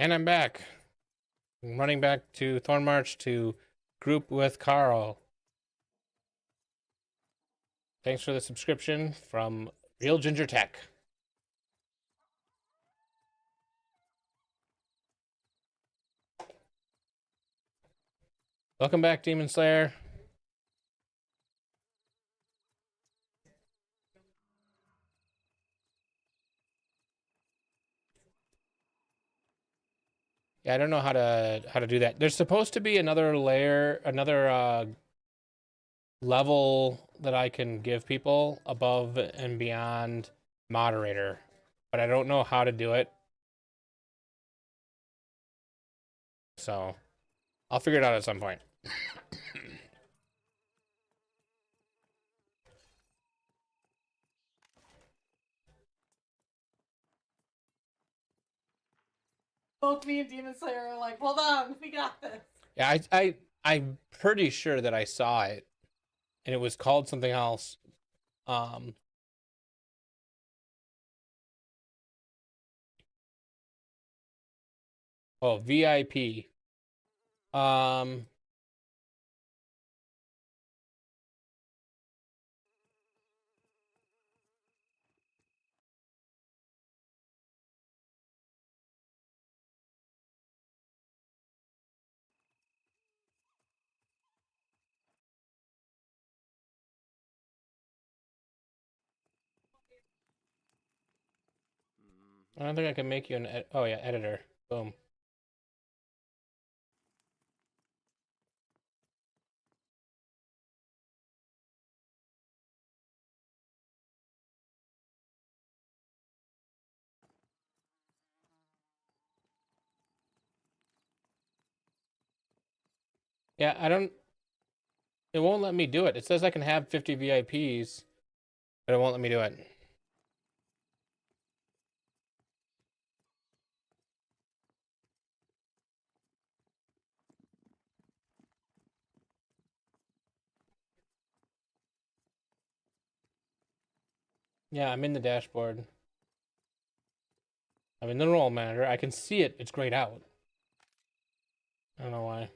And I'm back. I'm running back to Thornmarch to group with Carl. Thanks for the subscription from Real Ginger Tech. Welcome back, Demon Slayer. Yeah, I don't know how to do that. There's supposed to be another layer, another level that I can give people above and beyond moderator, but I don't know how to do it. So I'll figure it out at some point. Both me and Demon Slayer are like, hold on, we got this. Yeah, I'm pretty sure that I saw it, and it was called something else. Um, oh, VIP. Um, I don't think I can make you an oh yeah, editor. Boom. Yeah, I don't. It won't let me do it. It says I can have 50 VIPs, but it won't let me do it. Yeah, I'm in the dashboard. I'm in the role manager. I can see it. It's grayed out. I don't know why.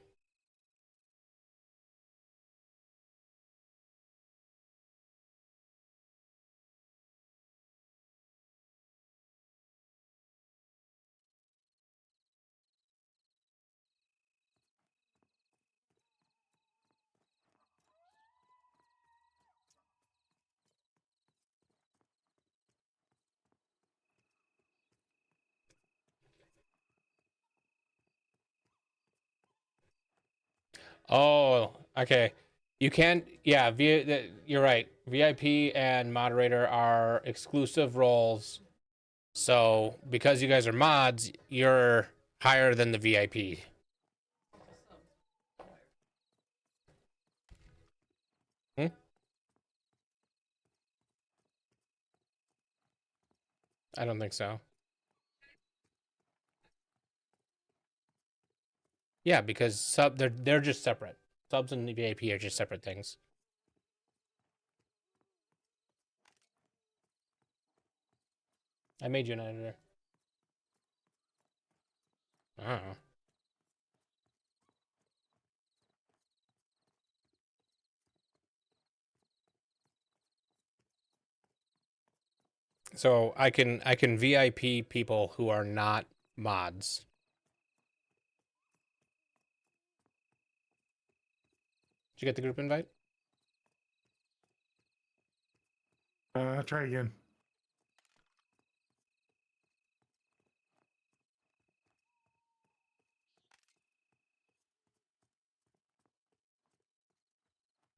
Oh, okay. You can't. Yeah, you're right. VIP and moderator are exclusive roles. So because you guys are mods, you're higher than the VIP. Hmm? I don't think so. Yeah, because they're just separate. Subs and the VIP are just separate things. I made you an editor. I don't know. So I can VIP people who are not mods. Did you get the group invite? Try again.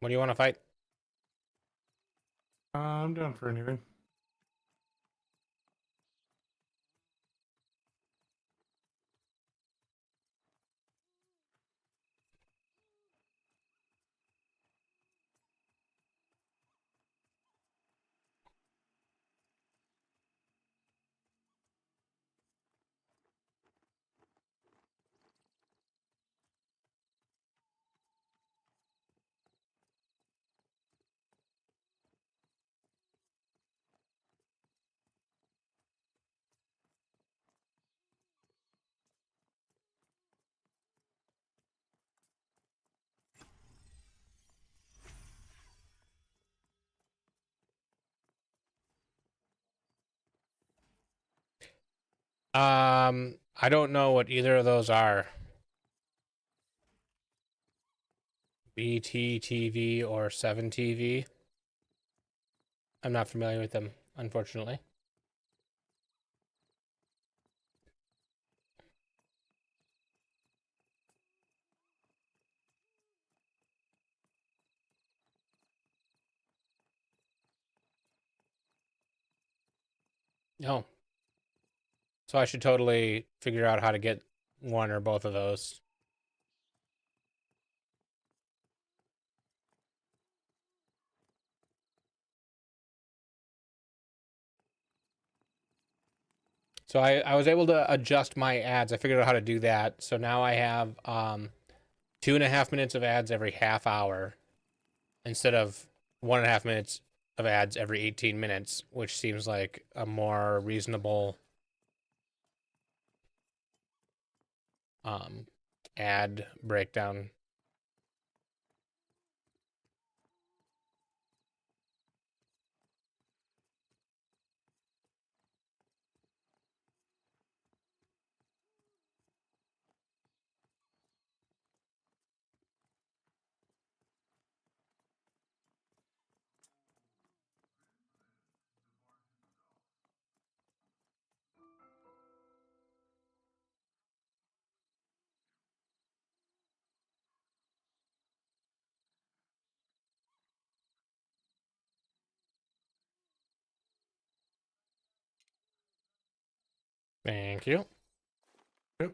What do you want to fight? I'm down for anything. I don't know what either of those are. BTTV or 7TV. I'm not familiar with them, unfortunately. No. So I should totally figure out how to get one or both of those. So I was able to adjust my ads. I figured out how to do that. So now I have 2.5 minutes of ads every half hour instead of 1.5 minutes of ads every 18 minutes, which seems like a more reasonable ad breakdown. Thank you. Yep.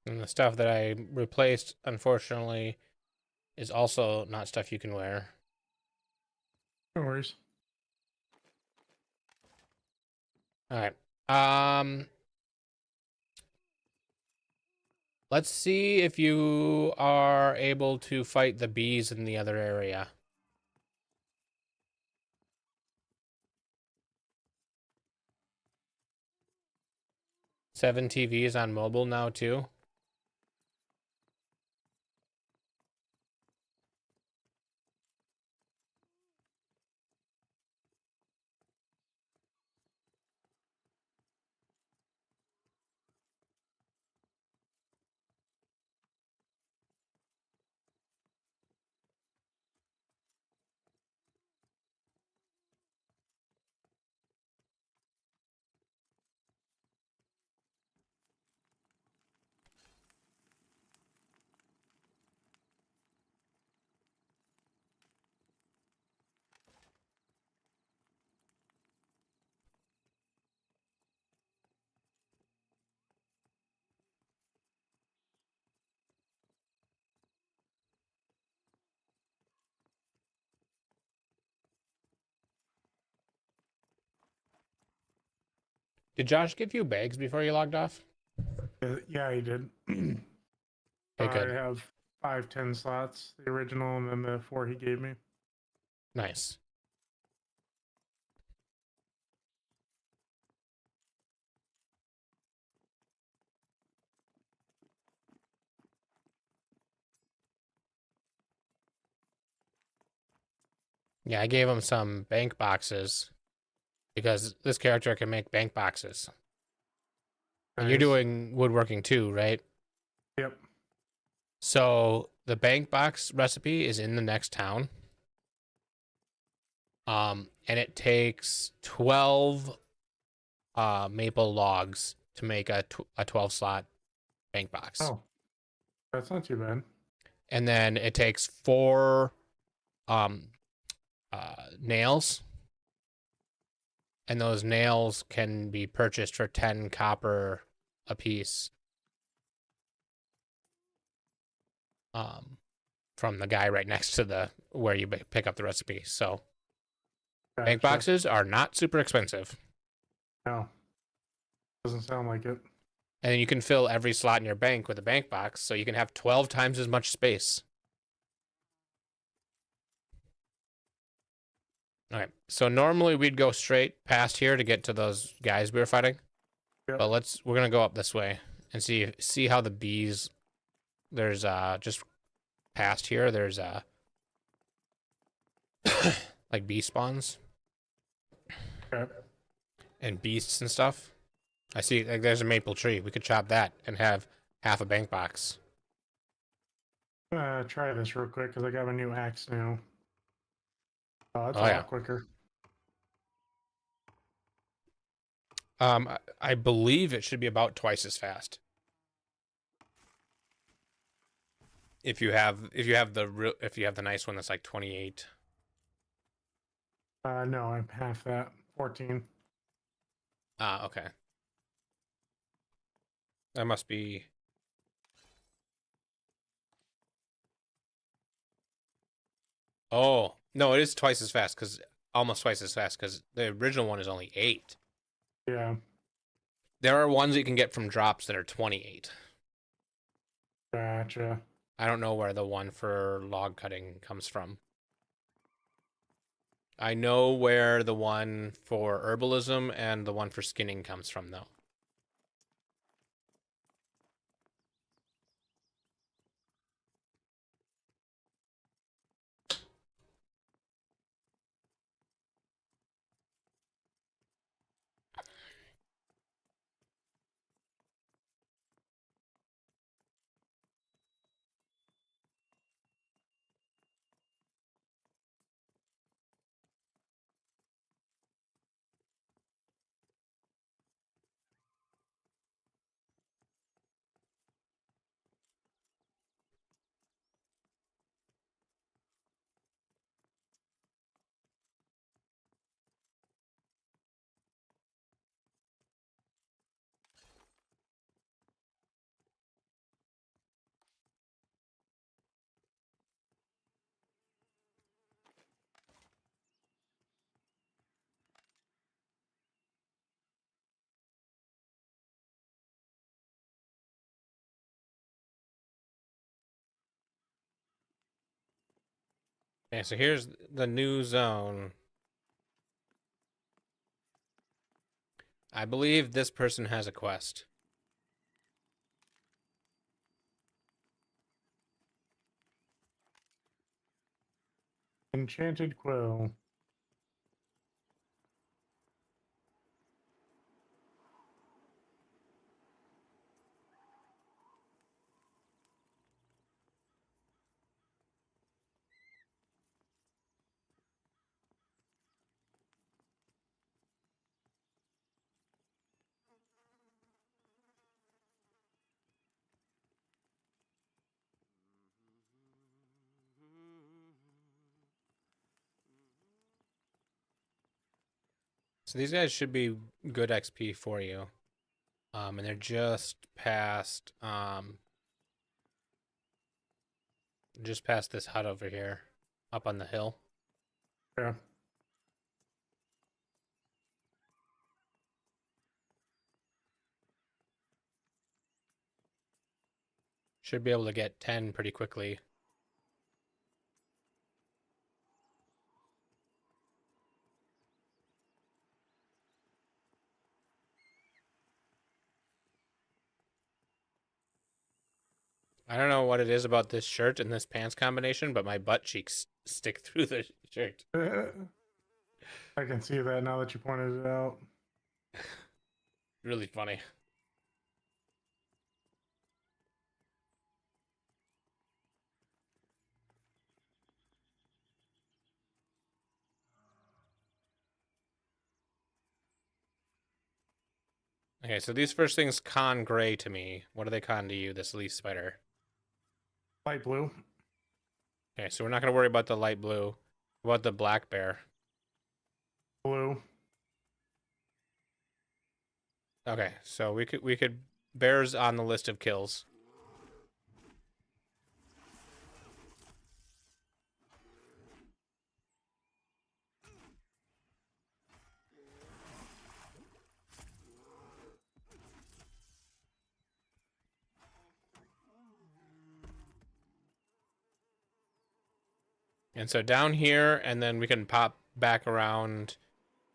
And the stuff that I replaced, unfortunately, is also not stuff you can wear. No worries. All right. Let's see if you are able to fight the bees in the other area. 7TV is on mobile now too. Did Josh give you bags before you logged off? Yeah, he did. Okay, I good. have 5, 10 slots, the original, and then the 4 he gave me. Nice. Yeah, I gave him some bank boxes because this character can make bank boxes. And you're Nice. doing woodworking too, right? Yep. So the bank box recipe is in the next town. And it takes 12 maple logs to make a 12 slot bank box. Oh, that's not too bad. And then it takes 4 um nails. And those nails can be purchased for 10 copper a piece. From the guy right next to the where you pick up the recipe. So bank Gotcha. boxes are not super expensive. No, doesn't sound like it. And you can fill every slot in your bank with a bank box, so you can have 12 times as much space. All right. So normally we'd go straight past here to get to those guys we were fighting. Yep. But we're gonna go up this way and see how the bees. There's just past here. There's like bee spawns Okay. and beasts and stuff. I see. Like there's a maple tree. We could chop that and have half a bank box. Try this real quick because I got a new axe now. Oh, that's Oh, a yeah. lot quicker. I believe it should be about twice as fast. If you have the nice one that's like 28. No, I'm half that. 14. Ah, okay. That must be. Oh no, it is twice as fast almost twice as fast because the original one is only 8. Yeah. There are ones you can get from drops that are 28. Gotcha. I don't know where the one for log cutting comes from. I know where the one for herbalism and the one for skinning comes from, though. Okay, so here's the new zone. I believe this person has a quest. Enchanted quill. So these guys should be good XP for you. And they're just past this hut over here, up on the hill. Yeah. Should be able to get 10 pretty quickly. I don't know what it is about this shirt and this pants combination, but my butt cheeks stick through the shirt. I can see that now that you pointed it out. Really funny. Okay, so these first things con gray to me. What do they con to you, this leaf spider? Light blue. Okay, so we're not going to worry about the light blue. What about the black bear? Blue. Okay, so we could bears on the list of kills. And so down here, and then we can pop back around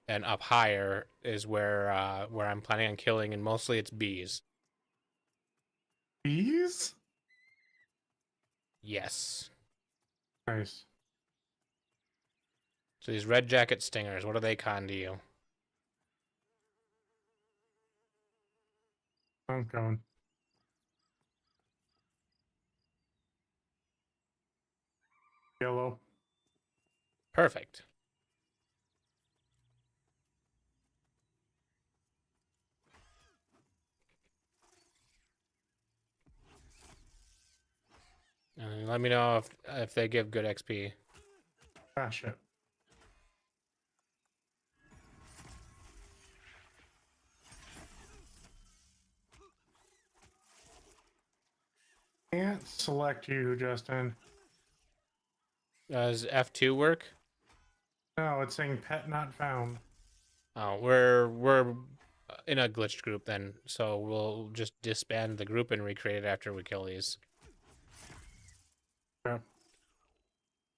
and up higher is where I'm planning on killing, and mostly it's bees. Bees? Yes. Nice. So these red jacket stingers, what are they con to you? I'm going. Yellow. Perfect. And let me know if they give good XP. Ah, shit. Can't select you, Justin. Does F2 work? No, it's saying pet not found. Oh, we're in a glitched group then, so we'll just disband the group and recreate it after we kill these. Yeah.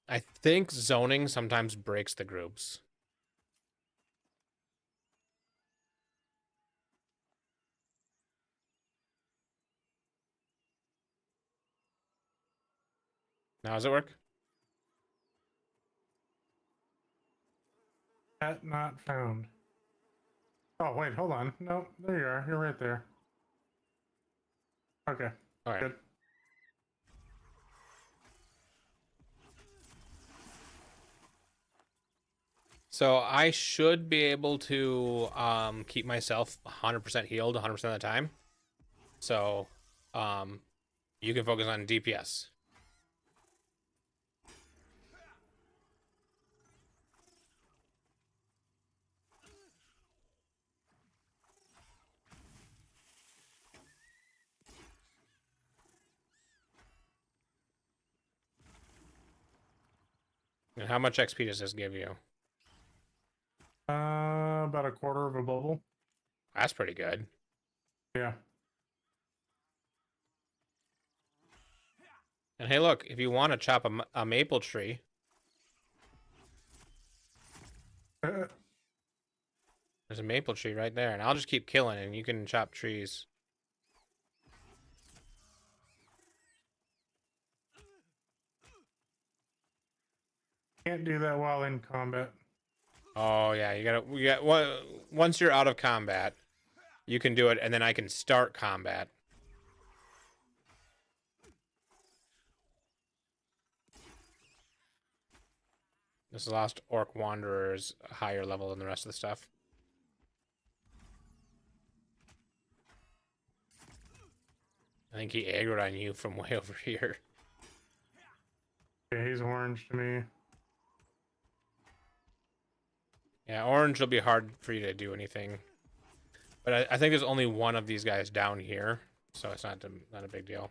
I think zoning sometimes breaks the groups. Now does it work? Pet not found. Oh, wait, hold on. No, there you are. You're right there. Okay, All right. good. So I should be able to keep myself 100% healed 100% of the time. So you can focus on DPS. And how much XP does this give you? About a quarter of a bubble. That's pretty good. Yeah. And hey, look, if you want to chop a maple tree, Uh, there's a maple tree right there, and I'll just keep killing, and you can chop trees. can't do that while in combat. Oh yeah, we got once you're out of combat, you can do it, and then I can start combat. This Lost Orc Wanderer is a higher level than the rest of the stuff. I think he aggroed on you from way over here. Yeah, he's orange to me. Yeah, orange will be hard for you to do anything. But I think there's only one of these guys down here, so it's not a big deal.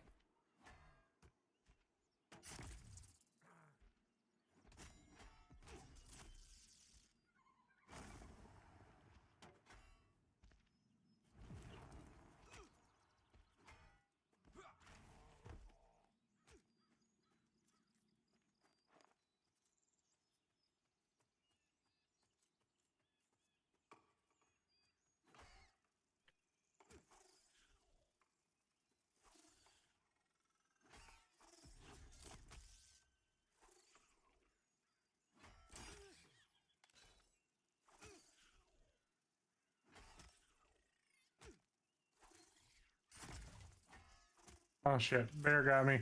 Oh shit, bear got me.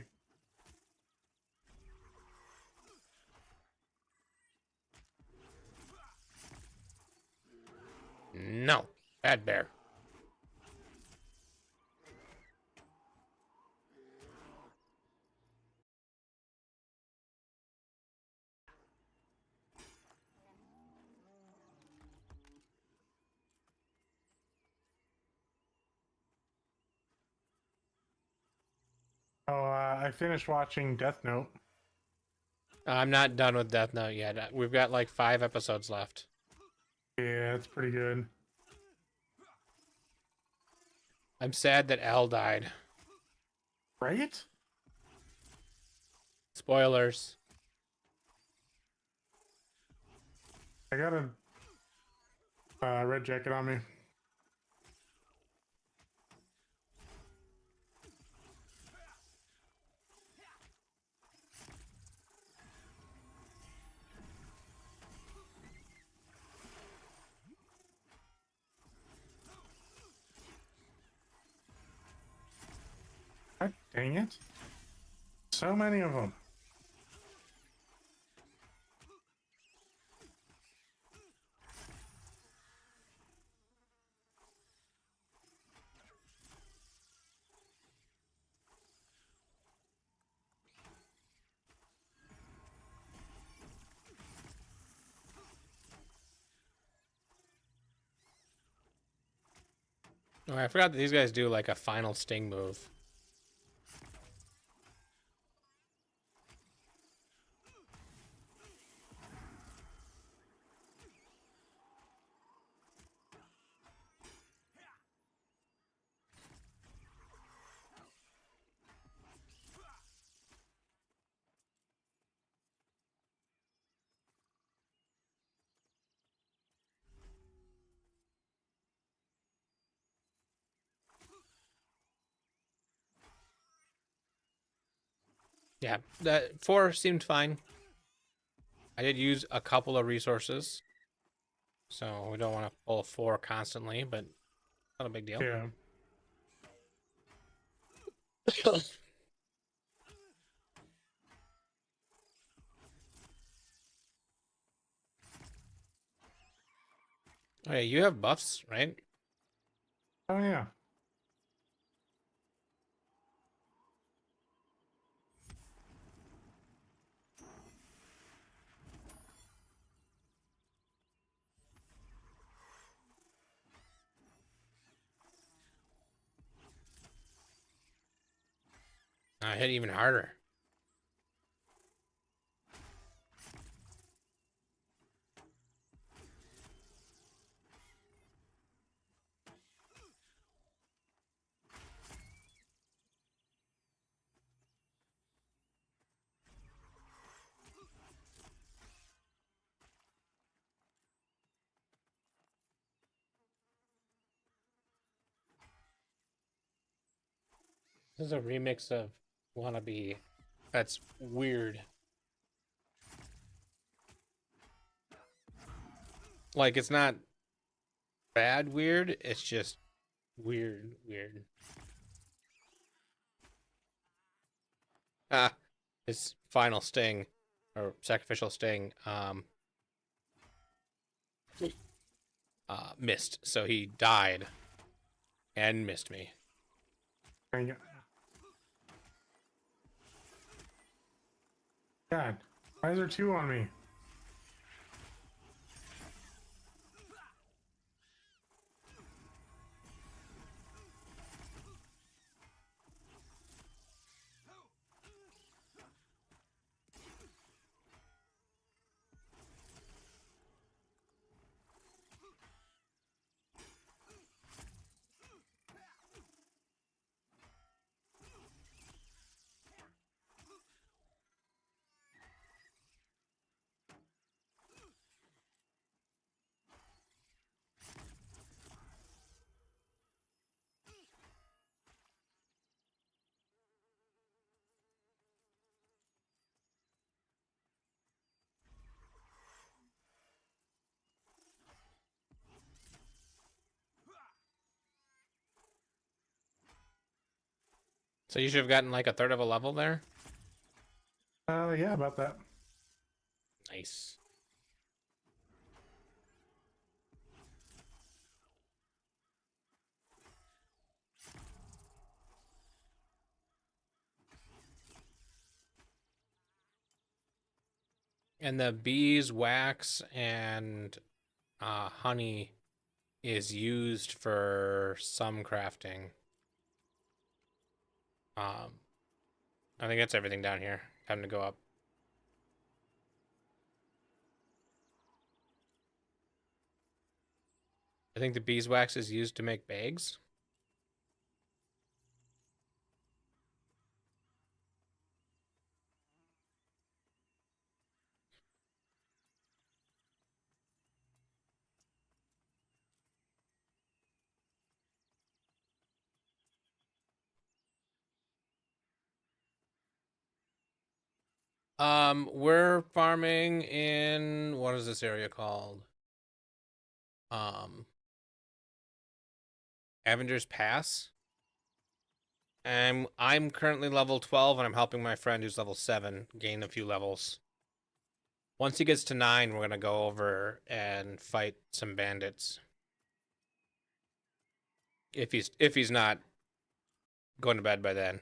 No, bad bear. Oh, I finished watching Death Note. I'm not done with Death Note yet. We've got like 5 episodes left. Yeah, it's pretty good. I'm sad that L died. Right? Spoilers. I got a red jacket on me. God dang it. So many of them. Oh, I forgot that these guys do like a final sting move. Yeah, that 4 seemed fine. I did use a couple of resources, so we don't want to pull 4 constantly, but not a big deal. Yeah. Okay, you have buffs, right? Oh, yeah. I hit even harder. This is a remix of Wannabe. That's weird. Like, it's not bad weird, it's just weird. Ah, his final sting, or sacrificial sting, missed. So he died and missed me. Dang it. God, why is there 2 on me? So you should have gotten like a third of a level there. Yeah, about that. Nice. And the beeswax and honey is used for some crafting. I think that's everything down here. Time to go up. I think the beeswax is used to make bags. We're farming in what is this area called? Um, Avengers Pass. And I'm currently level 12, and I'm helping my friend who's level 7 gain a few levels. Once he gets to 9, we're gonna go over and fight some bandits. If he's not going to bed by then.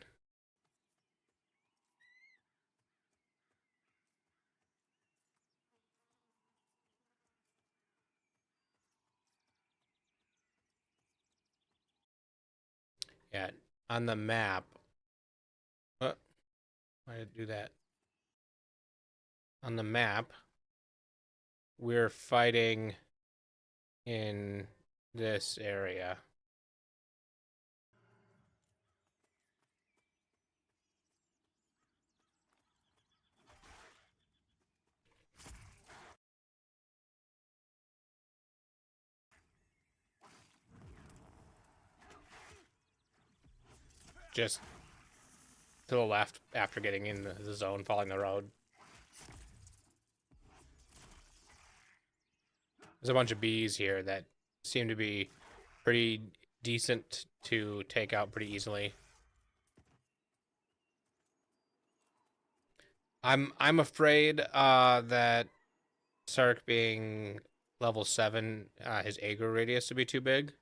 Yeah, on the map. What? Why did it do that? On the map, we're fighting in this area. Just to the left after getting in the zone, following the road. There's a bunch of bees here that seem to be pretty decent to take out pretty easily. I'm afraid that Sark being level 7, his aggro radius would be too big.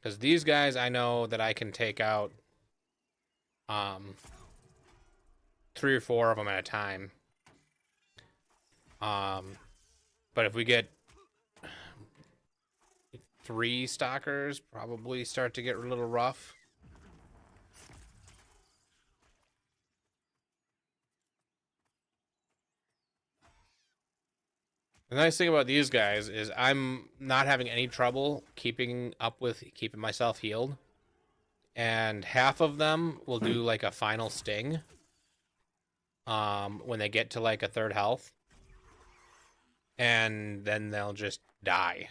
Because these guys, I know that I can take out 3 or 4 of them at a time. But if we get 3 stalkers, probably start to get a little rough. The nice thing about these guys is I'm not having any trouble keeping myself healed. And half of them will do like a final sting when they get to like a third health. And then they'll just die.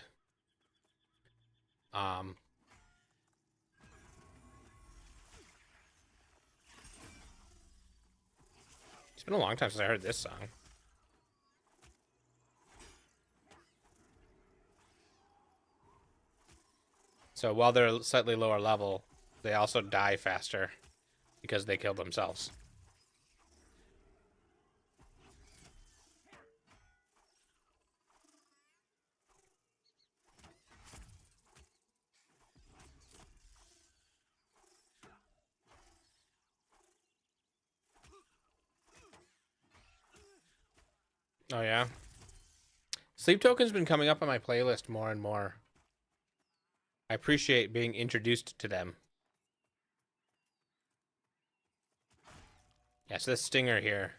It's been a long time since I heard this song. So while they're slightly lower level, they also die faster because they killed themselves. Oh yeah. Sleep Token's been coming up on my playlist more and more. I appreciate being introduced to them. Yeah, so this stinger here.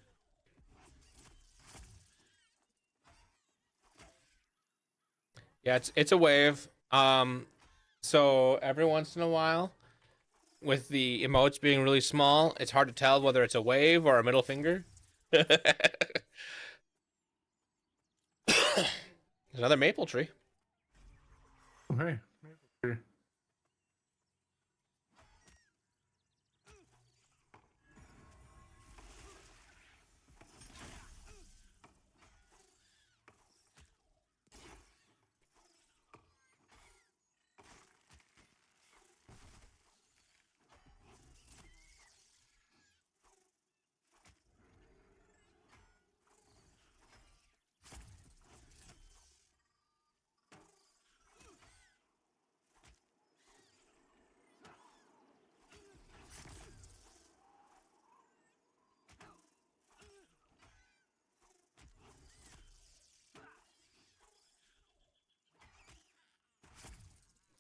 Yeah, it's a wave. So every once in a while, with the emotes being really small, it's hard to tell whether it's a wave or a middle finger. There's another maple tree. Hey.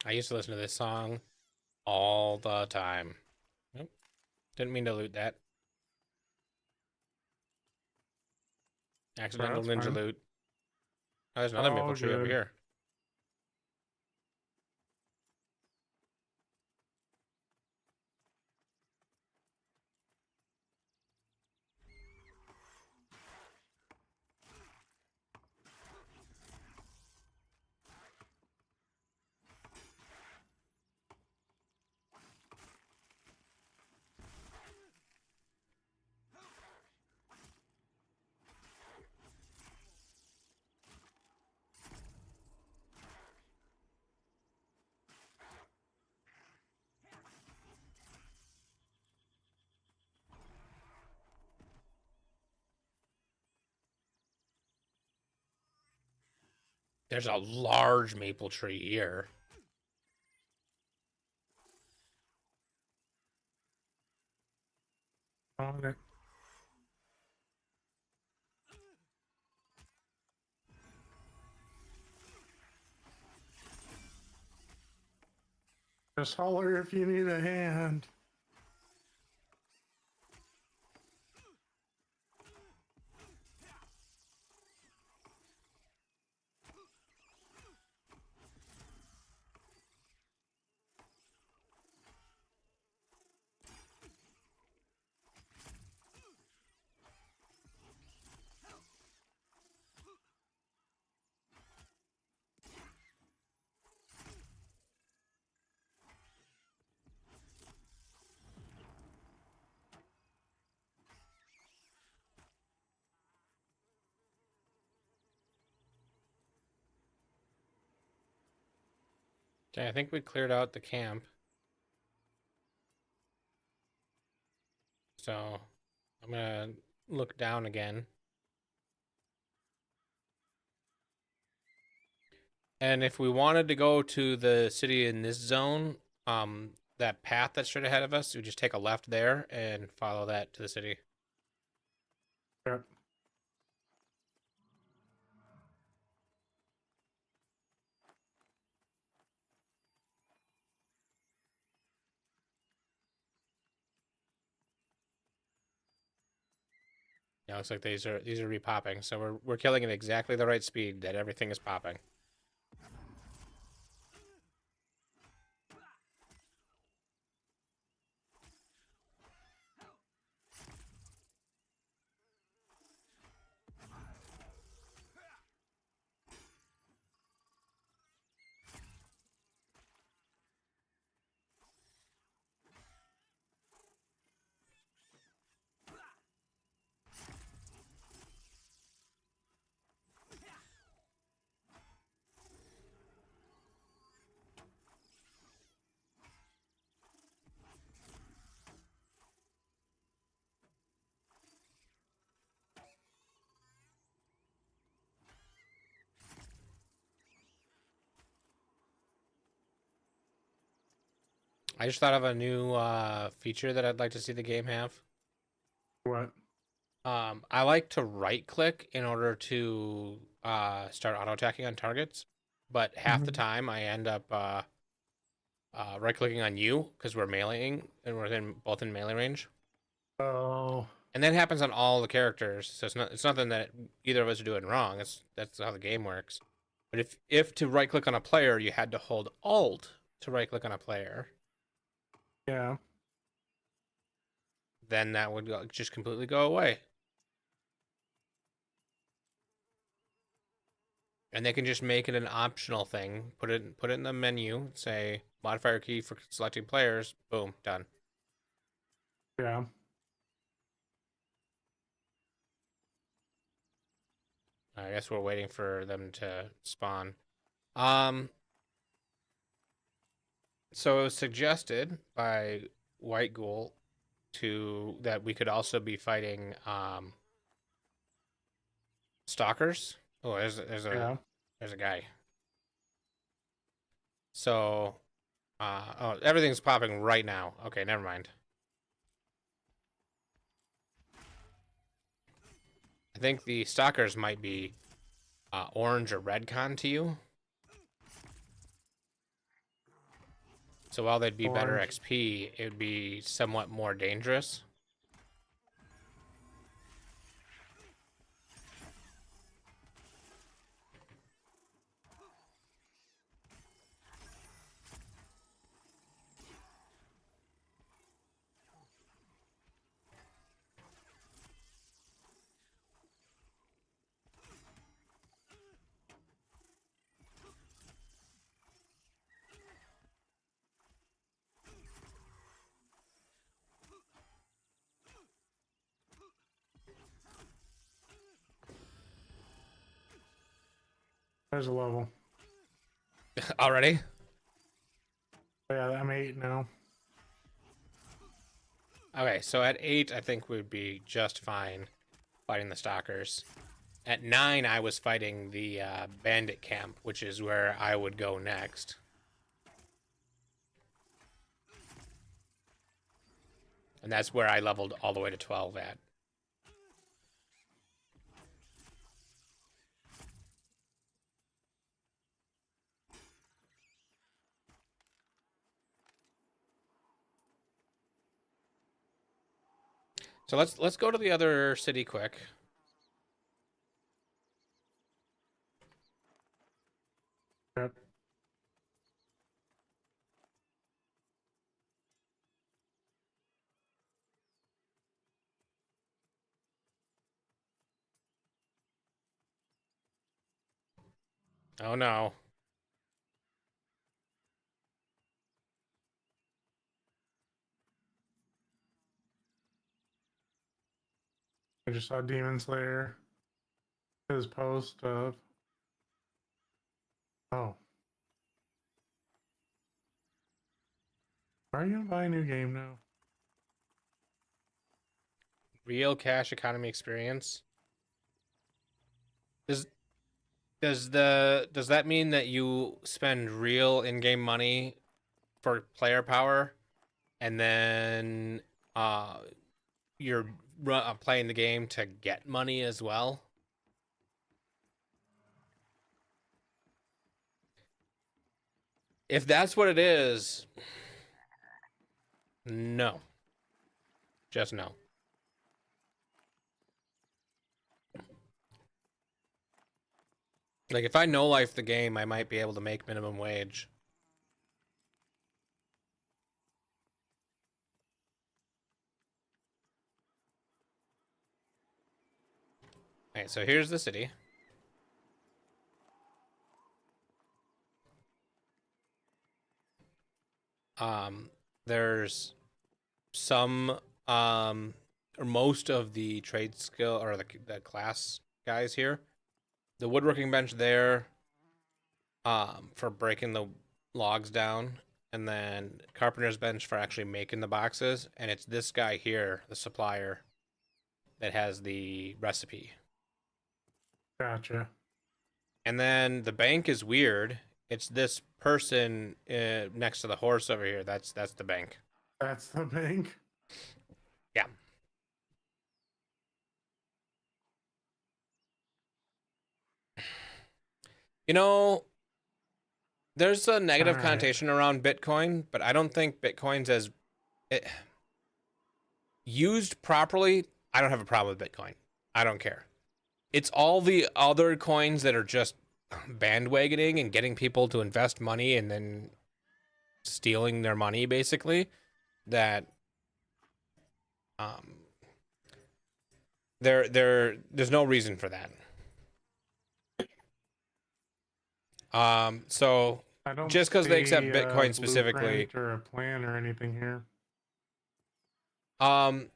I used to listen to this song all the time. Nope. Didn't mean to loot that. Accidental That's ninja fine. loot. Oh, there's another maple All tree over good. here. There's a large maple tree here. Okay. Just holler if you need a hand. Okay, I think we cleared out the camp. So I'm gonna look down again. And if we wanted to go to the city in this zone, that path that's straight ahead of us, we just take a left there and follow that to the city. Yep. Yeah, looks like these are repopping. So we're killing at exactly the right speed that everything is popping. I just thought of a new feature that I'd like to see the game have. What? I like to right click in order to start auto attacking on targets, but half the time I end up right clicking on you because we're meleeing and we're both in melee range. Oh. And that happens on all the characters, so it's nothing that either of us are doing wrong. That's how the game works. But if to right click on a player, you had to hold Alt to right click on a player, Yeah. then that would just completely go away. And they can just make it an optional thing. Put it in the menu. Say modifier key for selecting players. Boom, done. Yeah. I guess we're waiting for them to spawn. Um. So it was suggested by White Ghoul that we could also be fighting stalkers. Oh, Yeah. there's a guy. So oh, everything's popping right now. Okay, never mind. I think the stalkers might be orange or red con to you. So while they'd be better Orange. XP, it would be somewhat more dangerous. There's a level. Already? Yeah, I'm 8 now. Okay, so at 8, I think we'd be just fine fighting the stalkers. At 9, I was fighting the bandit camp, which is where I would go next. And that's where I leveled all the way to 12 at. So let's go to the other city quick. Yep. Oh no. I just saw Demon Slayer. His post of. Oh. Are you gonna buy a new game now? Real cash economy experience. Does that mean that you spend real in-game money for player power, and then you're playing the game to get money as well? If that's what it is, no. Just no. Like, if I no life the game, I might be able to make minimum wage. Alright, so here's the city. There's some or most of the trade skill or the class guys here. The woodworking bench there, for breaking the logs down, and then carpenter's bench for actually making the boxes, and it's this guy here, the supplier, that has the recipe. Gotcha. And then the bank is weird. It's this person next to the horse over here. That's the bank. That's the bank. Yeah. You know, there's a negative connotation around Bitcoin, but I don't think Bitcoin's as used properly. I don't have a problem with Bitcoin. I don't care. It's all the other coins that are just bandwagoning and getting people to invest money and then stealing their money, basically, that there's no reason for that. So I don't just because they accept see Bitcoin a specifically, blueprint or a plan or anything here. oh,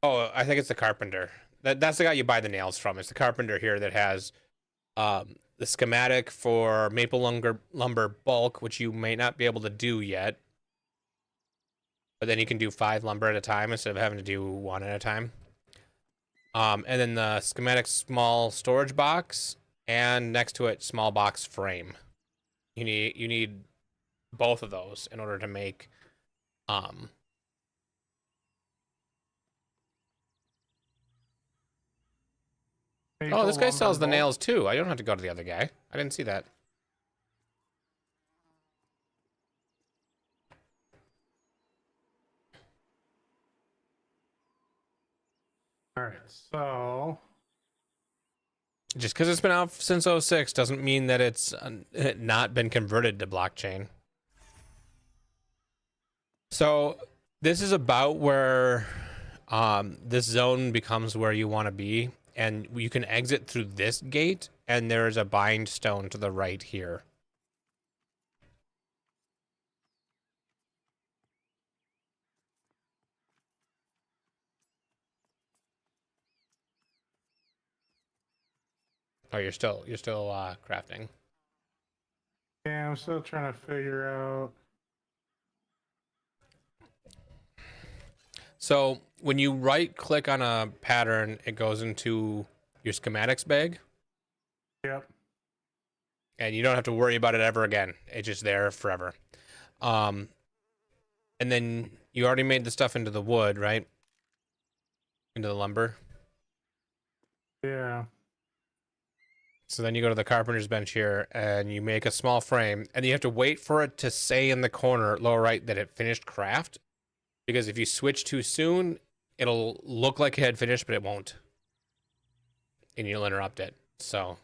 I think it's the carpenter. That's the guy you buy the nails from. It's the carpenter here that has the schematic for maple lumber bulk, which you may not be able to do yet. But then you can do 5 lumber at a time instead of having to do 1 at a time. And then the schematic small storage box, and next to it, small box frame. You need both of those in order to make Oh, this guy sells the nails too. I don't have to go to the other guy. I didn't see that. All right, so Just because it's been out since 06 doesn't mean that it's not been converted to blockchain. So this is about where this zone becomes where you want to be, and you can exit through this gate, and there is a bind stone to the right here. Oh, you're still crafting. yeah, I'm still trying to figure out. So when you right click on a pattern, it goes into your schematics bag, Yep. and you don't have to worry about it ever again. It's just there forever. And then you already made the stuff into the wood, right? Into the lumber. Yeah. So then you go to the carpenter's bench here and you make a small frame, and you have to wait for it to say in the corner lower right that it finished craft. Because if you switch too soon, it'll look like it had finished, but it won't. And you'll interrupt it. So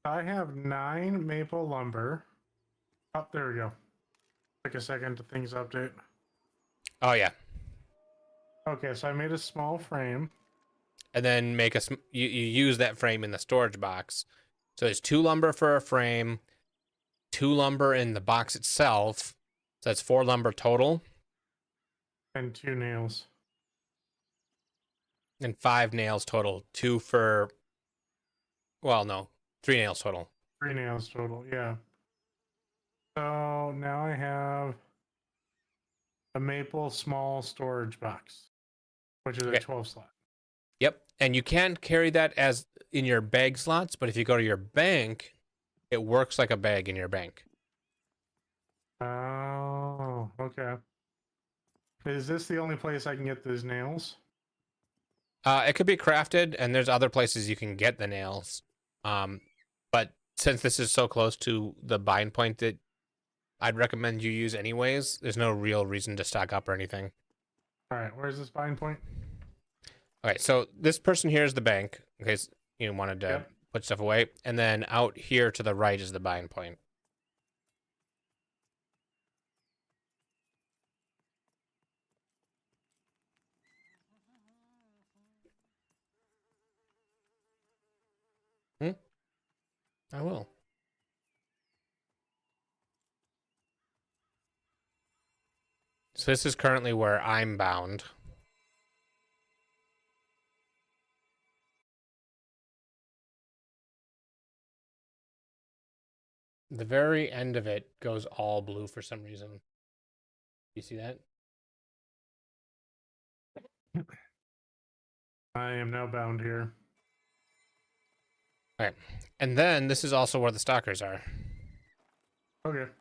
I have 9 maple lumber. Oh, there we go. Take a second to things update. oh yeah. Okay, so I made a small frame. And then make you use that frame in the storage box. So there's 2 lumber for a frame, 2 lumber in the box itself. So that's 4 lumber total. And 2 nails. And 5 nails total. 2 for, well, no, 3 nails total. 3 nails total, yeah. So now I have a maple small storage box, which is Okay. a 12 slot. Yep. And you can carry that as in your bag slots, but if you go to your bank, it works like a bag in your bank. Oh, okay. Is this the only place I can get these nails? It could be crafted, and there's other places you can get the nails. But since this is so close to the bind point that I'd recommend you use anyways, there's no real reason to stock up or anything. All right, where's this bind point? Okay, so this person here is the bank, in case you wanted to Yep. put stuff away. And then out here to the right is the bind point. I will. So this is currently where I'm bound. The very end of it goes all blue for some reason. You see that? I am now bound here. All right. And then this is also where the stalkers are. Okay.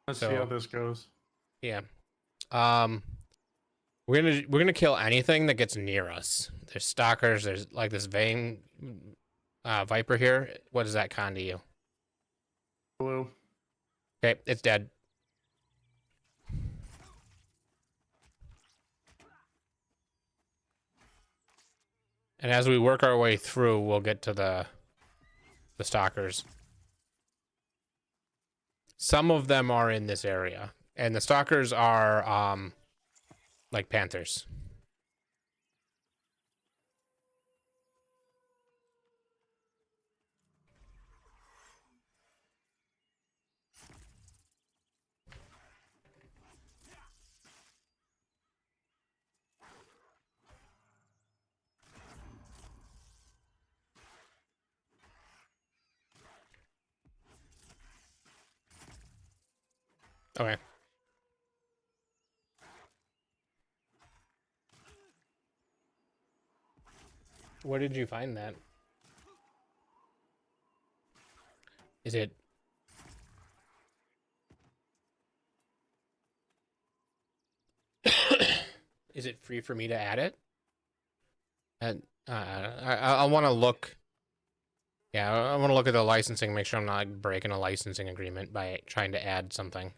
Let's see So- how this goes. Yeah. We're gonna kill anything that gets near us. There's stalkers, there's like this vein viper here. What does that con to you? Blue. Okay, it's dead. And as we work our way through, we'll get to the stalkers. Some of them are in this area, and the stalkers are like panthers. Okay. Where did you find that? Is it... Is it free for me to add it? And I want to look... Yeah, I want to look at the licensing, make sure I'm not like, breaking a licensing agreement by trying to add something.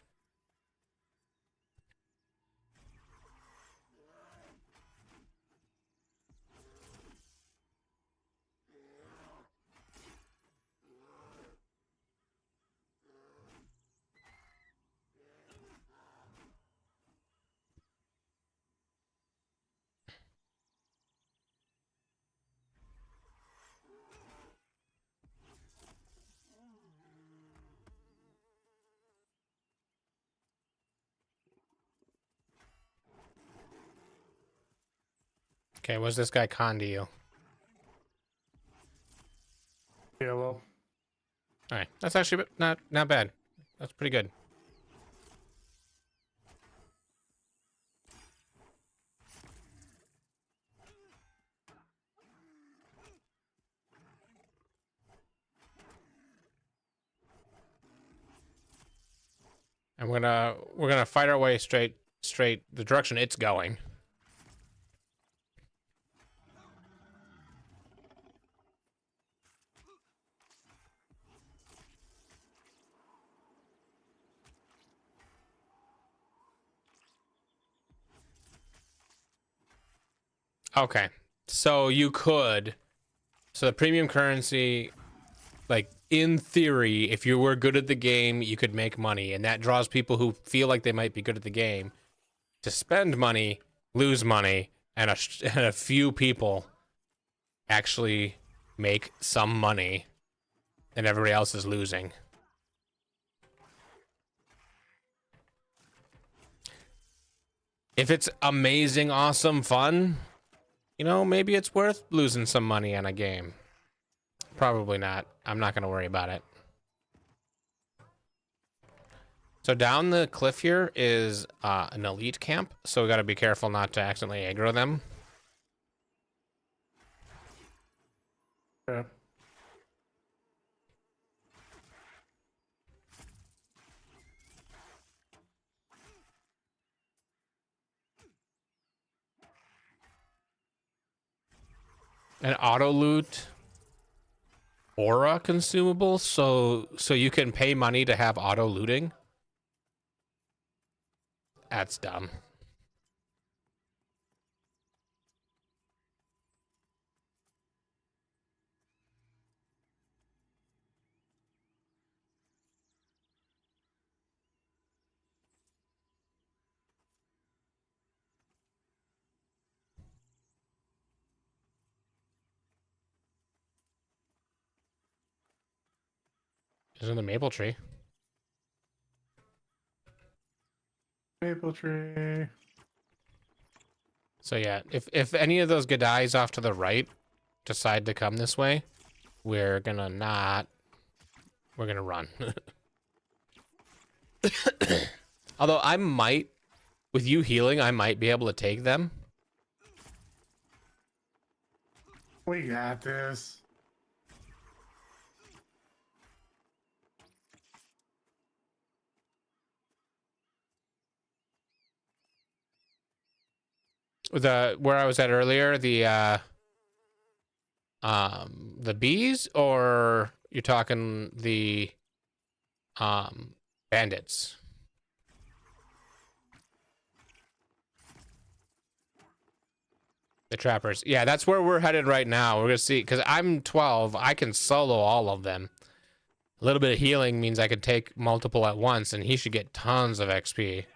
Okay, what's this guy con to you? Yellow. All right, that's actually not bad. That's pretty good. And we're gonna fight our way straight the direction it's going. Okay. So the premium currency, like in theory, if you were good at the game, you could make money, and that draws people who feel like they might be good at the game to spend money, lose money, and a few people actually make some money, and everybody else is losing. If it's amazing, awesome, fun, you know, maybe it's worth losing some money on a game. Probably not. I'm not going to worry about it. So down the cliff here is an elite camp, so we got to be careful not to accidentally aggro them. Yeah. An auto loot aura consumable, so you can pay money to have auto looting. That's dumb. There's another maple tree. Maple tree. So yeah, if any of those Gadais off to the right decide to come this way, we're gonna run. Although I might, with you healing, I might be able to take them. We got this. Where I was at earlier, the bees, or you're talking the bandits? The trappers. Yeah, that's where we're headed right now. We're gonna see, because I'm 12, I can solo all of them. A little bit of healing means I could take multiple at once, and he should get tons of XP.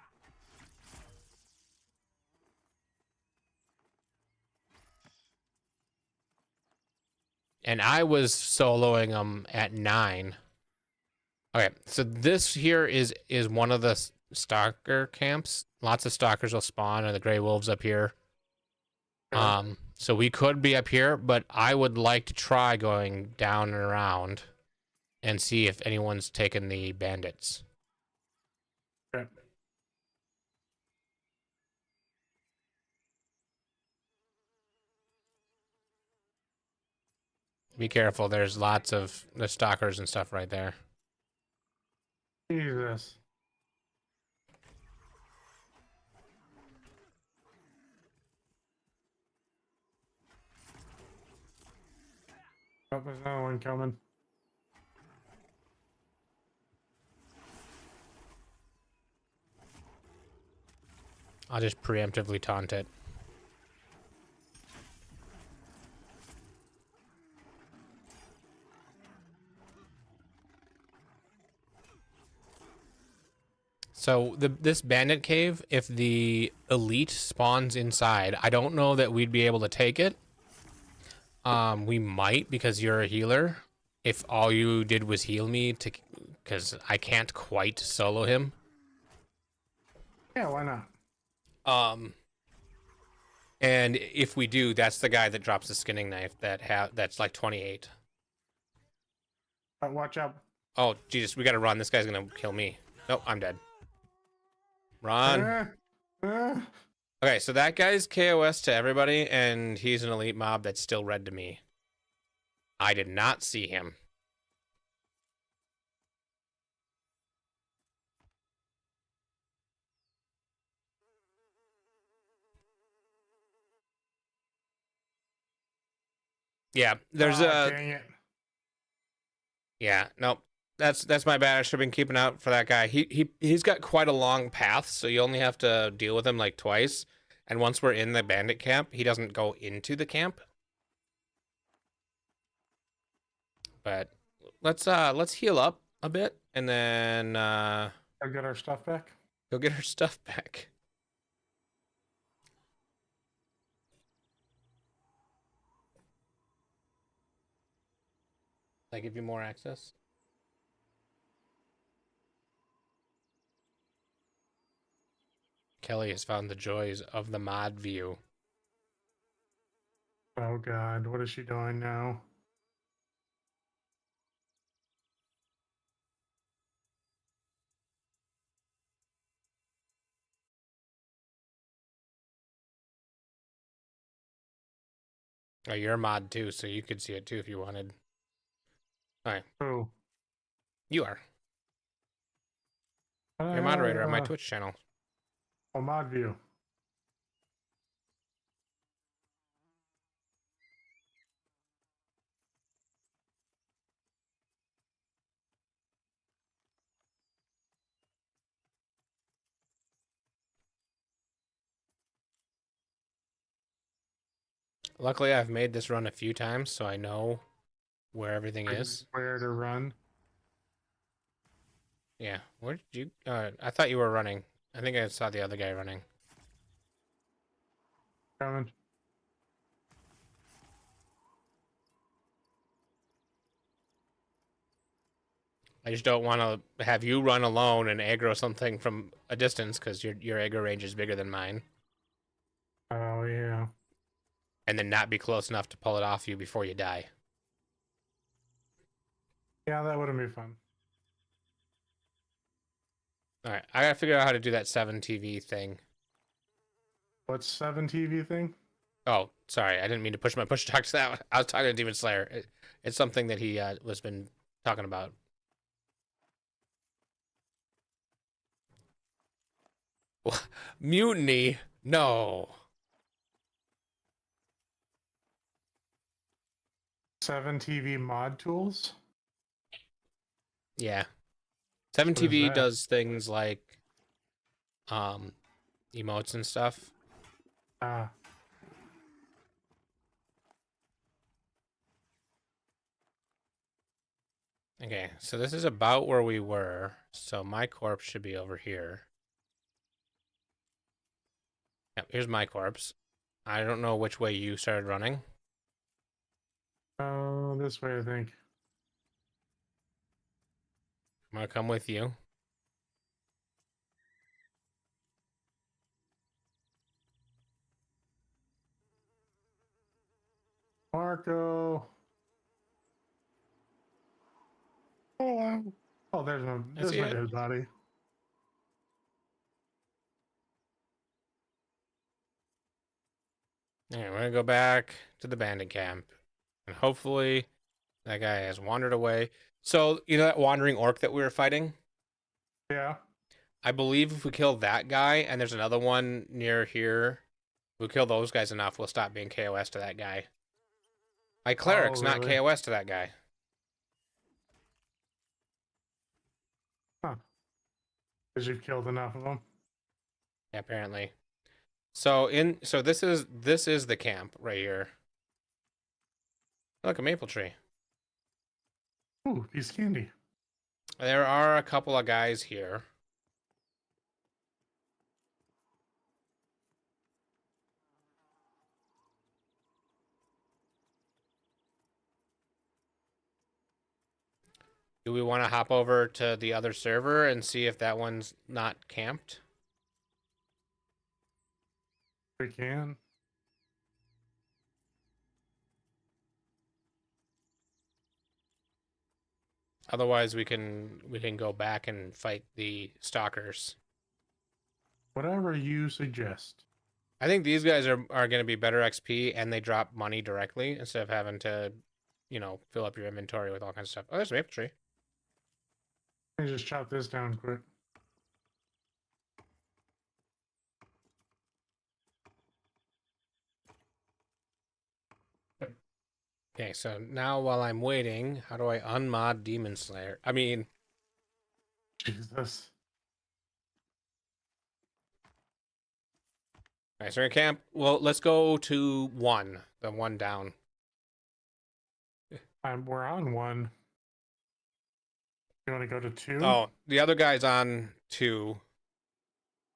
And I was soloing them at 9. Okay, so this here is one of the stalker camps. Lots of stalkers will spawn, and the gray wolves up here. So we could be up here, but I would like to try going down and around and see if anyone's taken the bandits. Okay. Be careful, there's lots of the stalkers and stuff right there. Jesus. Oh, there's another one coming. I'll just preemptively taunt it. So this bandit cave, if the elite spawns inside, I don't know that we'd be able to take it. We might, because you're a healer. If all you did was heal me, because I can't quite solo him. Yeah, why not? And if we do, that's the guy that drops the skinning knife that's like 28. Watch out. Oh, Jesus, we gotta run. This guy's gonna kill me. Nope, I'm dead. Run. Okay, so that guy's KOS to everybody, and he's an elite mob that's still red to me. I did not see him. Yeah, there's Dang it. yeah, nope. That's my bad. I should have been keeping out for that guy. He's got quite a long path, so you only have to deal with him like twice. And once we're in the bandit camp, he doesn't go into the camp. But let's heal up a bit and then I'll get our stuff back. go get her stuff back. I give you more access? Kelly has found the joys of the mod view. Oh god, what is she doing now? Oh, you're a mod too, so you could see it too if you wanted. Alright. Oh. You are. You're a moderator on my Twitch channel. Oh, mod view. Luckily, I've made this run a few times, so I know where everything is. Where to run. Yeah. Where did you... I thought you were running. I think I saw the other guy running. Coming. I just don't want to have you run alone and aggro something from a distance, because your aggro range is bigger than mine. Oh, yeah. And then not be close enough to pull it off you before you die. Yeah, that wouldn't be fun. Alright, I gotta figure out how to do that 7 TV thing. What's 7 TV thing? Oh, sorry, I didn't mean to push my push talk to that one. I was talking to Demon Slayer. It's something that he was been talking about. Mutiny? No. 7 TV mod tools? Yeah. 7 What is TV that? does things like emotes and stuff. Ah. Okay, so this is about where we were. So my corpse should be over here. Yep, here's my corpse. I don't know which way you started running. Oh, this way, I think. I'm gonna come with you. Marco. Oh, there's my, I there's see my it. dead body. Alright, we're gonna go back to the bandit camp. And hopefully that guy has wandered away. So, you know that wandering orc that we were fighting? Yeah. I believe if we kill that guy, and there's another one near here, if we kill those guys enough, we'll stop being KOS to that guy. My cleric's not really? KOS to that guy. Huh. Because you've killed enough of them. Yeah, apparently. So this is the camp right here. Look, a maple tree. Ooh, piece of candy. There are a couple of guys here. Do we want to hop over to the other server and see if that one's not camped? We can. Otherwise, we can go back and fight the stalkers. Whatever you suggest. I think these guys are going to be better XP, and they drop money directly instead of having to, you know, fill up your inventory with all kinds of stuff. Oh, there's a maple tree. Let me just chop this down quick. Okay, so now while I'm waiting, how do I unmod Demon Slayer? I mean, Jesus. alright, so we're in camp. Well, let's go to 1, the one down. We're on 1. You want to go to 2? Oh, the other guy's on 2.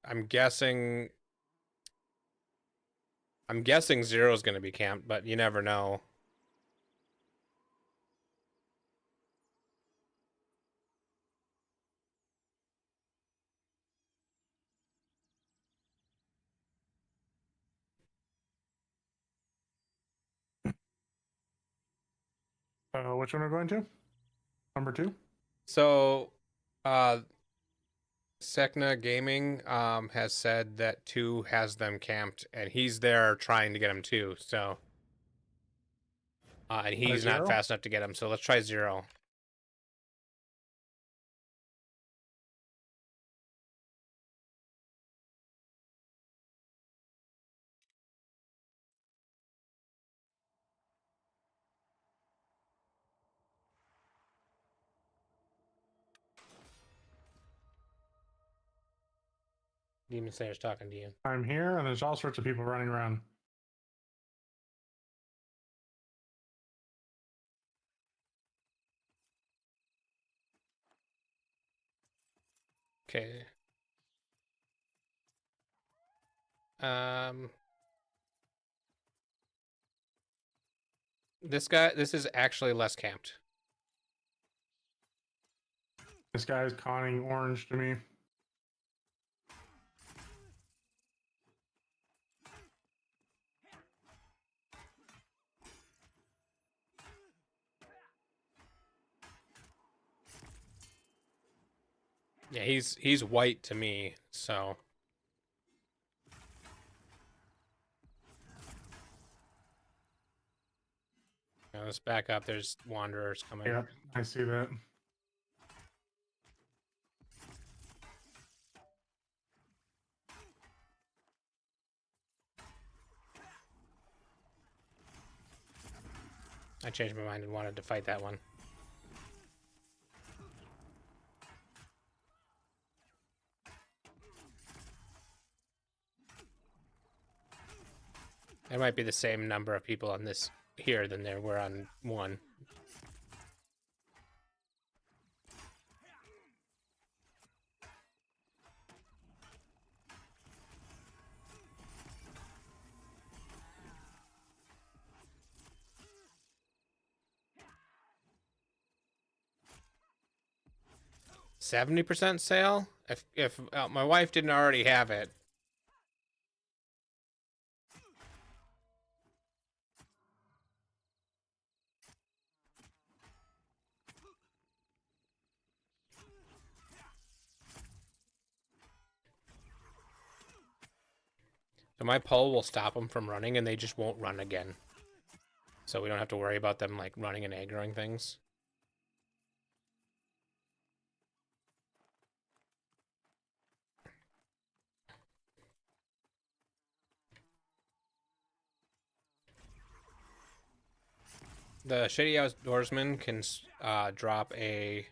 I'm guessing 0 is going to be camped, but you never know. Which one are we going to? Number 2? So, Sekna Gaming has said that 2 has them camped, and he's there trying to get them too. So, and he's not 0? fast enough to get them. So let's try 0. Demon Slayer's talking to you. I'm here, and there's all sorts of people running around. Okay. This is actually less camped. This guy's conning orange to me. Yeah, he's white to me, so. Now let's back up. There's wanderers coming. Yep, I see that. I changed my mind and wanted to fight that one. There might be the same number of people on this here than there were on 1. $70% sale? If my wife didn't already have it. So my pole will stop them from running, and they just won't run again. So we don't have to worry about them like running and aggroing things. The Shady Outdoorsman can drop a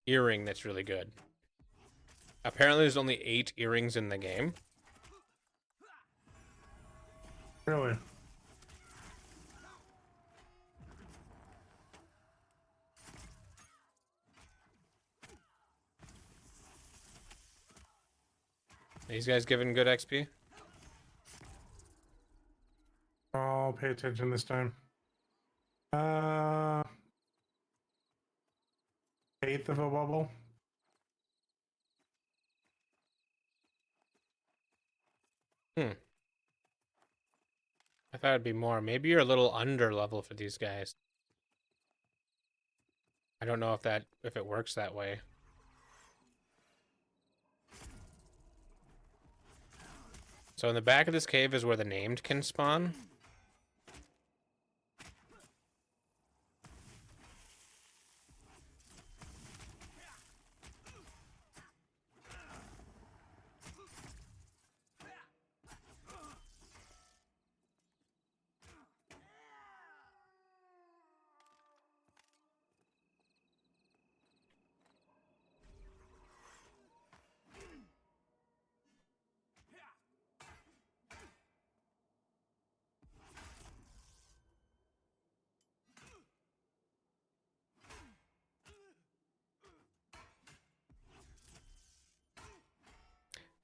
earring that's really good. Apparently there's only 8 earrings in the game. Really? These guys giving good XP? I'll pay attention this time. 1/8 of a bubble. I thought it'd be more. Maybe you're a little under level for these guys. I don't know if it works that way. So in the back of this cave is where the named can spawn.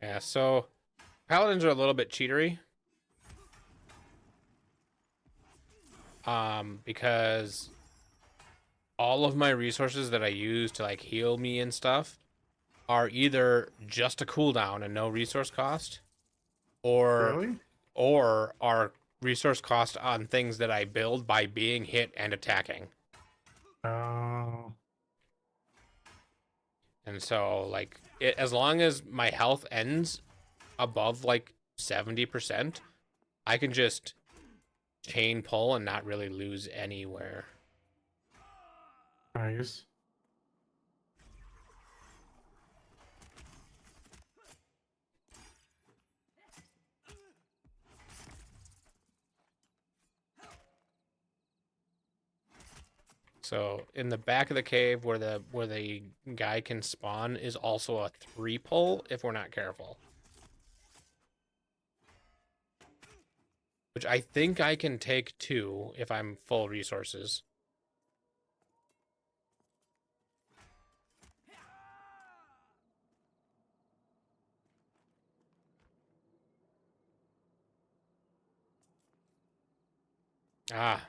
Yeah, so paladins are a little bit cheatery. Because all of my resources that I use to like heal me and stuff are either just a cooldown and no resource cost, or Really? are resource cost on things that I build by being hit and attacking. Oh. And so like as long as my health ends above like 70%, I can just chain pull and not really lose anywhere. Nice. So in the back of the cave where the guy can spawn is also a 3 pull if we're not careful. Which I think I can take 2 if I'm full resources. Ah.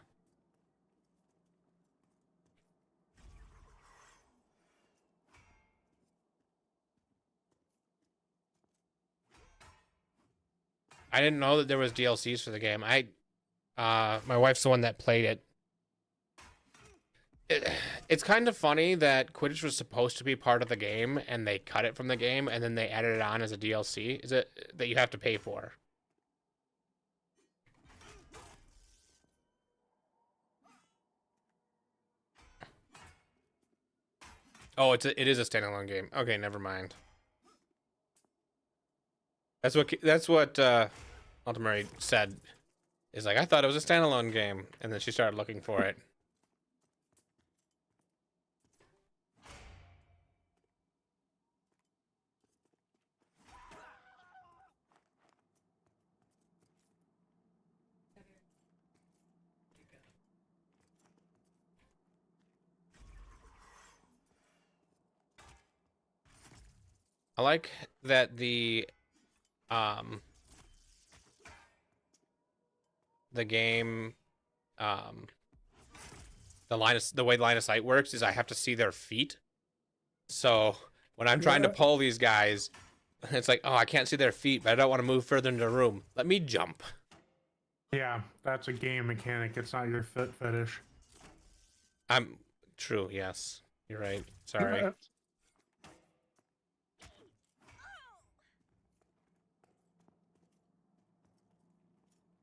I didn't know that there was DLCs for the game. My wife's the one that played it. It's kind of funny that Quidditch was supposed to be part of the game and they cut it from the game and then they added it on as a DLC. Is it that you have to pay for? Oh, it is a standalone game. Okay, never mind. That's what Ultimary said. Is like I thought it was a standalone game, and then she started looking for it. I like that um the game the way line of sight works is I have to see their feet. So when I'm trying to pull these guys, it's like, oh, I can't see their feet, but I don't want to move further into the room. Let me jump. Yeah, that's a game mechanic. It's not your foot fetish. I'm true. Yes, you're right. Sorry.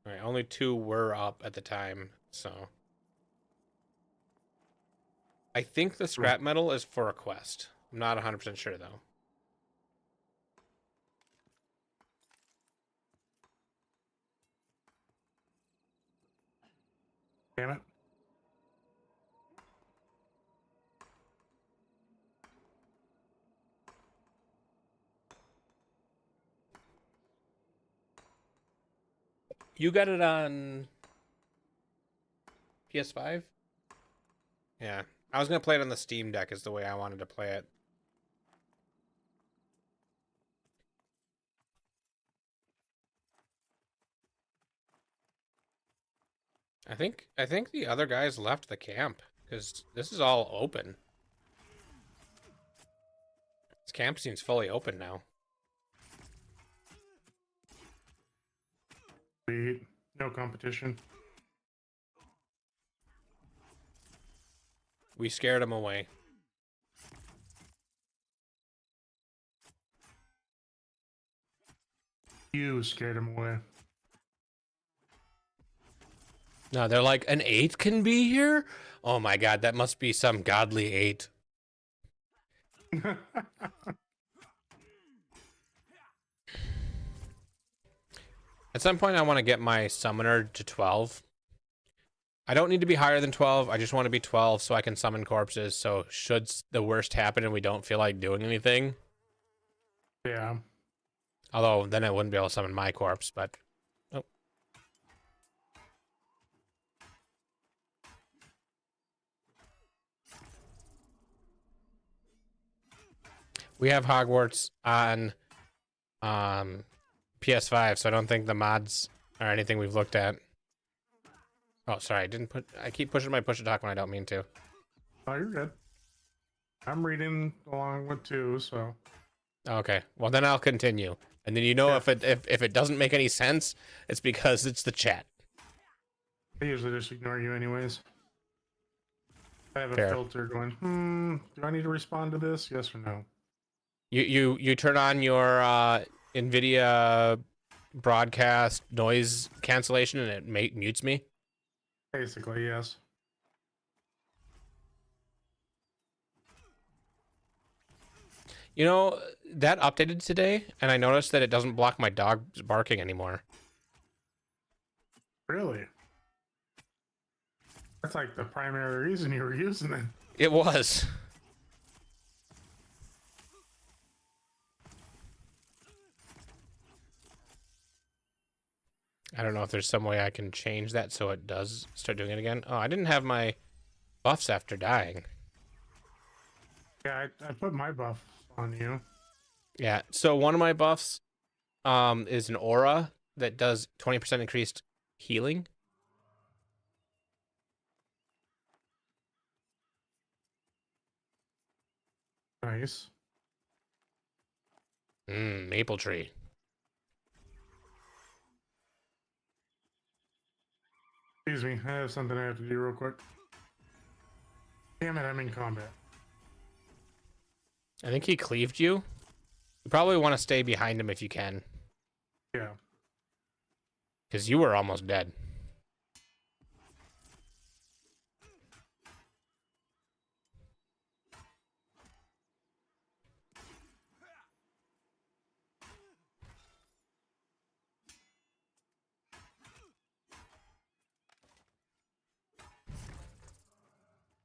All right, only 2 were up at the time, so I think the scrap metal is for a quest. I'm not 100% sure though. Damn it. You got it on PS5? Yeah. I was going to play it on the Steam Deck is the way I wanted to play it. I think the other guys left the camp because this is all open. This camp seems fully open now. Sweet. No competition. We scared them away. You scared him away. No, they're like, an 8 can be here? Oh my god, that must be some godly 8. At some point, I want to get my summoner to 12. I don't need to be higher than 12. I just want to be 12 so I can summon corpses. So should the worst happen and we don't feel like doing anything. Yeah. Although then I wouldn't be able to summon my corpse, but... Oh. We have Hogwarts on PS5, so I don't think the mods are anything we've looked at. Oh, sorry, I keep pushing my push to talk when I don't mean to. Oh, you're good. I'm reading along with two, so. Okay, well then I'll continue. And then Yeah. if it doesn't make any sense, it's because it's the chat. I usually just ignore you anyways. I have a Fair. filter going, do I need to respond to this? Yes or no? You turn on your NVIDIA broadcast noise cancellation and it mutes me. Basically, yes. You know, that updated today, and I noticed that it doesn't block my dog barking anymore. Really? That's like the primary reason you were using it. It was. I don't know if there's some way I can change that so it does start doing it again. Oh, I didn't have my buffs after dying. Yeah, I put my buff on you. Yeah, so one of my buffs is an aura that does 20% increased healing. Nice. Maple tree. Excuse me, I have something I have to do real quick. Damn it, I'm in combat. I think he cleaved you. You probably want to stay behind him if you can, Yeah. because you were almost dead.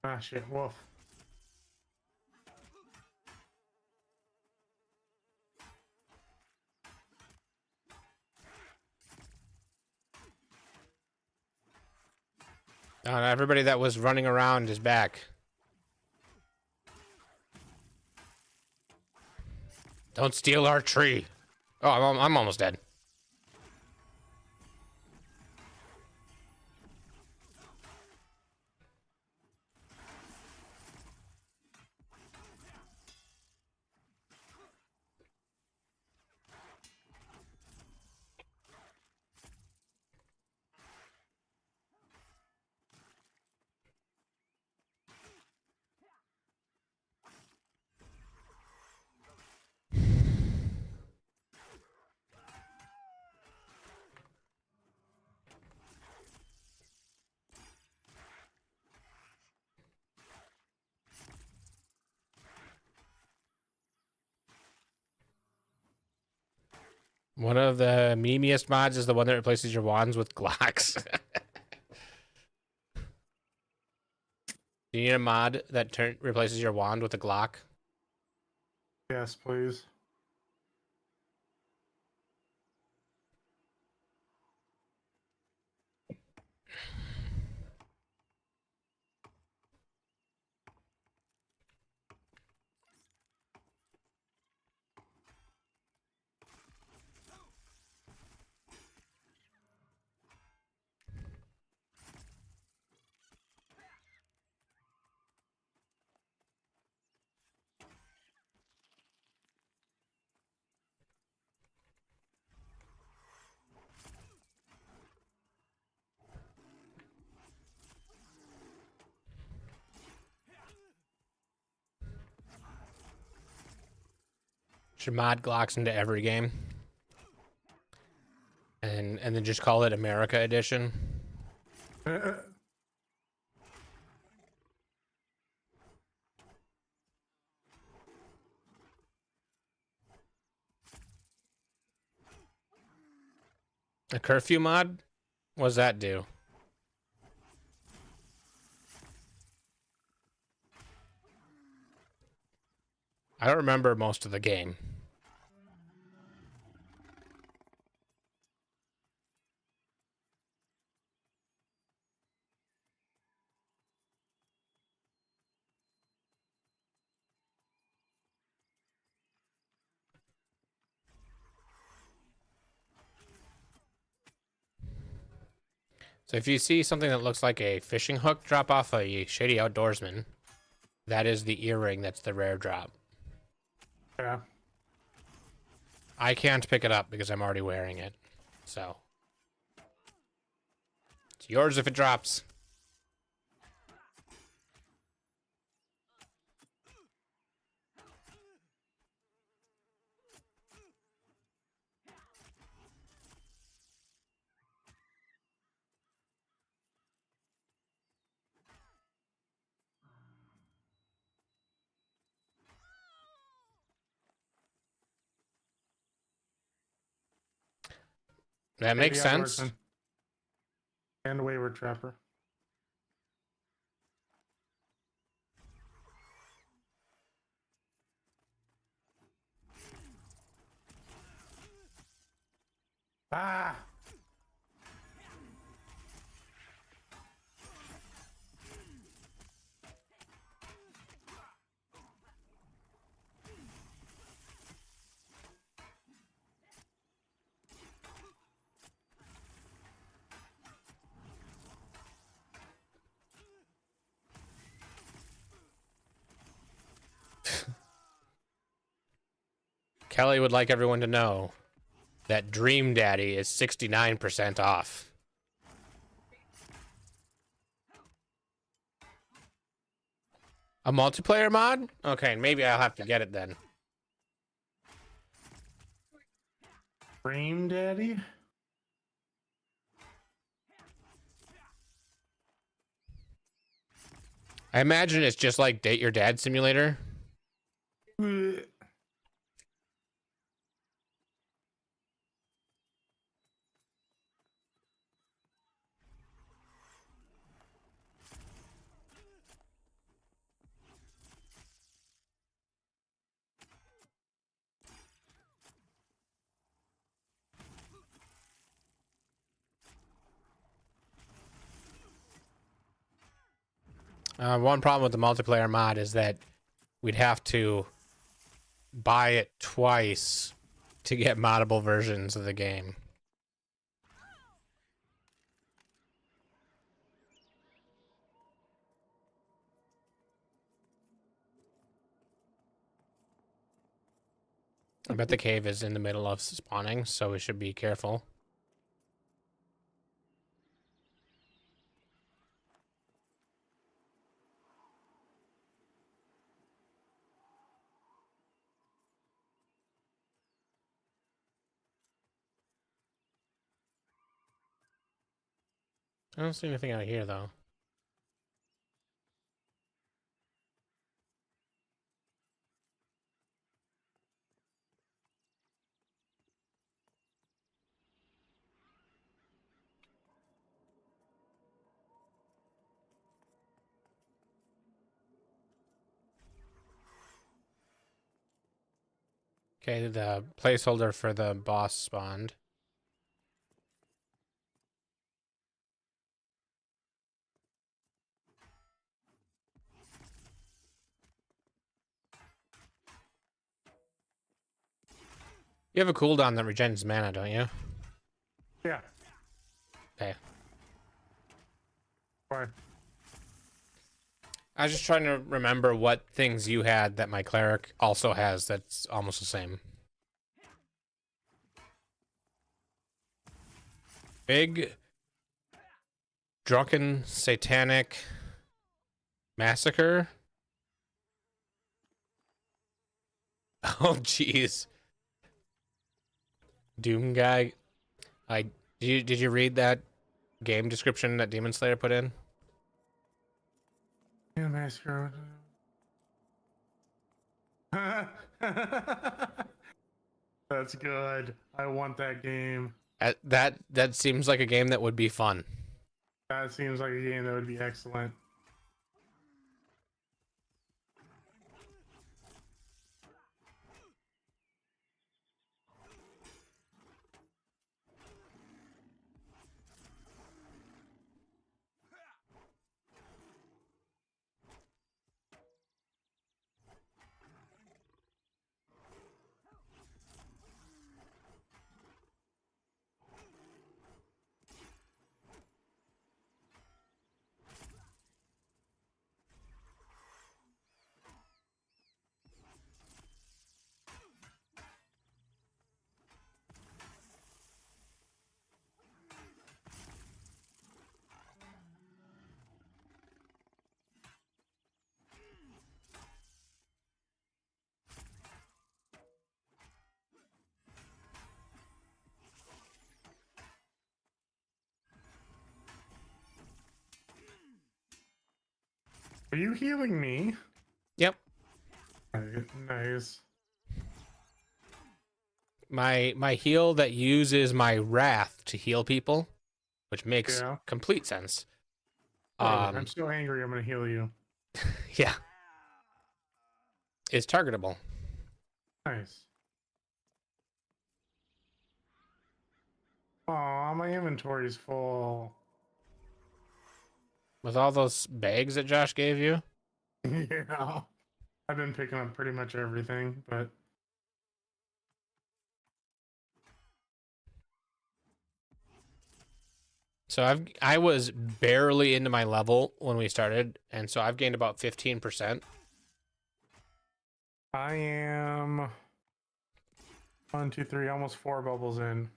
Ah, shit, wolf. Everybody that was running around is back. Don't steal our tree. Oh, I'm almost dead. One of the memeiest mods is the one that replaces your wands with Glocks. Do you need a mod that replaces your wand with a Glock? Yes, please. Should mod Glocks into every game. And then just call it America Edition. A curfew mod? What does that do? I don't remember most of the game. So if you see something that looks like a fishing hook drop off a Shady Outdoorsman, that is the earring that's the rare drop. Yeah. I can't pick it up because I'm already wearing it. So it's yours if it drops. That makes sense. Outdoorsman. And Wayward Trapper. Ah! Kelly would like everyone to know that Dream Daddy is 69% off. A multiplayer mod? Okay, maybe I'll have to get it then. Dream Daddy? I imagine it's just like Date Your Dad Simulator. One problem with the multiplayer mod is that we'd have to buy it twice to get moddable versions of the game. I bet the cave is in the middle of spawning, so we should be careful. I don't see anything out here, though. Okay, the placeholder for the boss spawned. You have a cooldown that regens mana, don't you? Yeah. Okay. Why? I was just trying to remember what things you had that my cleric also has that's almost the same. Big drunken satanic massacre. Oh jeez. Doom guy. Did you read that game description that Demon Slayer put in? Yeah, Master. That's good. I want that game. That seems like a game that would be fun. That seems like a game that would be excellent. Are you healing me? Yep. Nice. My heal that uses my wrath to heal people, which makes Yeah. complete sense. Oh, I'm so angry. I'm gonna heal you. Yeah. It's targetable. Nice. Aw, my inventory's full. With all those bags that Josh gave you? Yeah. I've been picking up pretty much everything, but So I was barely into my level when we started, and so I've gained about 15%. I am 1, 2, 3, almost 4 bubbles in.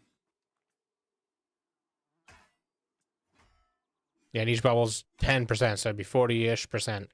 Yeah, and each bubble's 10%, so it'd be 40-ish%.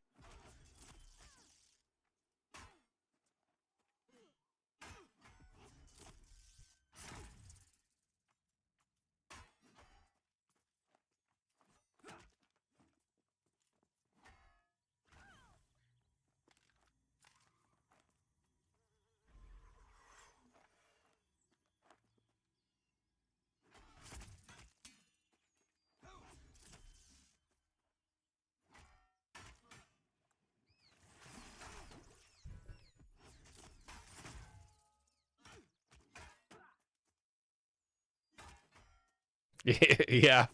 Yeah.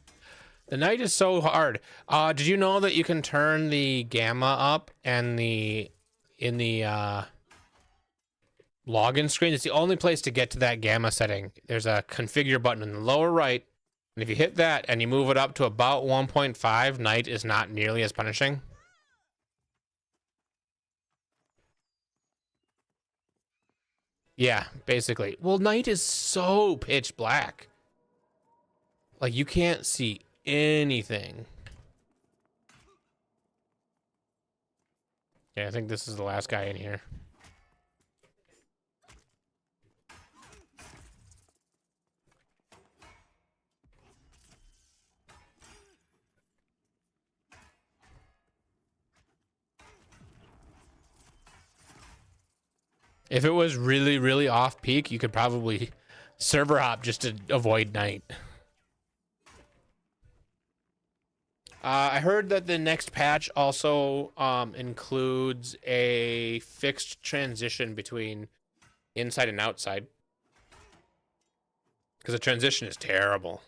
The night is so hard. Did you know that you can turn the gamma up and in the login screen? It's the only place to get to that gamma setting. There's a configure button in the lower right, and if you hit that and you move it up to about 1.5, night is not nearly as punishing. Yeah, basically. Well, night is so pitch black. Like, you can't see anything. Yeah, I think this is the last guy in here. If it was really, really off peak, you could probably server hop just to avoid night. I heard that the next patch also includes a fixed transition between inside and outside. Because the transition is terrible.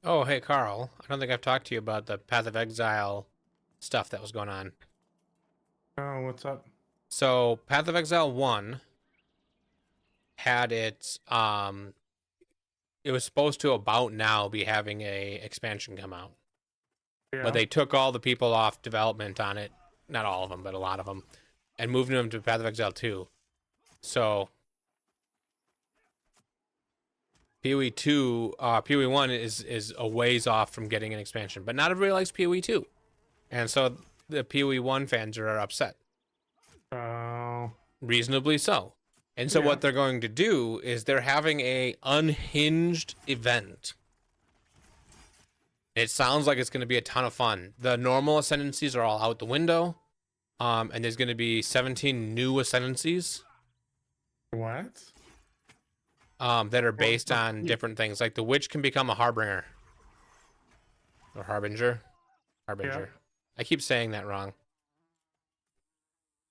Oh, hey, Carl. I don't think I've talked to you about the Path of Exile stuff that was going on. Oh, what's up? So, Path of Exile 1 had its it was supposed to about now be having a expansion come out. Yeah. But they took all the people off development on it, not all of them, but a lot of them, and moved them to Path of Exile 2. So PoE 2, PoE 1 is a ways off from getting an expansion, but not everybody likes PoE 2. And so the PoE 1 fans are upset. Oh. Reasonably so. And so what they're going to do is they're having a unhinged event. It sounds like it's going to be a ton of fun. The normal ascendancies are all out the window. And there's going to be 17 new ascendancies. What? That are based on different things. Like the witch can become a harbinger. Or harbinger. Harbinger. Yeah. I keep saying that wrong.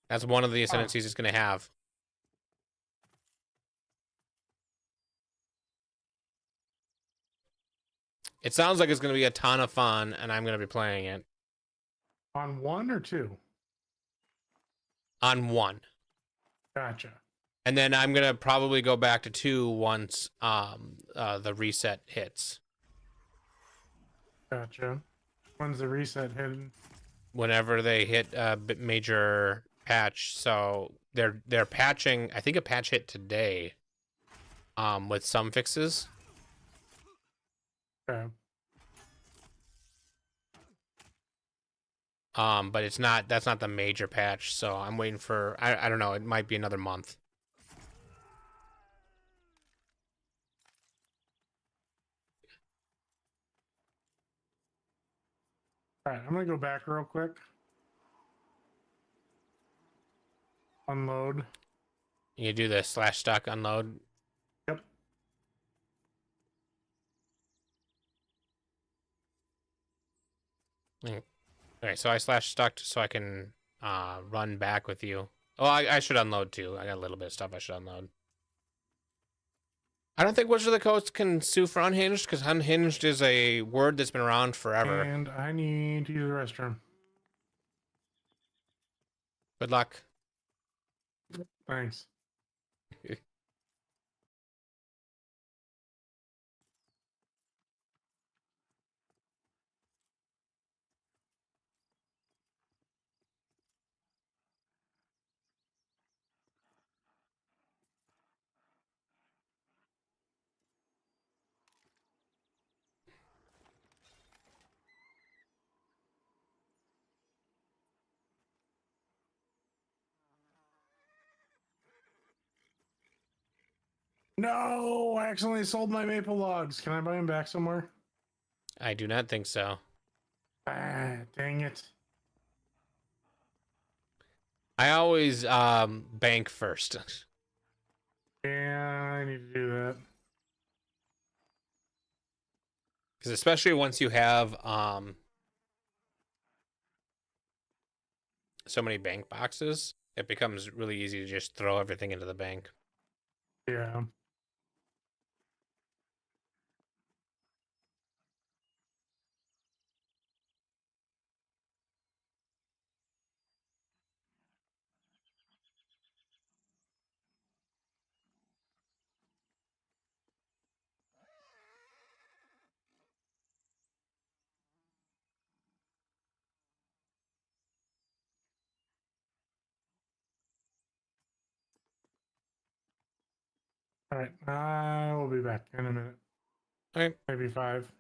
That's one of the ascendancies it's going to have. It sounds like it's going to be a ton of fun, and I'm going to be playing it. On 1 or 2? On 1. Gotcha. And then I'm going to probably go back to 2 once the reset hits. Gotcha. When's the reset hidden? Whenever they hit a major patch. So they're patching, I think a patch hit today with some fixes. Okay. But it's not. That's not the major patch. So I'm waiting for. I don't know. It might be another month. All right, I'm gonna go back real quick. Unload. You do the slash stock unload. Yep. All right. So I slash stocked so I can run back with you. Oh, I should unload too. I got a little bit of stuff I should unload. I don't think Wizard of the Coast can sue for unhinged because unhinged is a word that's been around forever. And I need to use the restroom. Good luck. Thanks. No, I accidentally sold my maple logs. Can I buy them back somewhere? I do not think so. Ah, dang it. I always bank first. Yeah, I need to do that. Because especially once you have so many bank boxes, it becomes really easy to just throw everything into the bank. Yeah. All right, I will be back in a minute. Okay. Maybe 5.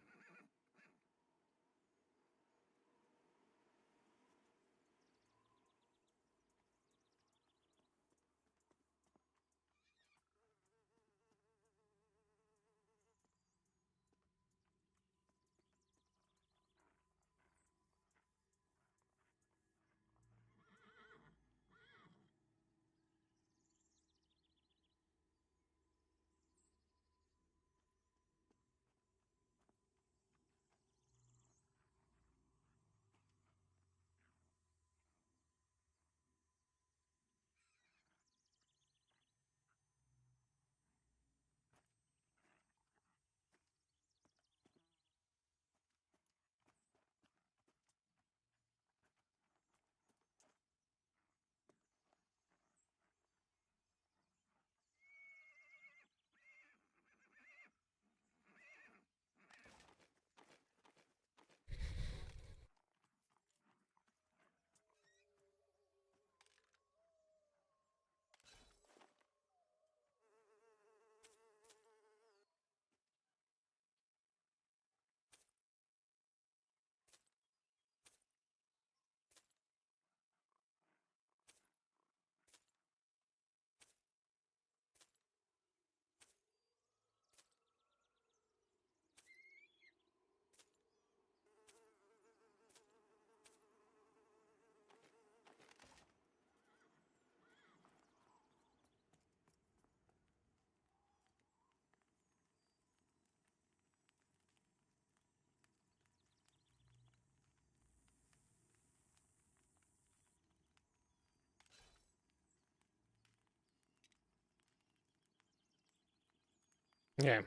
Yeah.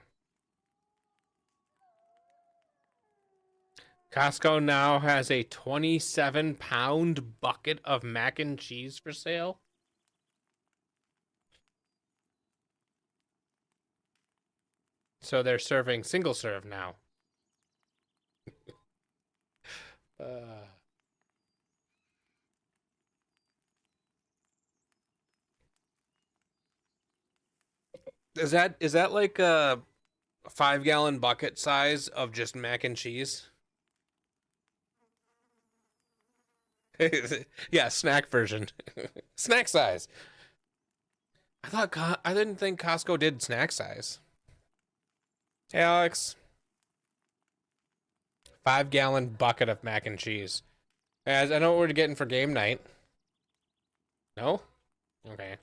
Costco now has a 27-pound bucket of mac and cheese for sale. So they're serving single serve now. Uh, is that like 5-gallon bucket size of just mac and cheese. Yeah, snack version. Snack size. I didn't think Costco did snack size. Hey, Alex. 5-gallon bucket of mac and cheese. As I know what we're getting for game night. No? Okay.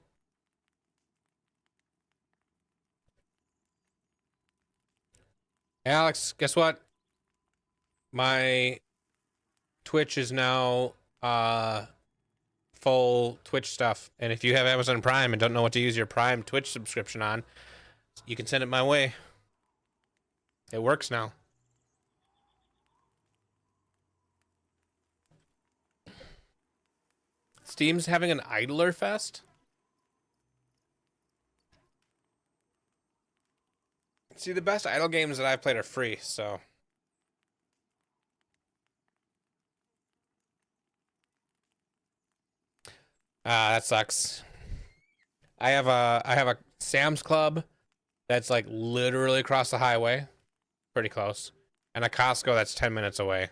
Hey, Alex, guess what? My Twitch is now full Twitch stuff. And if you have Amazon Prime and don't know what to use your Prime Twitch subscription on, you can send it my way. It works now. Steam's having an Idler Fest? See, the best idle games that I've played are free, so. That sucks. I have a Sam's Club that's like literally across the highway, pretty close, and a Costco that's 10 minutes away.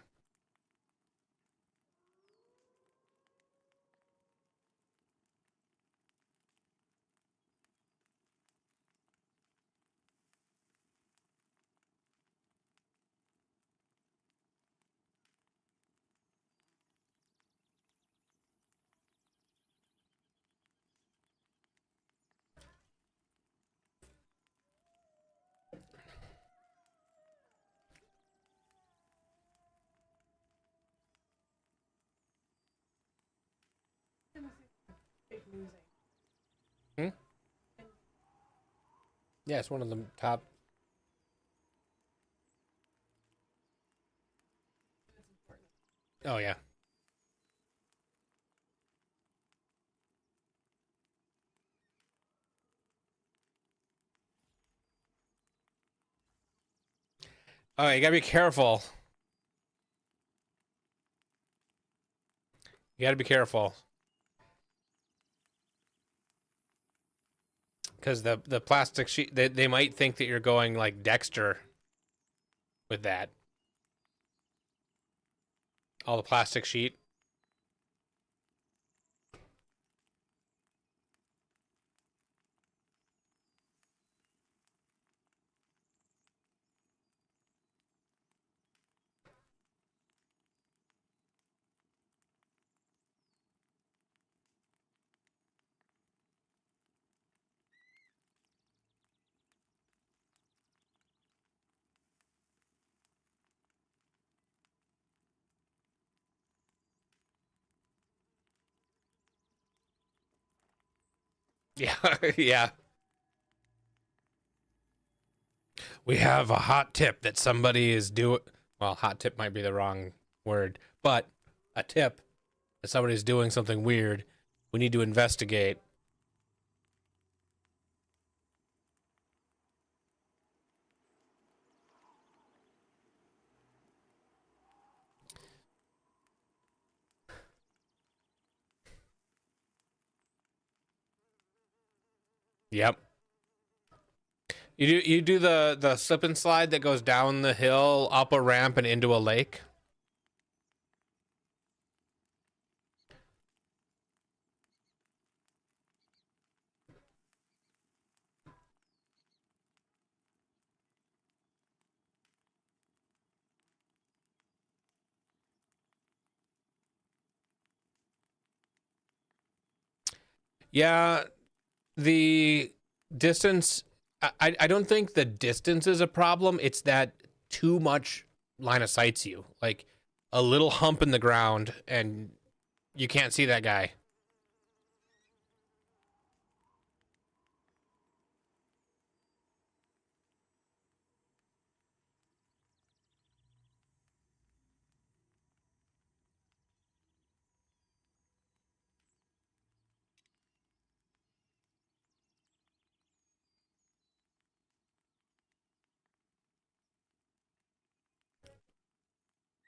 Hmm? Yeah, it's one of the top. Oh yeah. Oh, you gotta be careful. You gotta be careful. Because the plastic sheet, they might think that you're going like Dexter with that. All the plastic sheet. Yeah, yeah. We have a hot tip that somebody is doing. Well, hot tip might be the wrong word, but a tip that somebody's doing something weird. We need to investigate. Yep. You do the slip and slide that goes down the hill, up a ramp, and into a lake. Yeah, the distance. I don't think the distance is a problem. It's that too much line of sights you. Like a little hump in the ground, and you can't see that guy.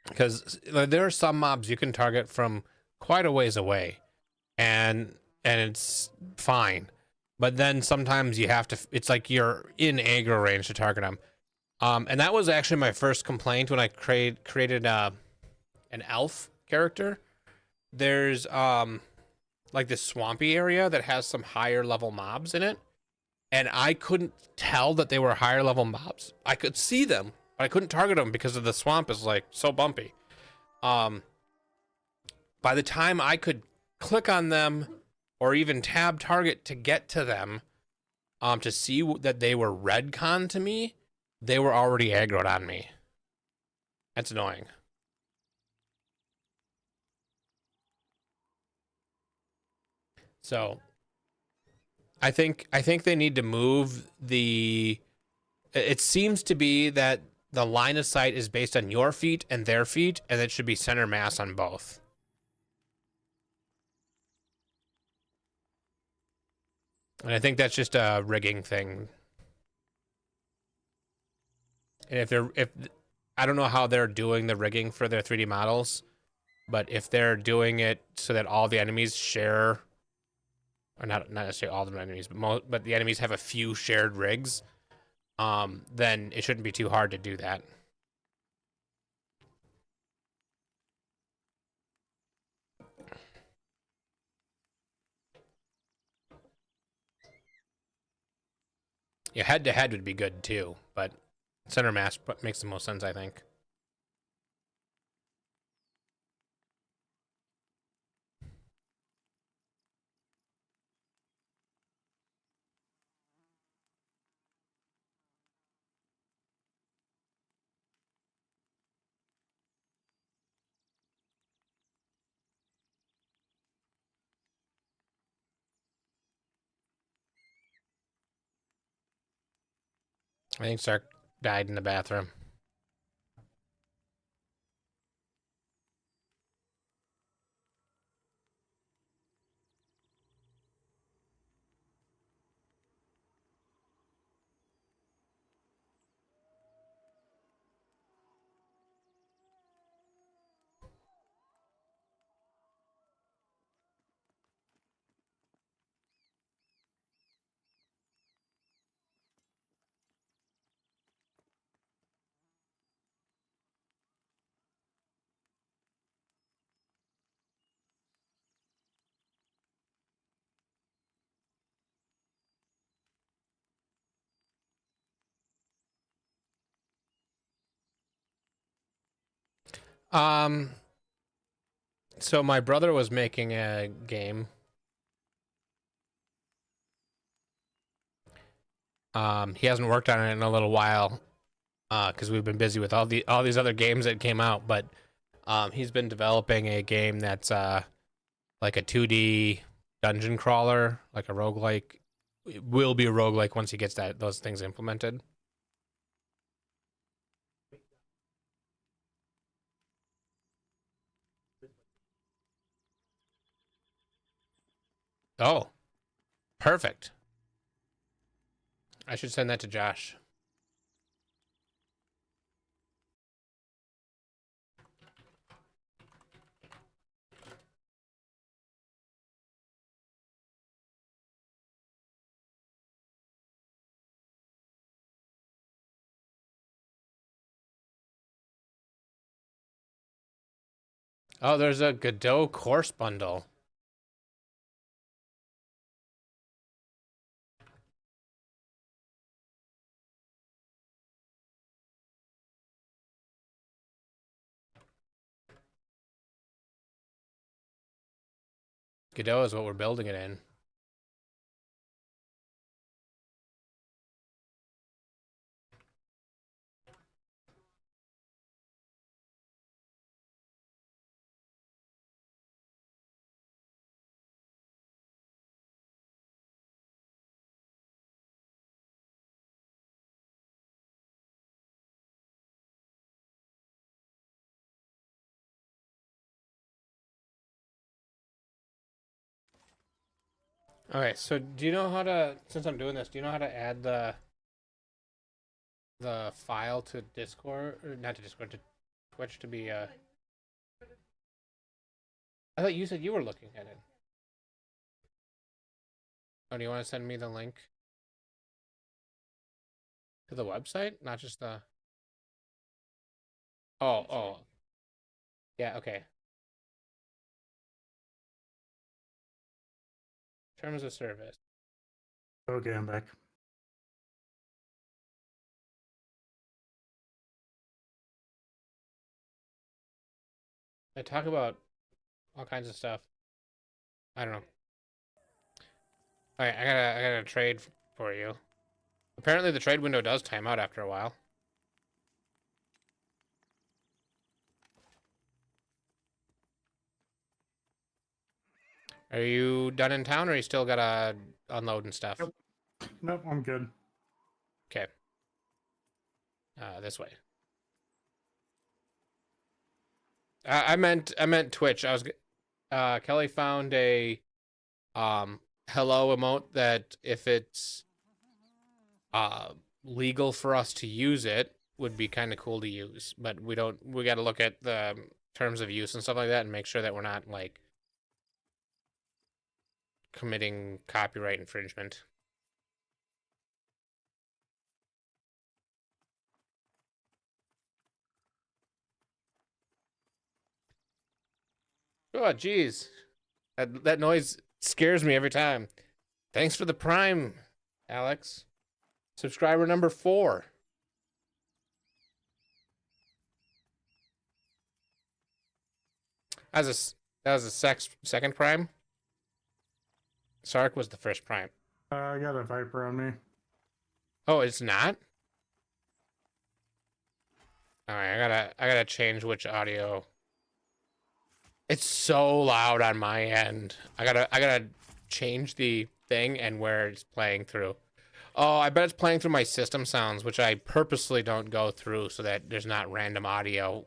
Because there are some mobs you can target from quite a ways away, and it's fine. But then sometimes you have to. It's like you're in aggro range to target them. And that was actually my first complaint when I created an elf character. There's like this swampy area that has some higher level mobs in it, and I couldn't tell that they were higher level mobs. I could see them, but I couldn't target them because of the swamp is like so bumpy. By the time I could click on them or even tab target to get to them, to see that they were redcon to me, they were already aggroed on me. That's annoying. So I think they need to move the. It seems to be that the line of sight is based on your feet and their feet, and it should be center mass on both. And I think that's just a rigging thing. And if I don't know how they're doing the rigging for their 3D models, but if they're doing it so that all the enemies share, or not necessarily all the enemies, but the enemies have a few shared rigs, then it shouldn't be too hard to do that. Yeah, head to head would be good too, but center mass makes the most sense, I think. I think Sark died in the bathroom. Um, so my brother was making a game. He hasn't worked on it in a little while, because we've been busy with all these other games that came out. But he's been developing a game that's like a 2D dungeon crawler, like a roguelike. It will be a roguelike once he gets those things implemented. Oh, perfect. I should send that to Josh. Oh, there's a Godot course bundle. Godot is what we're building it in. All right, so do you know how to, since I'm doing this, do you know how to add the file to Discord, or not to Discord, to Twitch to be I thought you said you were looking at it. Oh, do you want to send me the link? To the website, not just the. Oh. Yeah, okay. Terms of service. Okay, I'm back. They talk about all kinds of stuff. I don't know. All right, I got a trade for you. Apparently, the trade window does time out after a while. Are you done in town, or you still gotta unload and stuff? Yep. Nope, I'm good. Okay. This way. I meant Twitch. Kelly found a hello emote that if it's legal for us to use it would be kind of cool to use, but we got to look at the terms of use and stuff like that and make sure that we're not like committing copyright infringement. Oh, geez. That noise scares me every time. Thanks for the Prime, Alex. Subscriber number 4. That was a second Prime. Sark was the first Prime. I got a Viper on me. Oh, it's not? All right, I gotta change which audio. It's so loud on my end. I gotta change the thing and where it's playing through. Oh, I bet it's playing through my system sounds, which I purposely don't go through so that there's not random audio.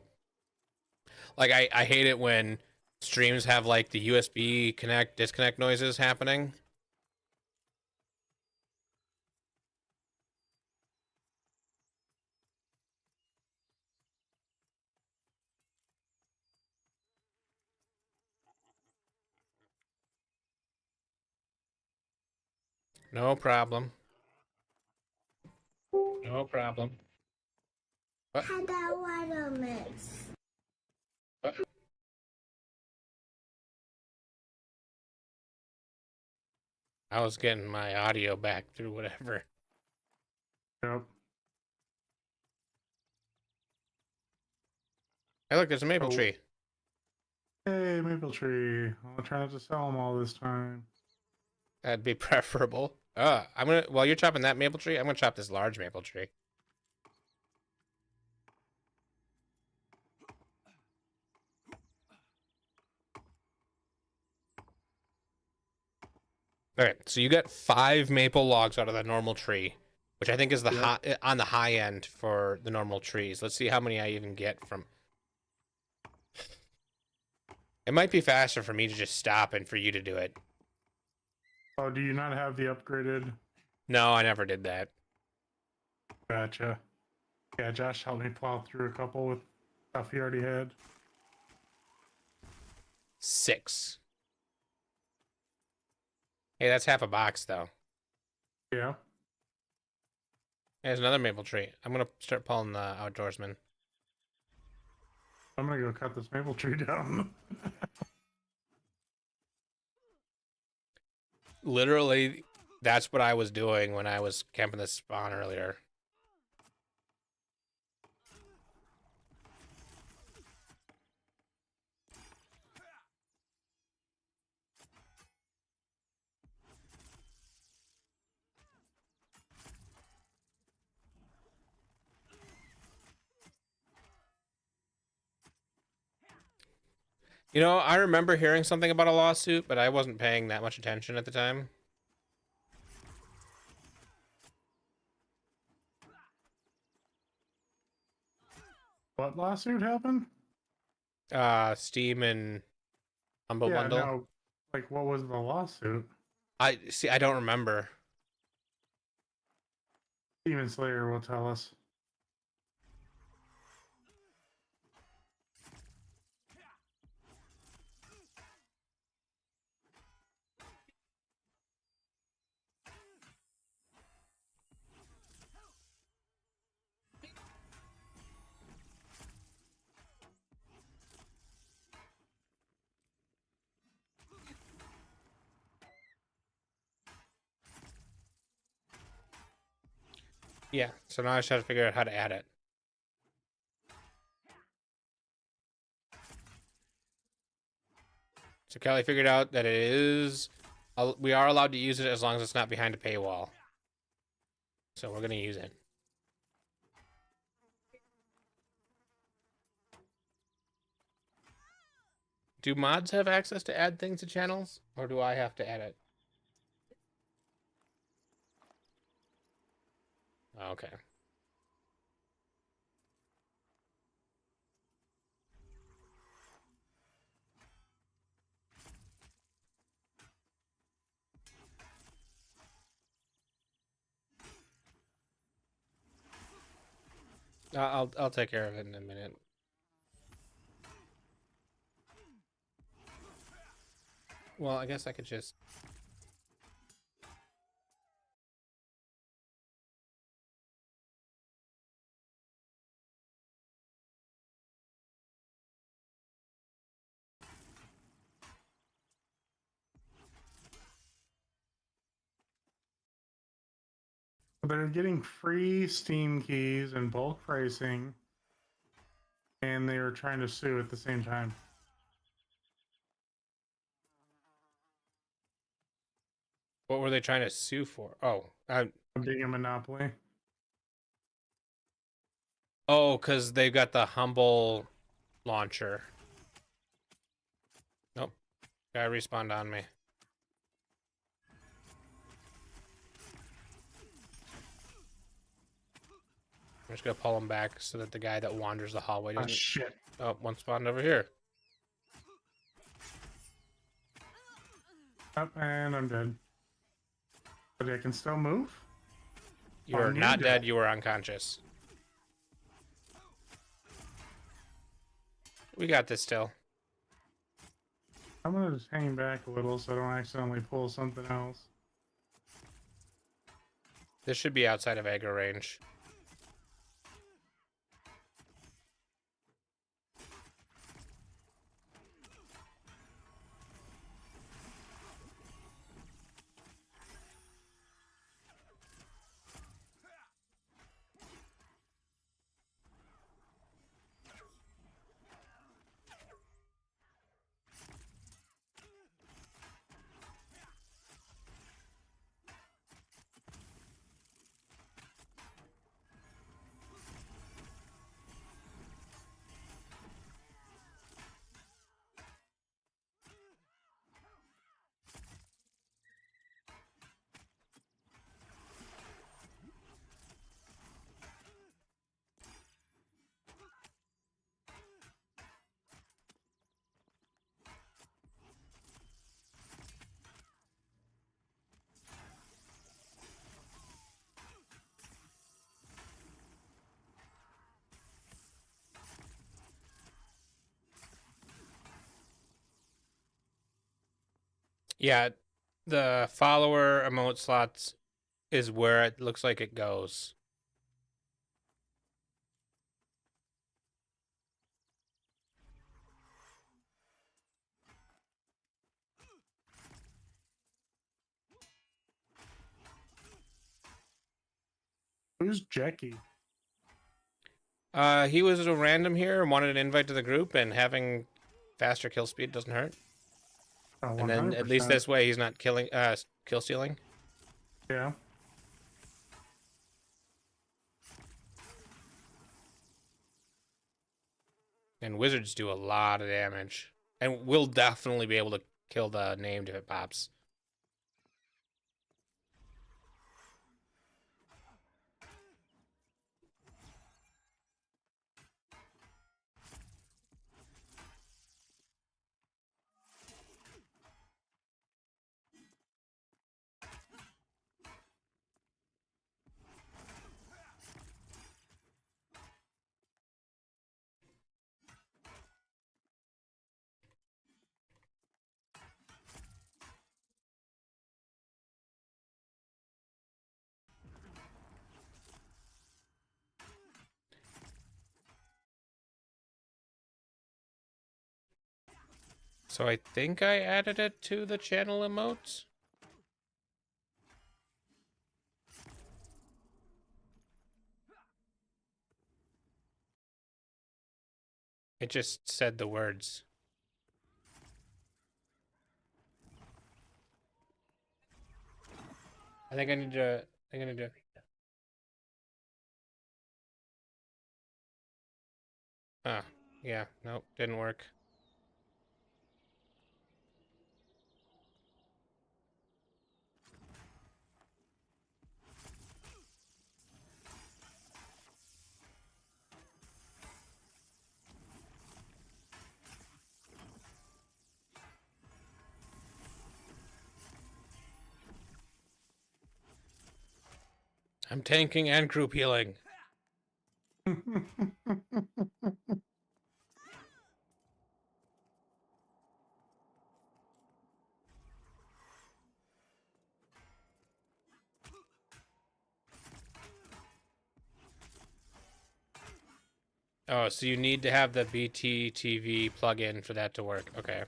Like I hate it when streams have like the USB connect disconnect noises happening. No problem. No problem. What? How that water mix? What? I was getting my audio back through whatever. Yep. Hey, look, there's a maple Oh. tree. Hey, maple tree. I'll try not to sell them all this time. That'd be preferable. While you're chopping that maple tree, I'm gonna chop this large maple tree. All right, so you get 5 maple logs out of the normal tree, which I think is the on the high end for the normal trees. Let's see how many I even get from. It might be faster for me to just stop and for you to do it. Oh, do you not have the upgraded? No, I never did that. Gotcha. Yeah, Josh helped me plow through a couple with stuff he already had. 6. Hey, that's half a box though. Yeah. There's another maple tree. I'm gonna start pulling the outdoorsman. I'm gonna go cut this maple tree down. Literally, that's what I was doing when I was camping this spawn earlier. You know, I remember hearing something about a lawsuit, but I wasn't paying that much attention at the time. What lawsuit happened? Steam and Humble Yeah, Bundle. no. Like, what was the lawsuit? I don't remember. Demon Slayer will tell us. Yeah, so now I just have to figure out how to add it. So Kelly figured out that it is... we are allowed to use it as long as it's not behind a paywall. So we're going to use it. Do mods have access to add things to channels? Or do I have to add it? Okay. I'll take care of it in a minute. Well, I guess I could just... They're getting free Steam keys and bulk pricing, and they were trying to sue at the same time. What were they trying to sue for? Oh, Being a monopoly. oh, because they've got the Humble launcher. Nope. Guy respawned on me. I'm just gonna pull him back so that the guy that wanders the hallway Oh doesn't... shit. Oh, one spawned over here. Up and I'm dead. But I can still move? You Oh, are I'm not dead. dead, you were unconscious. We got this still. I'm gonna just hang back a little so I don't accidentally pull something else. This should be outside of aggro range. Yeah, the follower emote slots is where it looks like it goes. Who's Jackie? He was a random here and wanted an invite to the group, and having faster kill speed doesn't hurt. Oh, And then at least 100%. this way he's not killing, kill stealing. Yeah. And wizards do a lot of damage. And we'll definitely be able to kill the named if it pops. So I think I added it to the channel emotes. It just said the words. I think I need to. I think I need to. Ah, yeah. Nope, didn't work. I'm tanking and group healing. Oh, so you need to have the BTTV plugin for that to work. Okay.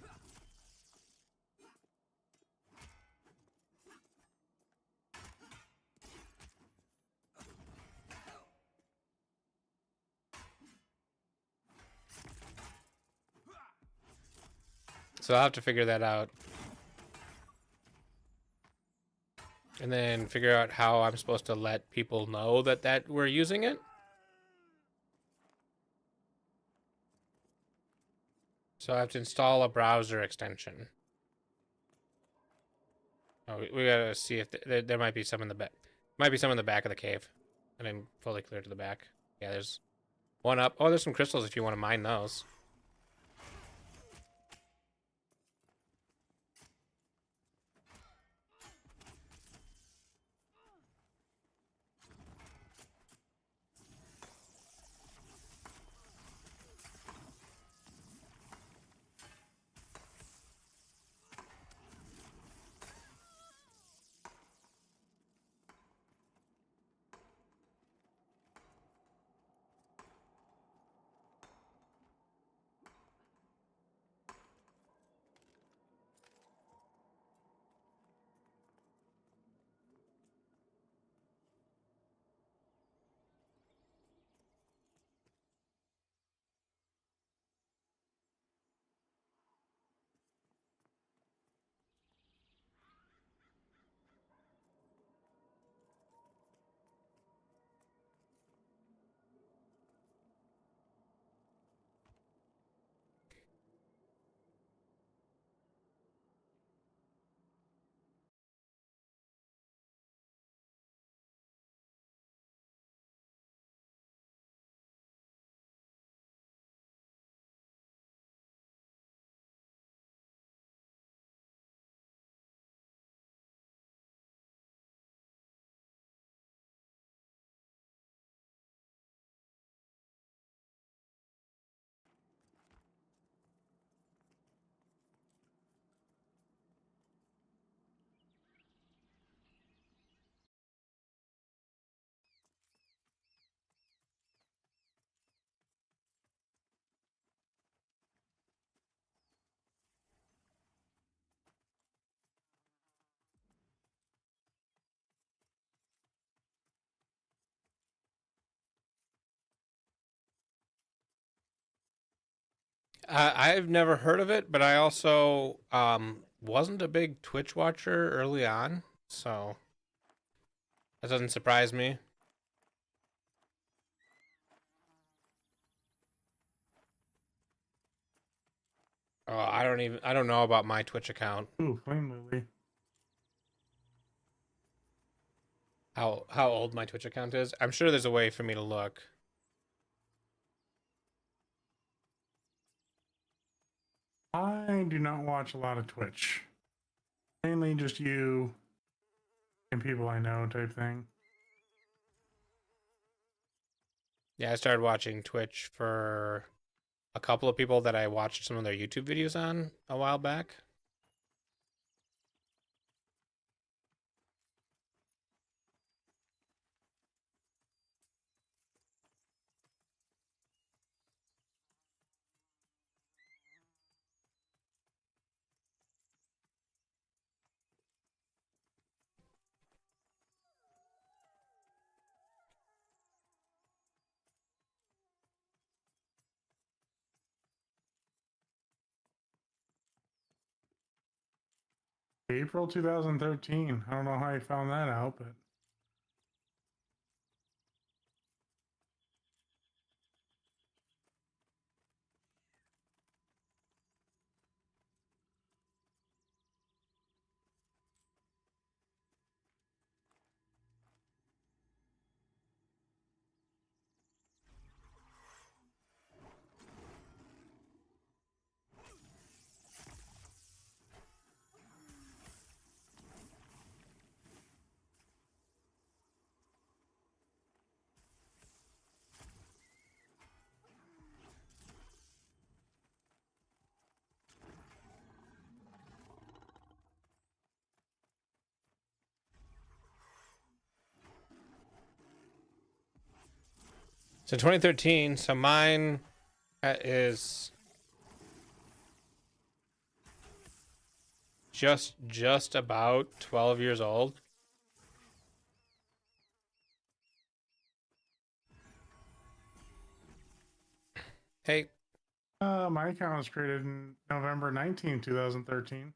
So I'll have to figure that out. And then figure out how I'm supposed to let people know that we're using it. So I have to install a browser extension. Oh, we gotta see if there might be some in the back. Might be some in the back of the cave. I didn't fully clear to the back. Yeah, there's one up. Oh, there's some crystals if you want to mine those. I've never heard of it, but I also wasn't a big Twitch watcher early on, so that doesn't surprise me. Oh, I don't know about my Twitch account. Ooh, flame lily. How old my Twitch account is. I'm sure there's a way for me to look. I do not watch a lot of Twitch. Mainly just you and people I know type thing. Yeah, I started watching Twitch for a couple of people that I watched some of their YouTube videos on a while back. April 2013. I don't know how you found that out, but So 2013. So mine is just about 12 years old. Hey, my account was created in November 19, 2013.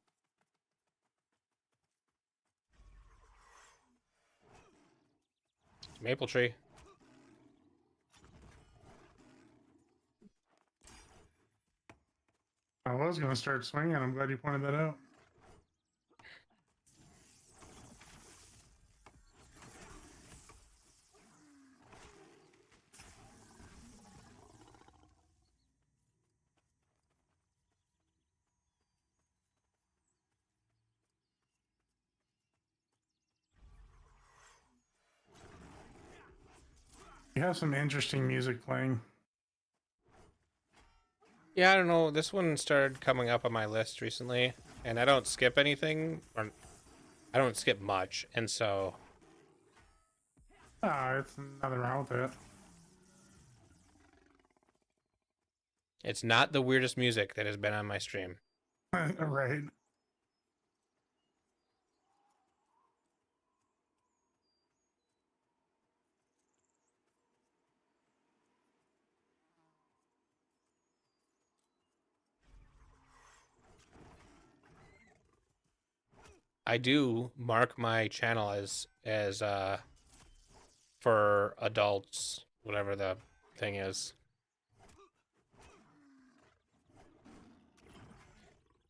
Maple Tree. I was going to start swinging. I'm glad you pointed that out. You have some interesting music playing. Yeah, I don't know. This one started coming up on my list recently, and I don't skip anything, or I don't skip much, and so It's nothing wrong with it. it's not the weirdest music that has been on my stream. Right. I do mark my channel as for adults, whatever the thing is.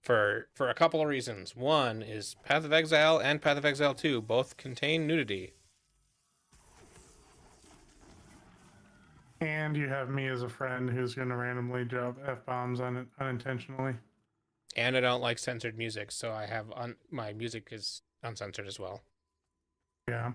For a couple of reasons. One is Path of Exile and Path of Exile 2 both contain nudity. And you have me as a friend who's going to randomly drop F-bombs on it unintentionally. And I don't like censored music, so I have my music is uncensored as well. Yeah.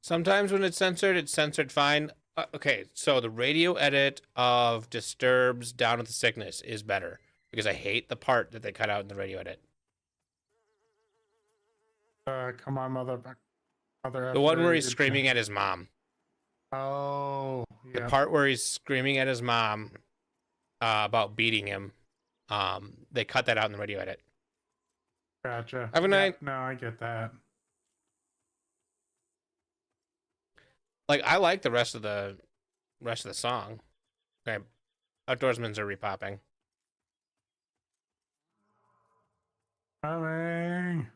Sometimes when it's censored fine. Okay, so the radio edit of Disturbed's Down with the Sickness is better because I hate the part that they cut out in the radio edit. Come on, mother. The one where he's screaming at his mom. Oh, The yeah. part where he's screaming at his mom about beating him, they cut that out in the radio edit. Gotcha. Have a night. No, I get that. Like I like the rest of the song. Okay, Outdoorsmans are repopping. Coming.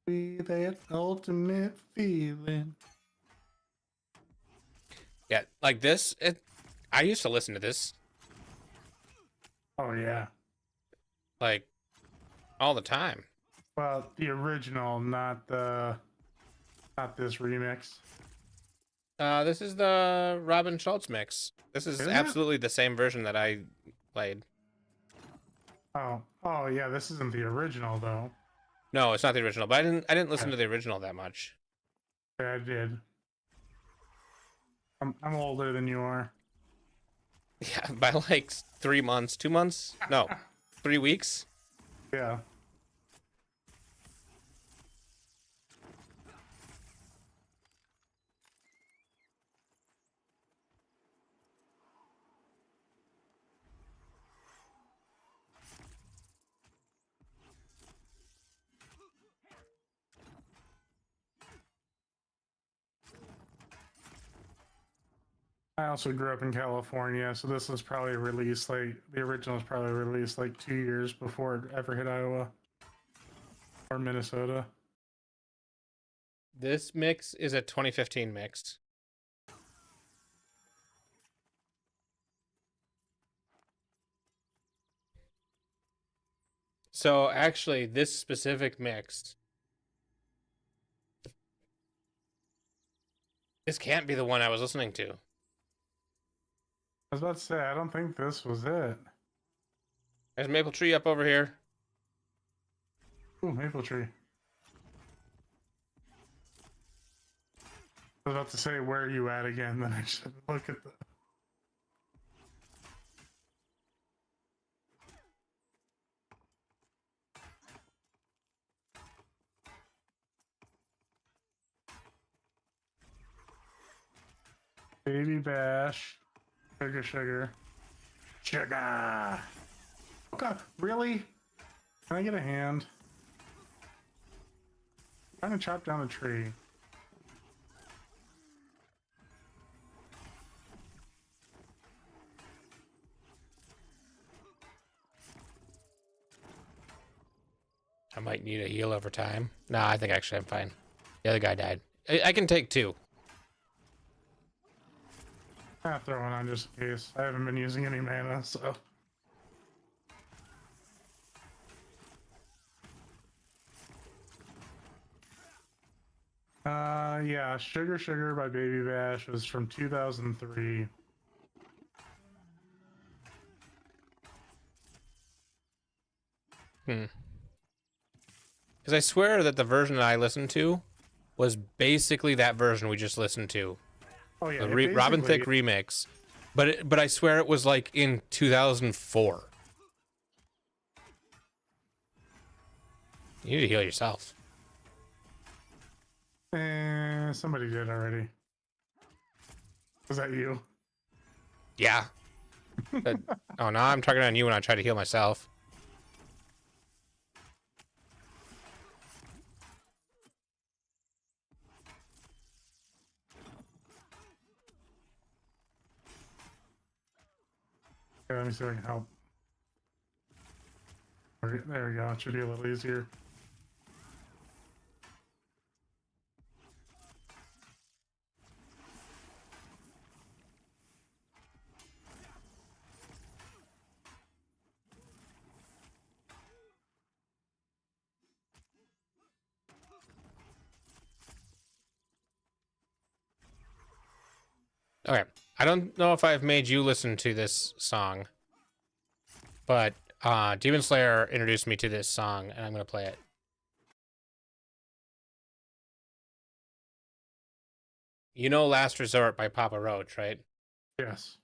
Be that ultimate feeling. Yeah, like this. I used to listen to this Oh yeah. like all the time. Well, the original, not this remix. This is the Robin Schultz mix. This is Isn't it? absolutely the same version that I played. Oh yeah. This isn't the original though. No, it's not the original, but I didn't listen to the original that much. Yeah, I did. I'm older than you are. Yeah, by like 3 months, 2 months? No, 3 weeks. Yeah. I also grew up in California, so this was probably released like the original was probably released like 2 years before it ever hit Iowa or Minnesota. This mix is a 2015 mix. So actually, this specific mix, this can't be the one I was listening to. I was about to say, I don't think this was it. There's a maple tree up over here. Ooh, maple tree. I was about to say, where are you at again? Then I should look at the. Baby Bash. Sugar, sugar. Sugar! Okay, really? Can I get a hand? I'm trying to chop down a tree. I might need a heal over time. Nah, I think actually I'm fine. The other guy died. I can take two. I'll throw one on just in case. I haven't been using any mana, so. Yeah, Sugar Sugar by Baby Bash was from 2003. Because I swear that the version that I listened to was basically that version we just listened to. Oh yeah, The Robin Thicke remix. But I swear it was like in 2004. You need to heal yourself. Somebody did already. Was that you? Yeah. Oh, no, I'm targeting on you when I try to heal myself. Okay, let me see if I can help. Okay, there we go. It should be a little easier. Okay. I don't know if I've made you listen to this song, but Demon Slayer introduced me to this song, and I'm going to play it. You know Last Resort by Papa Roach, right? Yes.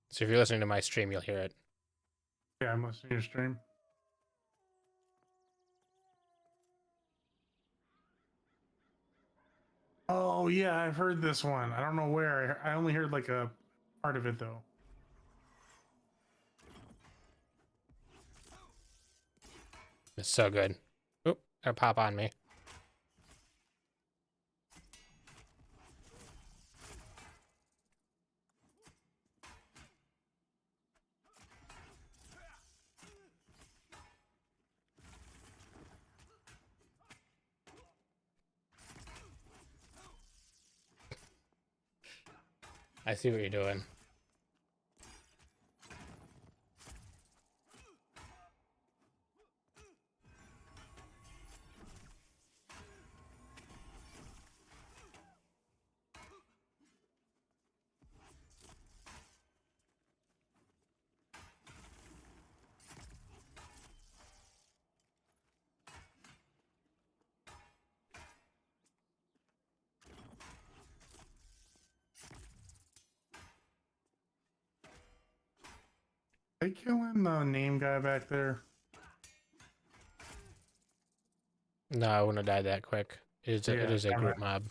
So if you're listening to my stream, you'll hear it. Yeah, I'm listening to your stream. Oh yeah, I've heard this one. I don't know where. I only heard like a part of it though. It's so good. Oop, gotta pop on me. I see what you're doing. They killing the name guy back there. No, I wouldn't have died that quick. It is a damn group it. mob.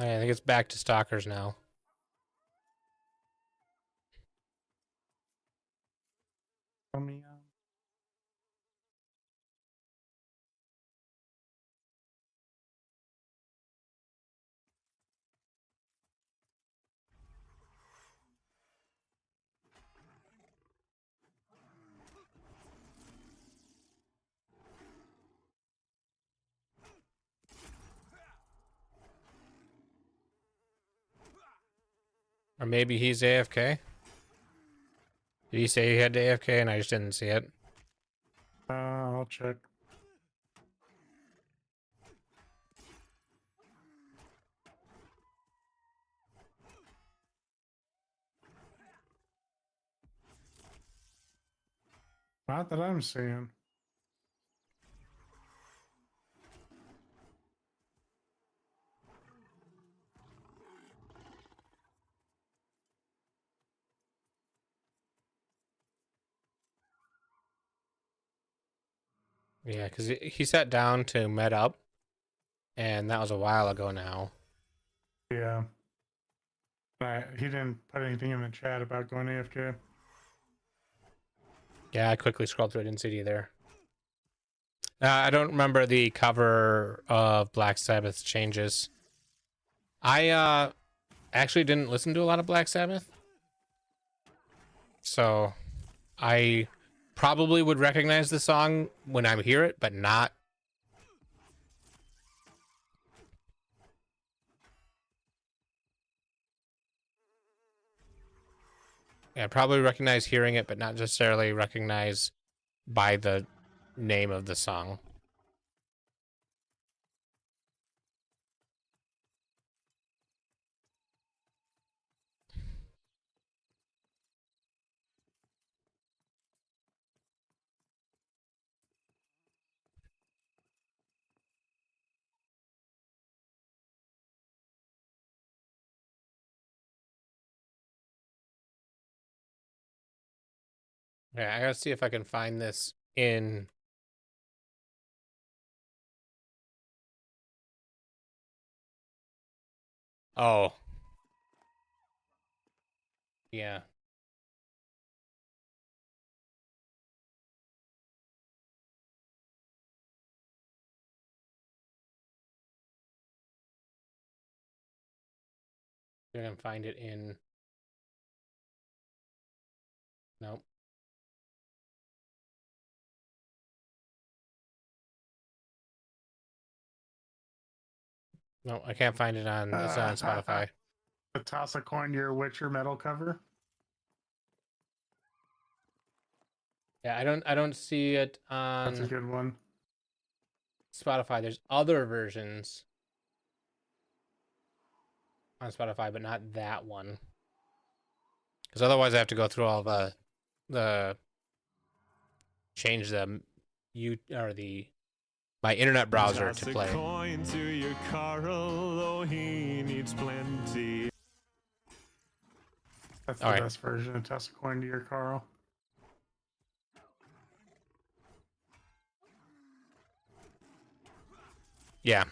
I think it's back to stalkers now. Tell me, Or maybe he's AFK. Did he say he had to AFK and I just didn't see it? I'll check. Not that I'm seeing. Yeah, because he sat down to med up, and that was a while ago now. Yeah. He didn't put anything in the chat about going AFK. Yeah, I quickly scrolled through. I didn't see it either. I don't remember the cover of Black Sabbath's changes. I actually didn't listen to a lot of Black Sabbath, so I probably would recognize the song when I hear it, but not. Yeah, probably recognize hearing it, but not necessarily recognize by the name of the song. Yeah, I gotta see if I can find this in. Oh. Yeah. I can find it in. Nope. No, I can't find it on. It's not on Spotify. To toss a coin to your Witcher metal cover. Yeah, I don't see it That's a on good one. Spotify. There's other versions on Spotify, but not that one. Because otherwise, I have to go through all the change the my internet browser to play. Coin to your Carl, oh, he needs plenty. That's the All right. best version of toss a coin to your Carl. Yeah.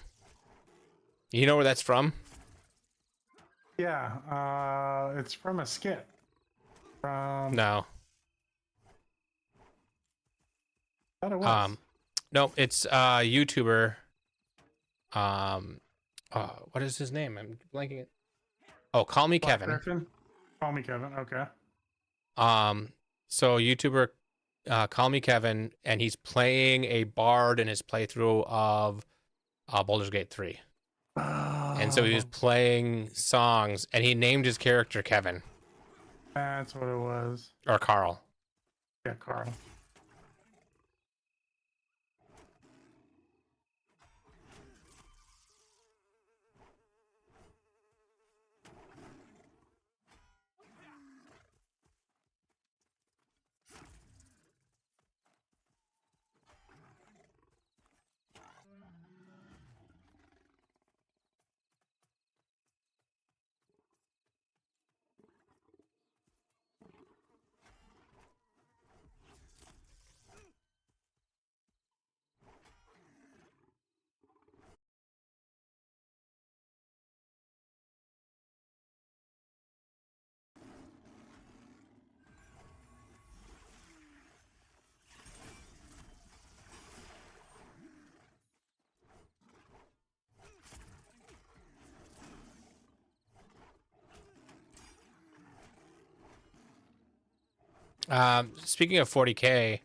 You know where that's from? Yeah, it's from a skit. No. I thought it was. No, it's YouTuber. What is his name? I'm blanking it. Oh, Call Me Black Kevin. Griffin? Call me Kevin. Okay. So YouTuber, Call Me Kevin, and he's playing a bard in his playthrough of Baldur's Gate 3. And so he was playing songs, and he named his character Kevin That's what it was. or Carl. Yeah, Carl. Speaking of 40K,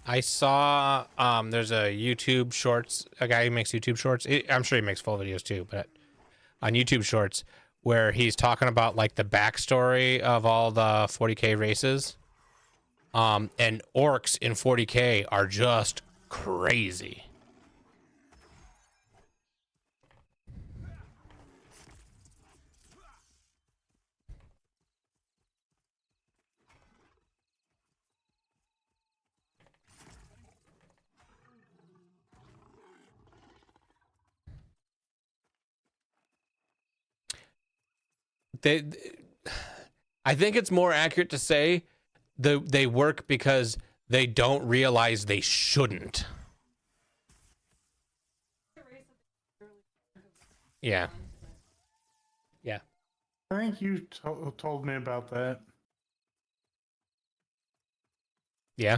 I saw there's a YouTube Shorts, a guy who makes YouTube Shorts. I'm sure he makes full videos too, but on YouTube Shorts, where he's talking about like the backstory of all the 40K races. And orcs in 40K are just crazy. They I think it's more accurate to say they work because they don't realize they shouldn't. Yeah. Yeah. I think you told me about that. Yeah.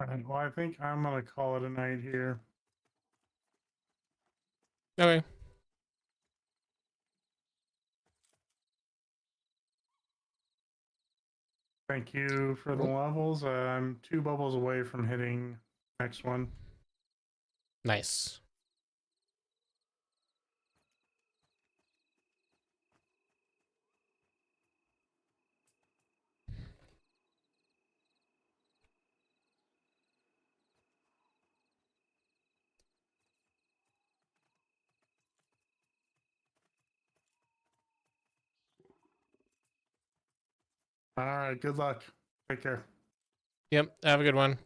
All right, well, I think I'm gonna call it a night here. Okay. Thank you for the levels. I'm 2 bubbles away from hitting next one. Nice. All right, good luck. Take care. Yep. Have a good one.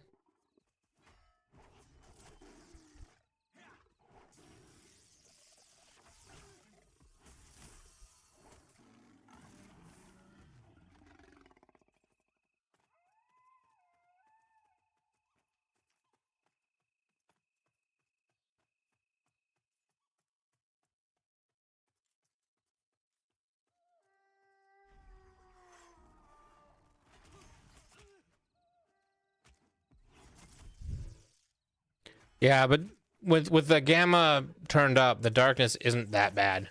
Yeah, but with the gamma turned up, the darkness isn't that bad.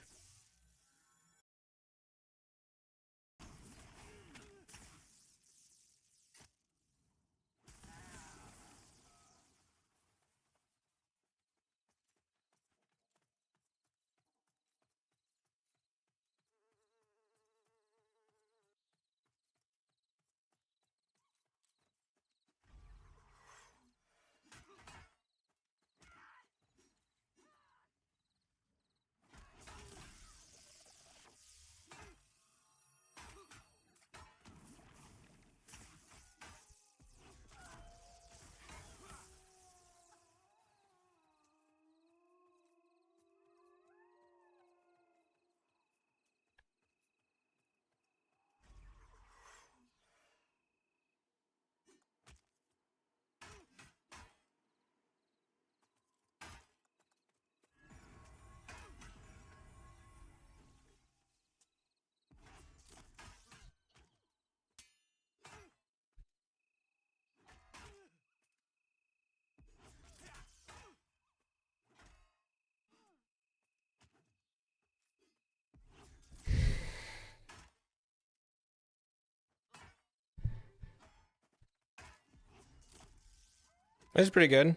It's pretty good.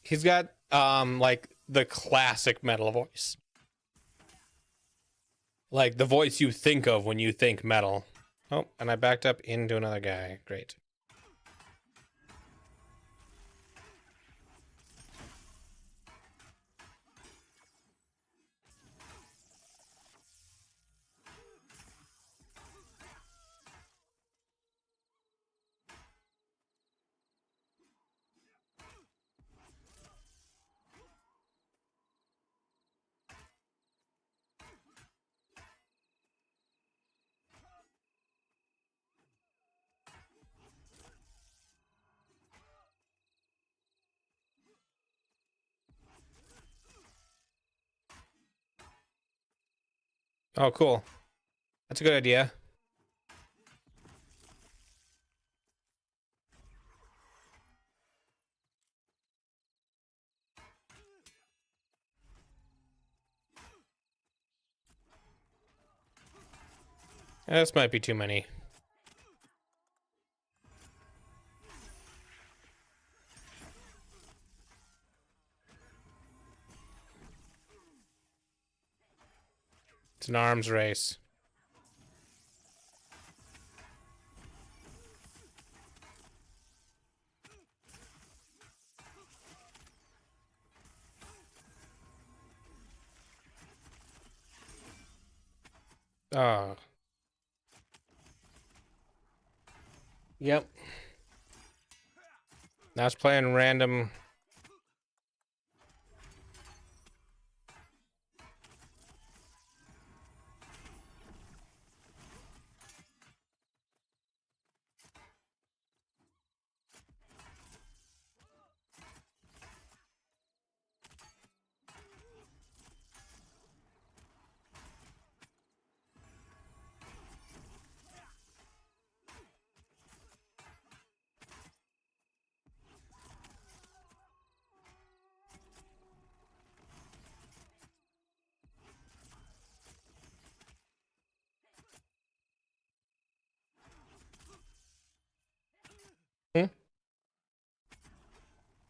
He's got like the classic metal voice. Like the voice you think of when you think metal. Oh, and I backed up into another guy. Great. Oh, cool. That's a good idea. This might be too many. It's an arms race. Oh. Yep. Now it's playing random.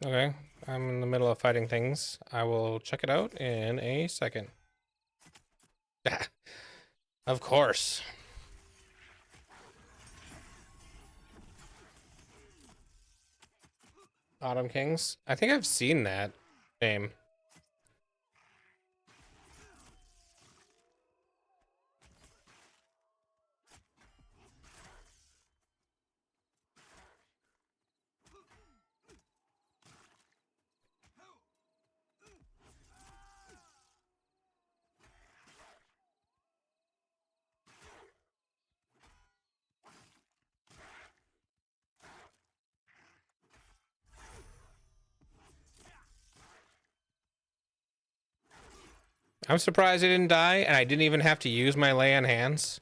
Okay, I'm in the middle of fighting things. I will check it out in a second. Of course. Autumn Kings. I think I've seen that name. I'm surprised I didn't die, and I didn't even have to use my lay on hands.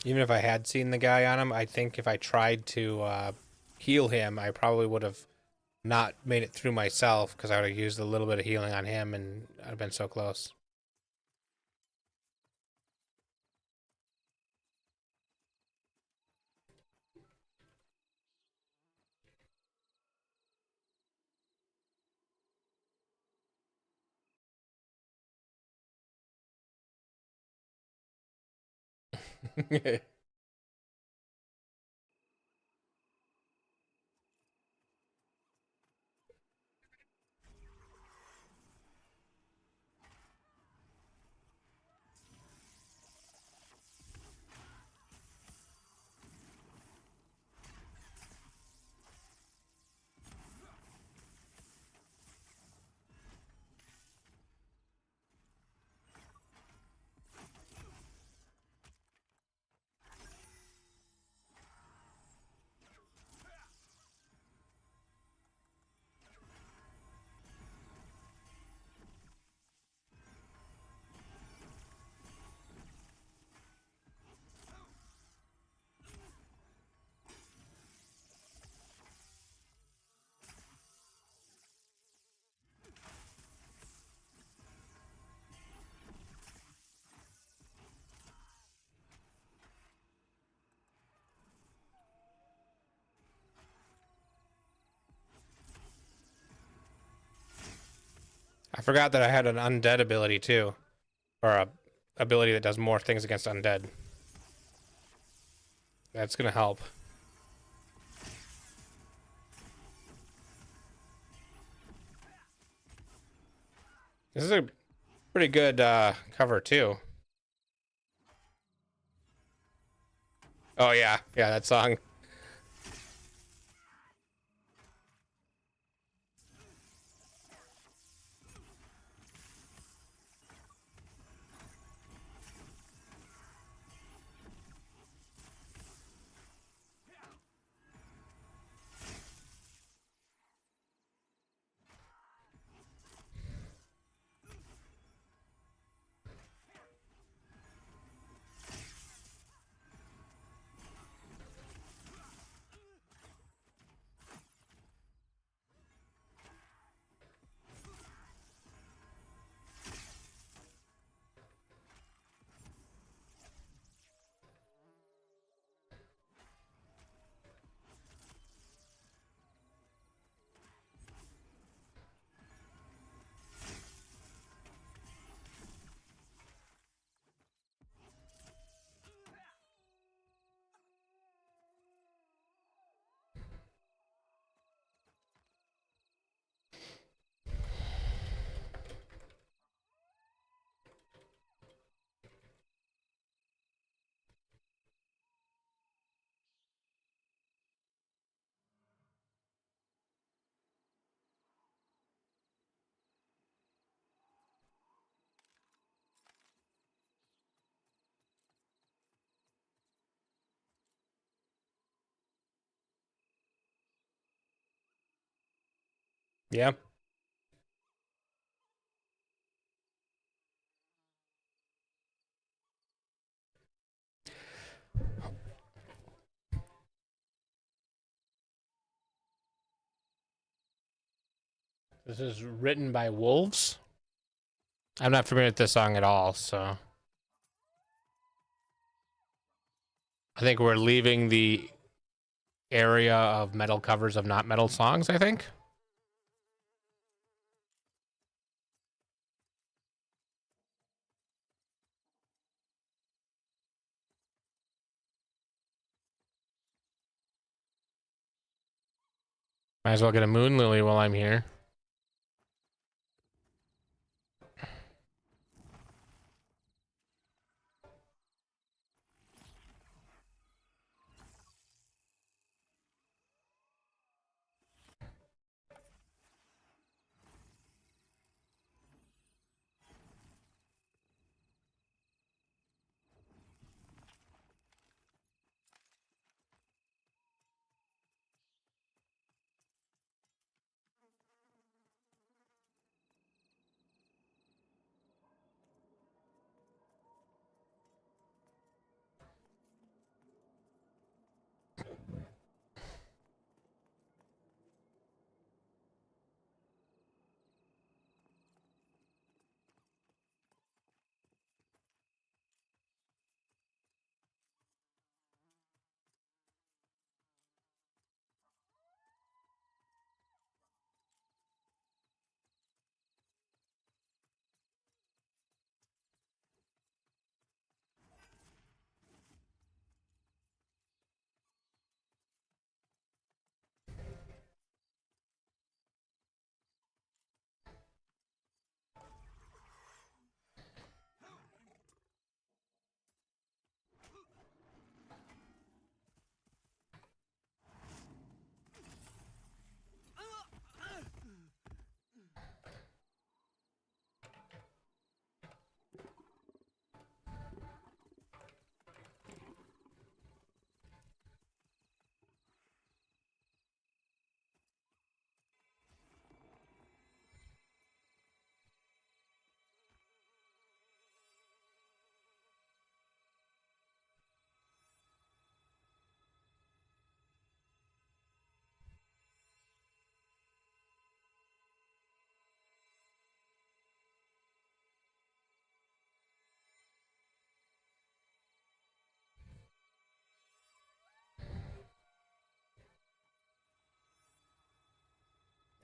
Even if I had seen the guy on him, I think if I tried to heal him, I probably would have not made it through myself because I would have used a little bit of healing on him and I'd have been so close. I forgot that I had an undead ability too, or a ability that does more things against undead. That's gonna help. This is a pretty good cover too. Oh yeah, yeah, that song. Yeah. This is written by wolves. I'm not familiar with this song at all, so I think we're leaving the area of metal covers of not metal songs, I think. Might as well get a moon lily while I'm here.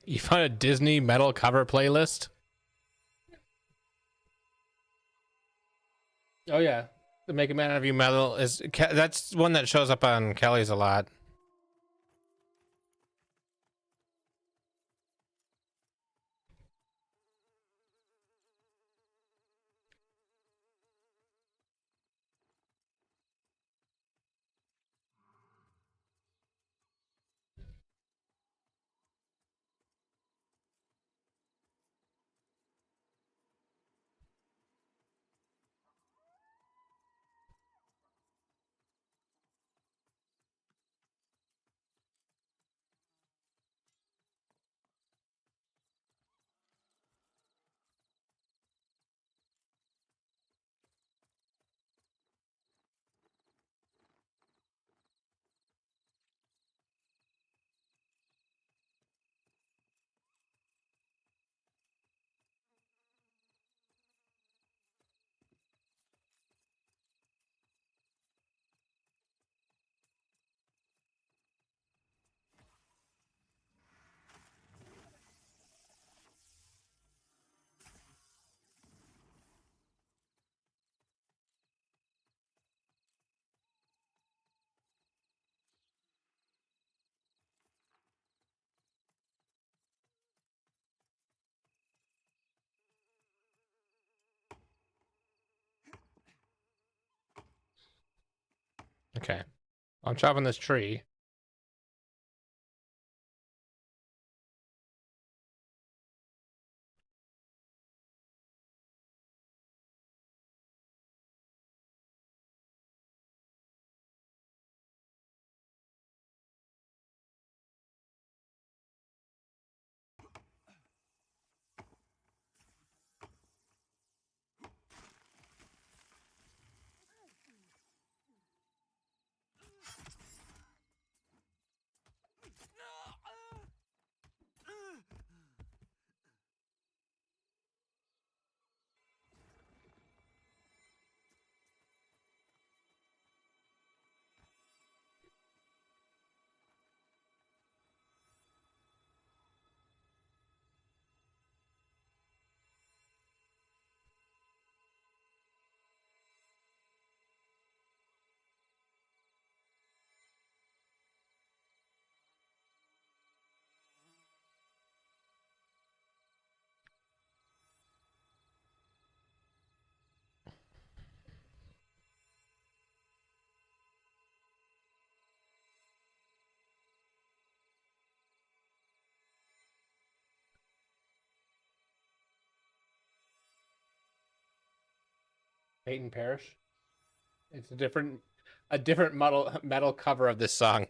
You found a Disney metal cover playlist? Oh yeah, the Make a Man Out of You medal is that's one that shows up on Kelly's a lot. Okay, I'm chopping this tree. Peyton Parrish. It's a different metal cover of this song.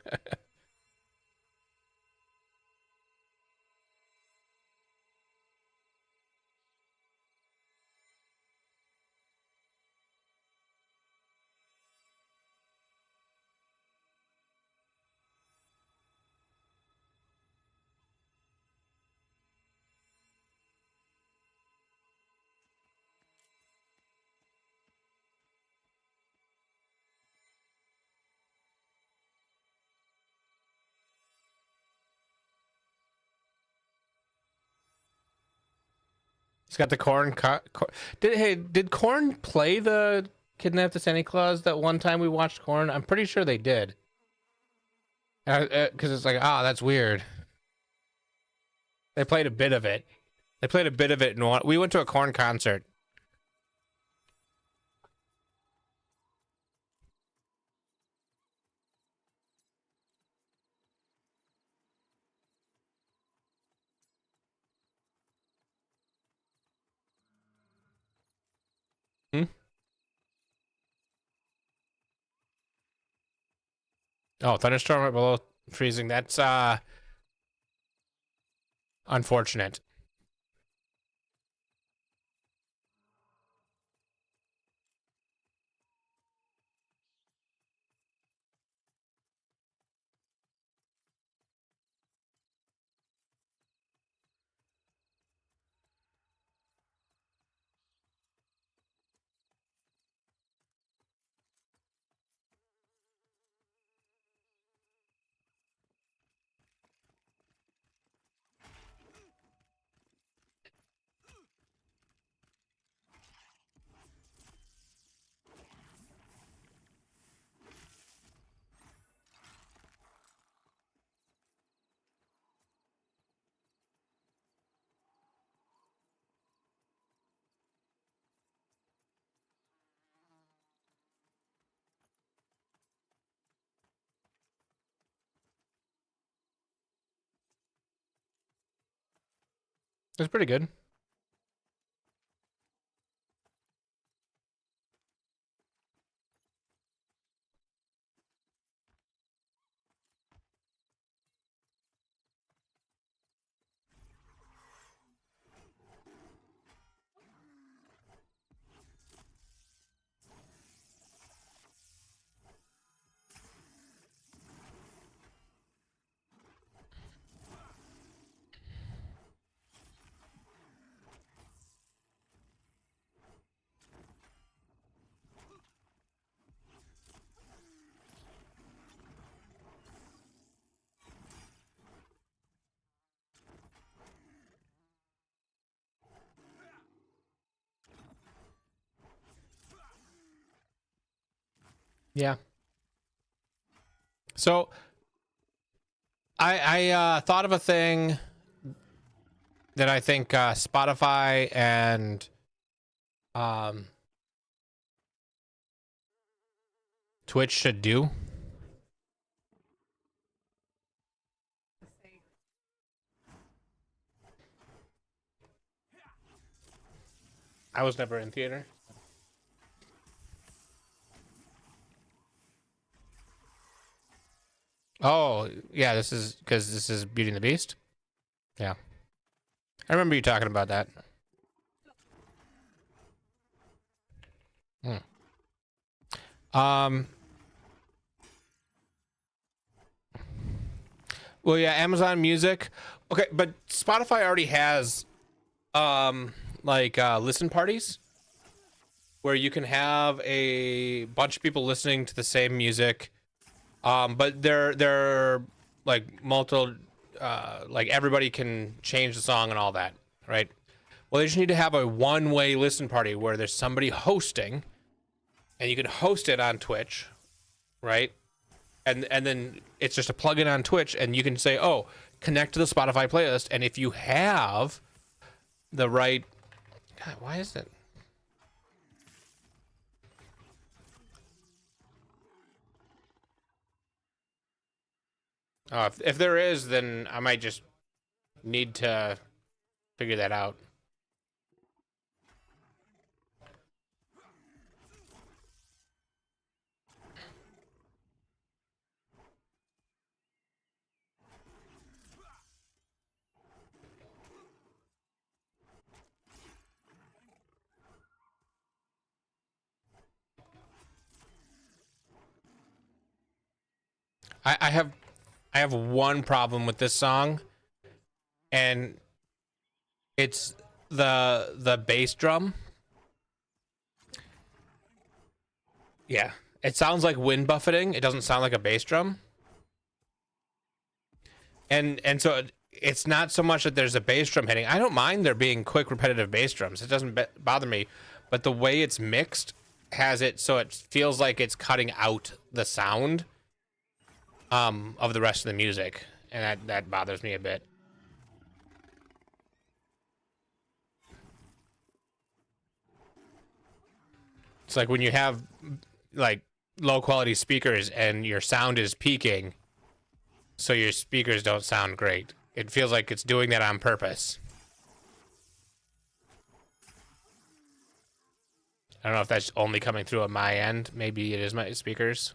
It's got the corn. Did Corn play the Kidnap the Santa Claus that one time we watched Corn? I'm pretty sure they did. Because it's like, that's weird. They played a bit of it. They played a bit of it, and we went to a Corn concert. Hmm? Oh, thunderstorm right below freezing. That's unfortunate. It's pretty good. Yeah. So I thought of a thing that I think Spotify and Twitch should do. I was never in theater. Oh, yeah, this is because this is Beauty and the Beast. Yeah. I remember you talking about that. Um. Well, yeah, Amazon Music. Okay, but Spotify already has, listen parties where you can have a bunch of people listening to the same music. But they're like multiple, like everybody can change the song and all that, right? Well, they just need to have a one-way listen party where there's somebody hosting, and you can host it on Twitch, right? And then it's just a plug-in on Twitch, and you can say, "Oh, connect to the Spotify playlist," and if you have the right, God, why is it? If there is, then I might just need to figure that out. I have one problem with this song, and it's the bass drum. Yeah, it sounds like wind buffeting. It doesn't sound like a bass drum. And so it's not so much that there's a bass drum hitting. I don't mind there being quick repetitive bass drums. It doesn't bother me, but the way it's mixed has it so it feels like it's cutting out the sound of the rest of the music, and that bothers me a bit. It's like when you have like low quality speakers and your sound is peaking, so your speakers don't sound great. It feels like it's doing that on purpose. I don't know if that's only coming through on my end. Maybe it is my speakers.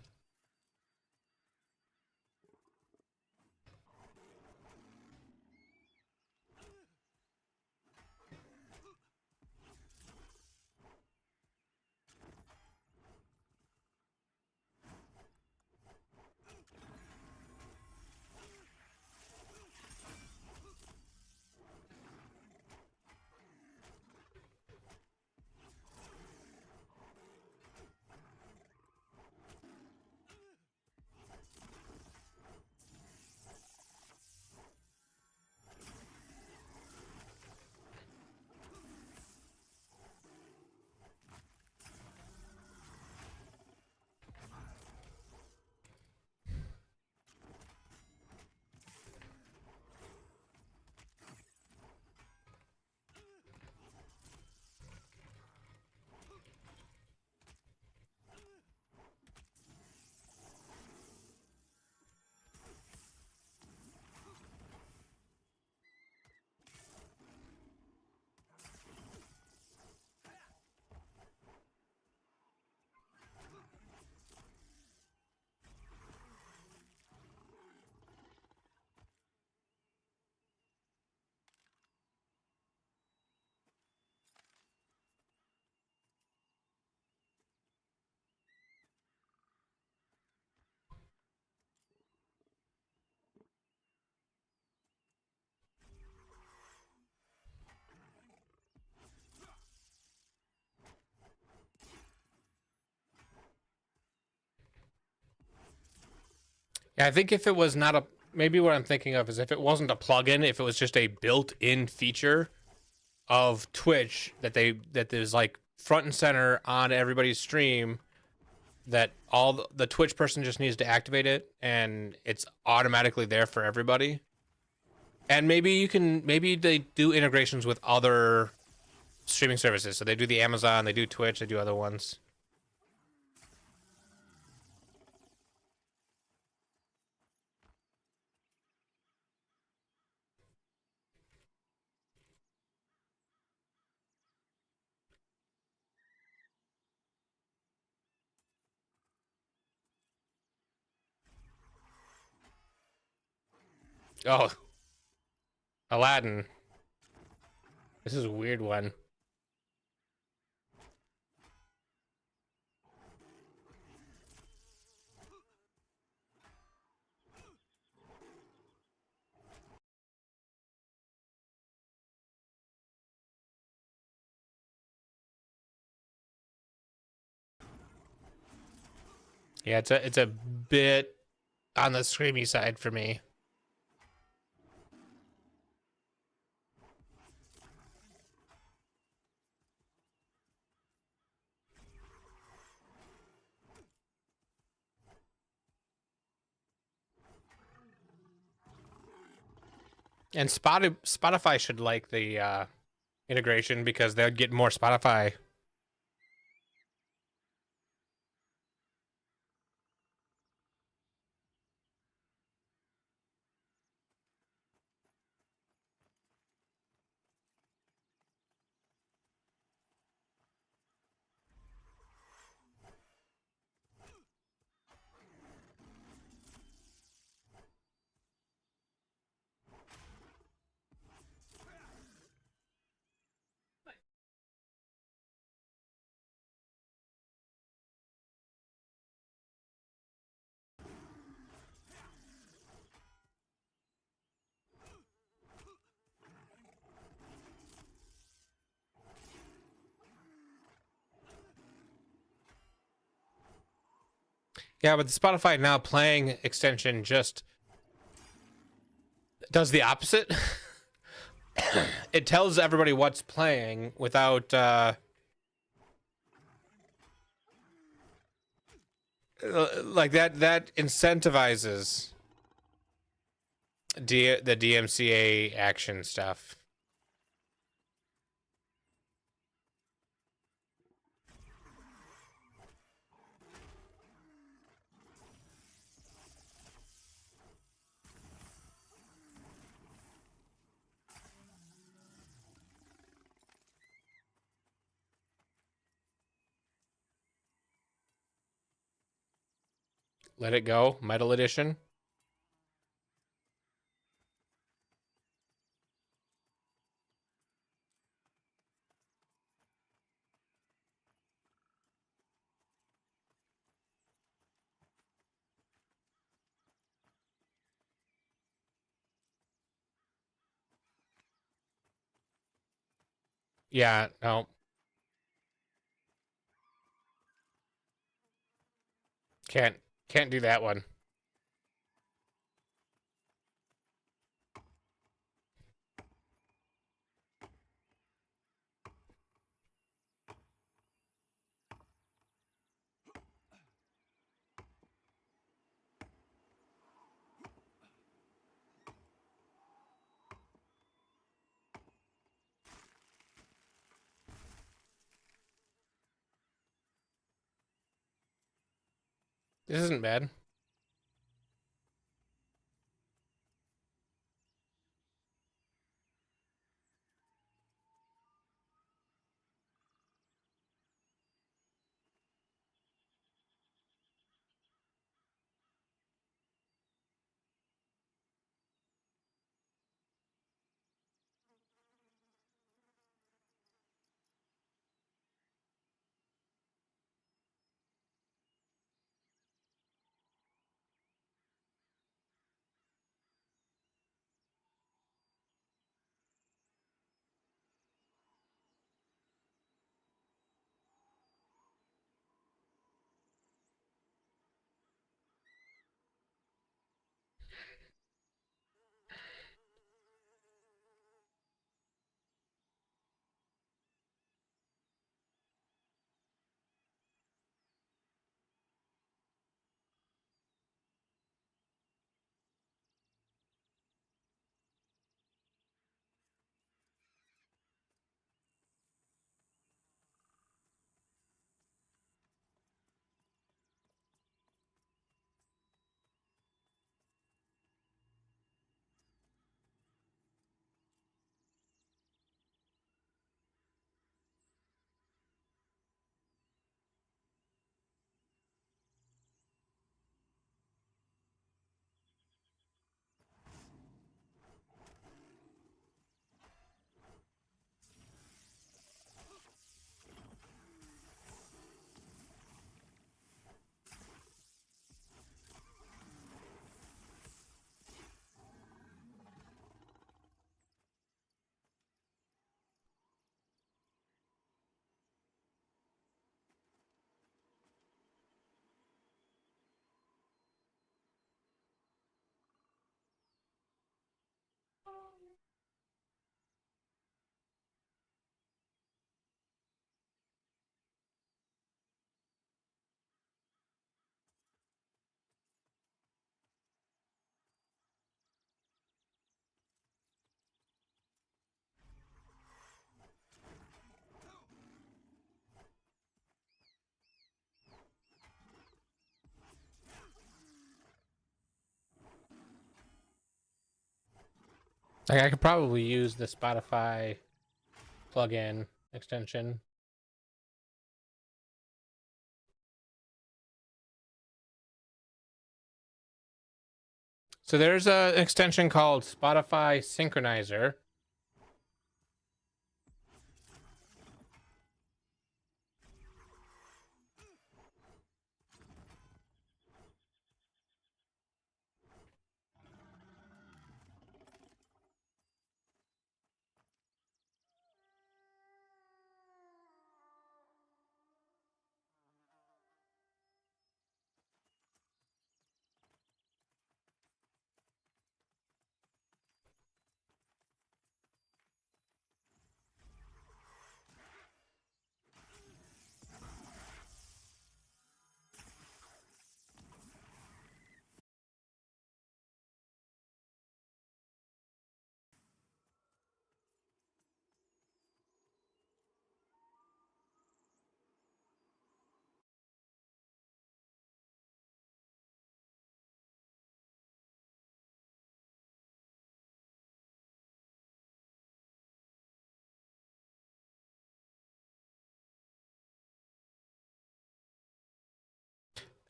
Yeah, I think if it was not a, maybe what I'm thinking of is if it wasn't a plugin, if it was just a built-in feature of Twitch that there's like front and center on everybody's stream, that all the Twitch person just needs to activate it and it's automatically there for everybody. And maybe they do integrations with other streaming services. So they do the Amazon, they do Twitch, they do other ones. Oh, Aladdin. This is a weird one. Yeah, it's a bit on the screamy side for me. And Spotify should like the integration because they'd get more Spotify. Yeah, but the Spotify Now Playing extension just does the opposite. It tells everybody what's playing without like that incentivizes the DMCA action stuff. Let It Go, Metal Edition. Yeah, no. Can't can't do that one. This isn't bad. Like, I could probably use the Spotify plugin extension. So there's an extension called Spotify Synchronizer.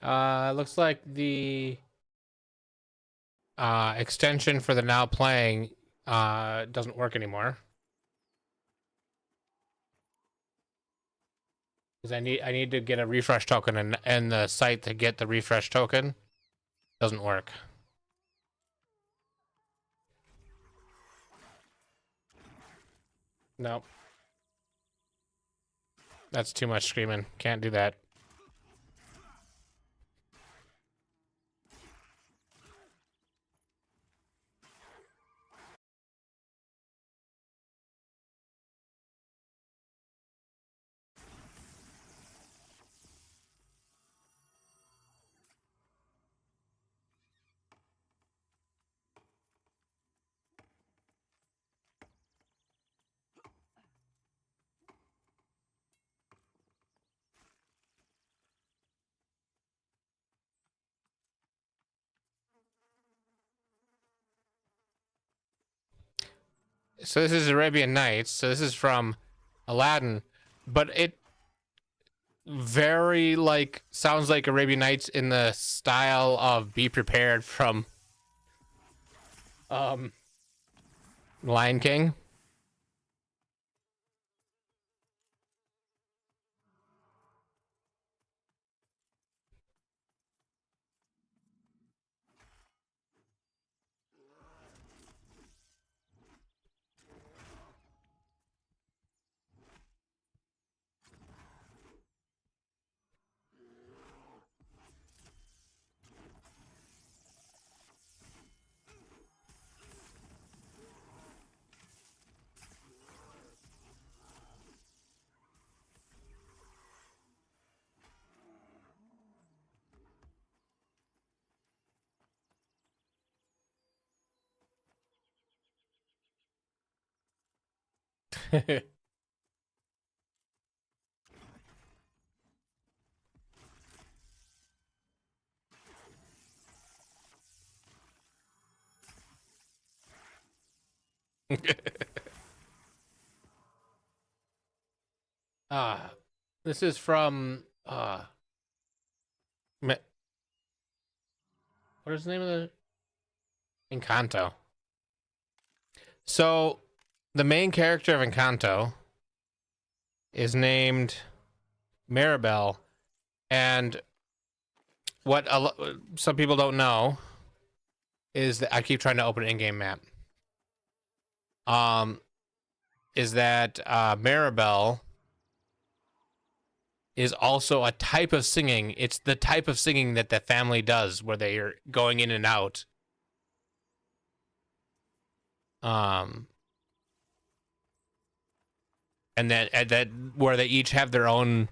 Looks like the extension for the now playing doesn't work anymore. Because I need to get a refresh token, and the site to get the refresh token doesn't work. Nope. That's too much screaming. Can't do that. So this is Arabian Nights. So this is from Aladdin, but it very like sounds like Arabian Nights in the style of Be Prepared from Lion King. This is from what is the name of the Encanto? So the main character of Encanto is named Maribel, and what some people don't know is that I keep trying to open an in-game map. Is that Maribel is also a type of singing. It's the type of singing that the family does, where they are going in and out. And that where they each have their own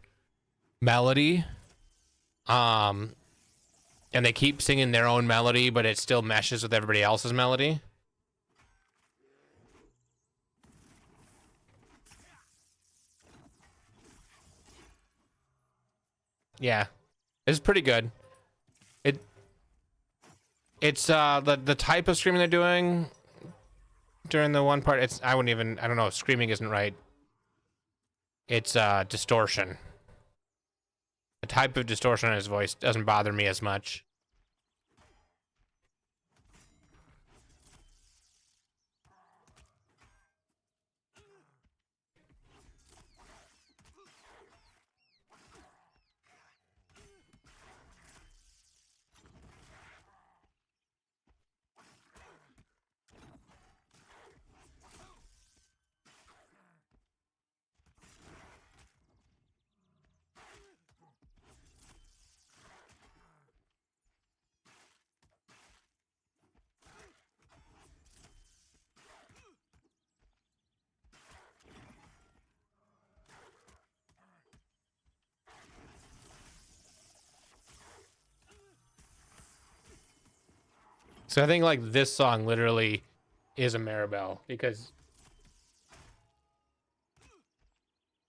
melody. And they keep singing their own melody, but it still meshes with everybody else's melody. Yeah, it's pretty good. It's the type of screaming they're doing during the one part. I wouldn't even. I don't know. Screaming isn't right. It's distortion. The type of distortion in his voice doesn't bother me as much. So I think like this song literally is a Maribel because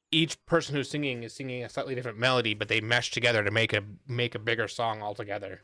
each person who's singing is singing a slightly different melody, but they mesh together to make a bigger song altogether.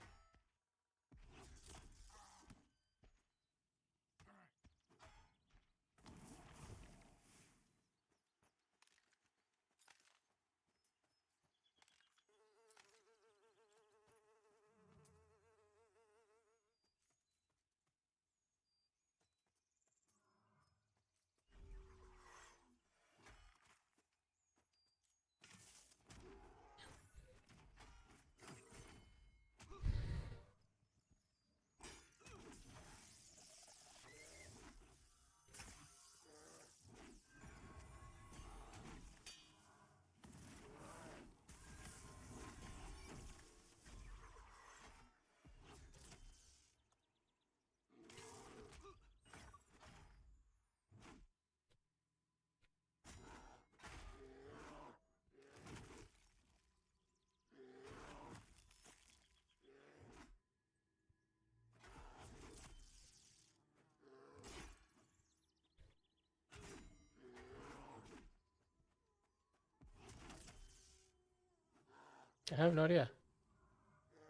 I have no idea.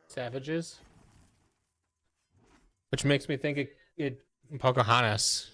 Savages? Which makes me think it Pocahontas.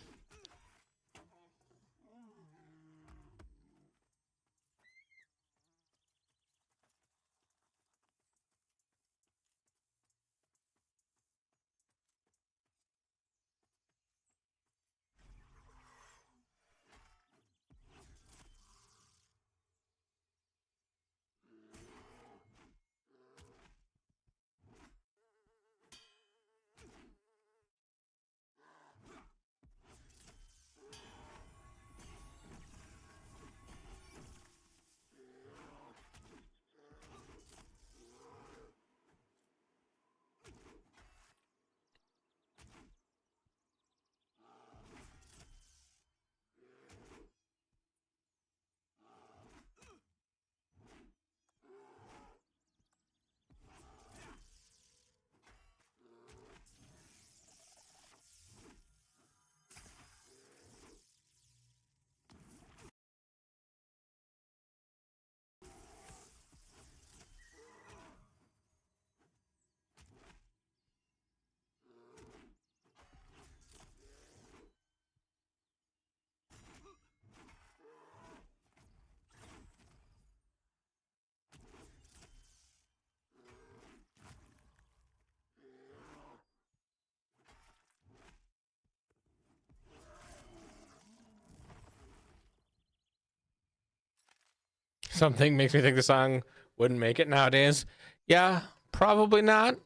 Something makes me think the song wouldn't make it nowadays. Yeah, probably not.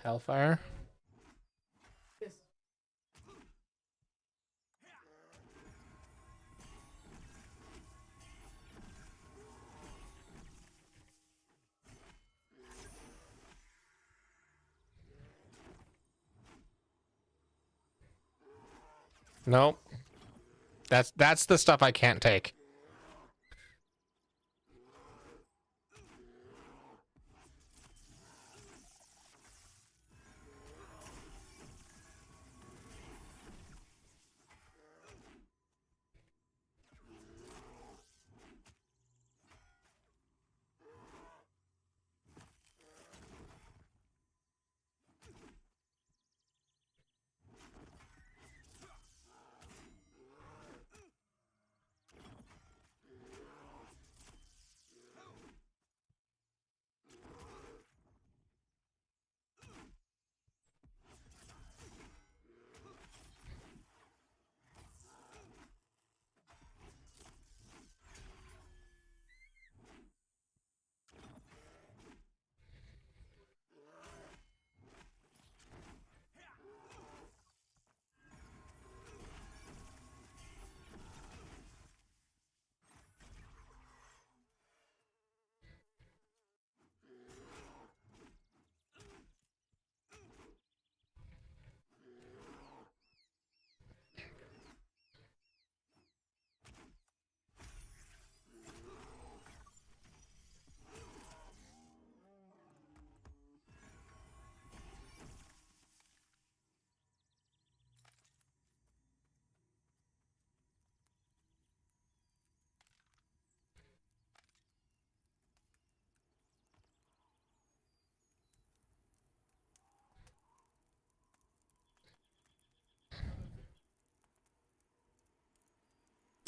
Hellfire. Yes. Nope. That's the stuff I can't take.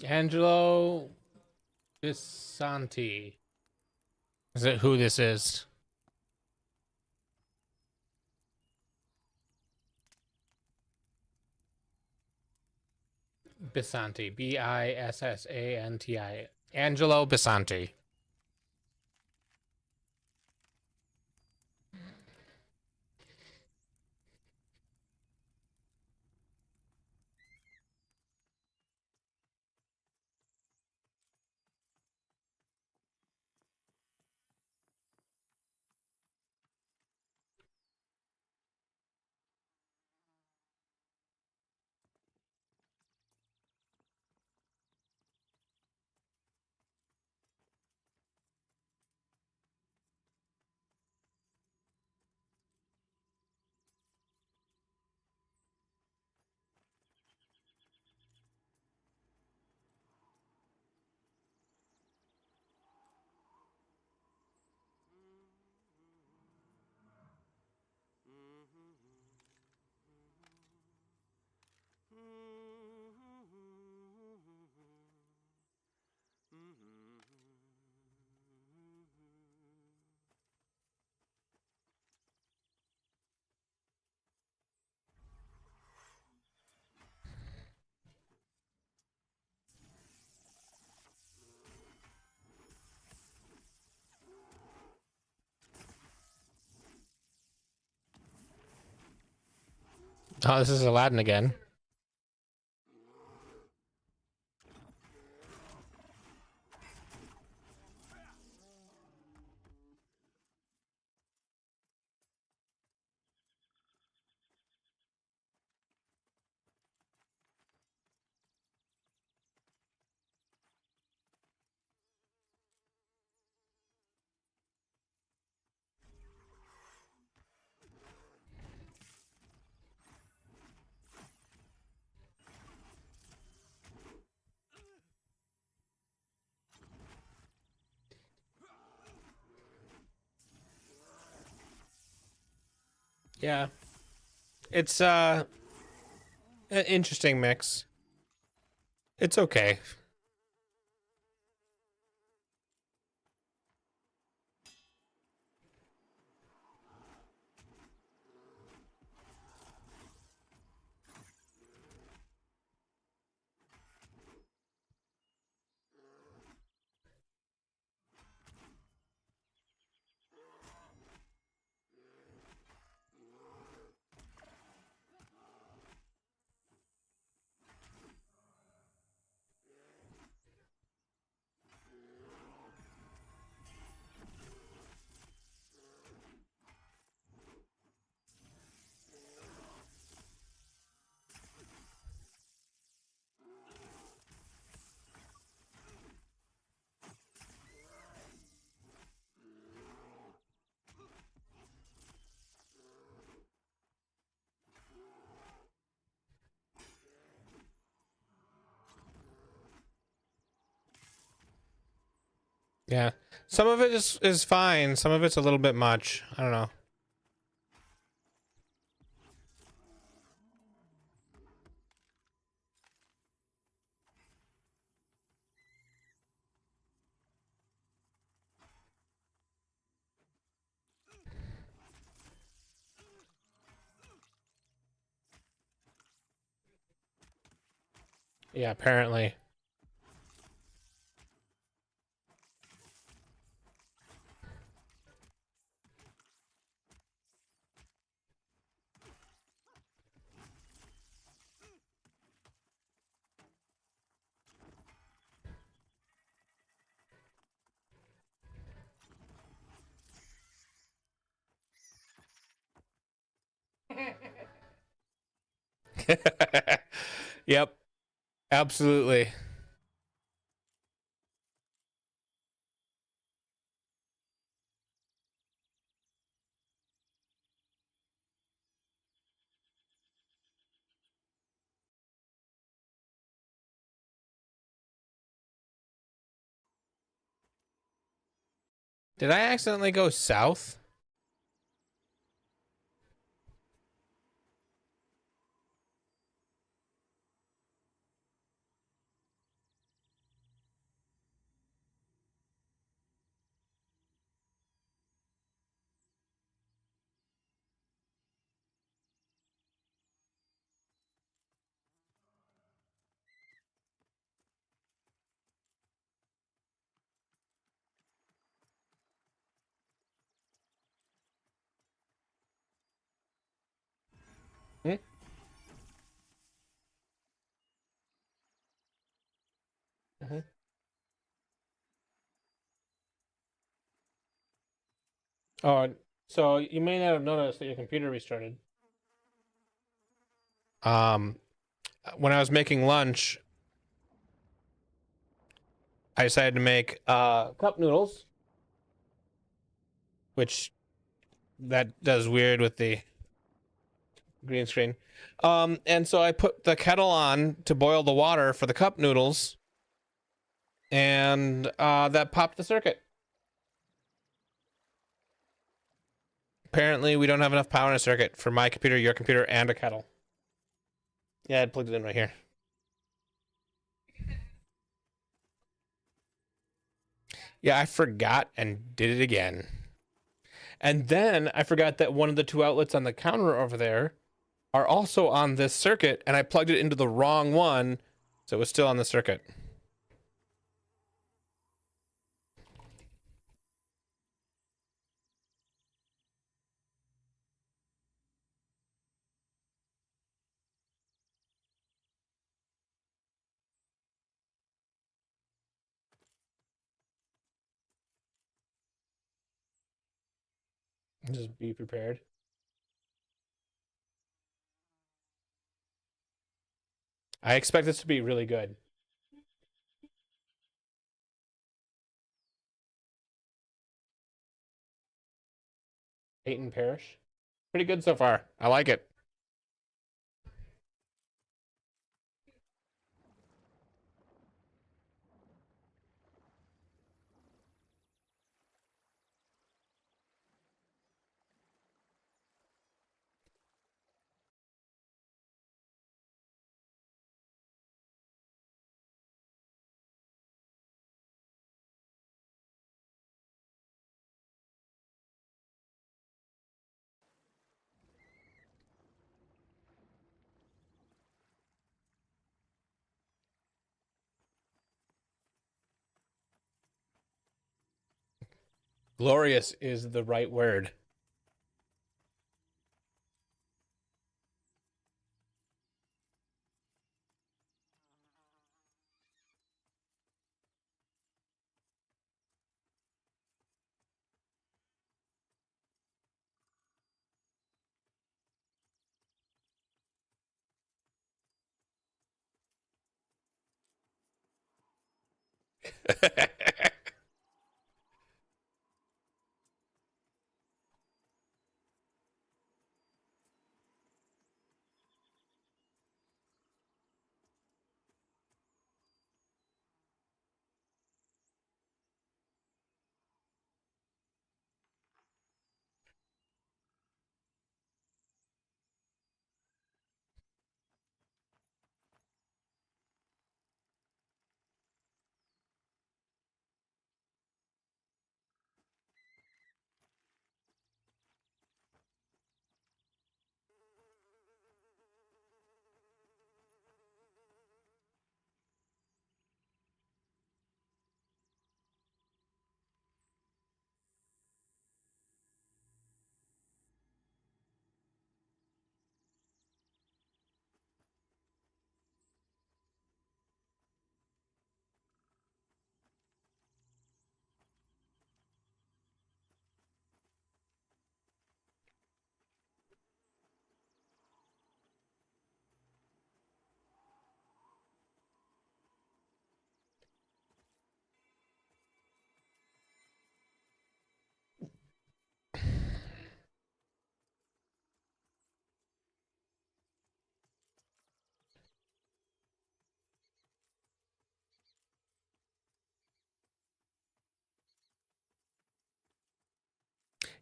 Angelo Bisanti. Is it who this is? Bisanti. Bissanti. Angelo Bisanti. Oh, this is Aladdin again. Yeah. It's an interesting mix. It's okay. Yeah. Some of it is fine. Some of it's a little bit much. I don't know. Yeah, apparently. Yep. Absolutely. Did I accidentally go south? Oh, so you may not have noticed that your computer restarted. When I was making lunch, I decided to make cup noodles, which that does weird with the green screen. And so I put the kettle on to boil the water for the cup noodles, and that popped the circuit. Apparently, we don't have enough power in a circuit for my computer, your computer, and a kettle. Yeah, I plugged it in right here. Yeah, I forgot and did it again. And then I forgot that one of the two outlets on the counter over there are also on this circuit, and I plugged it into the wrong one, so it was still on the circuit. Just be prepared. I expect this to be really good. Peyton Parish. Pretty good so far. I like it. Glorious is the right word.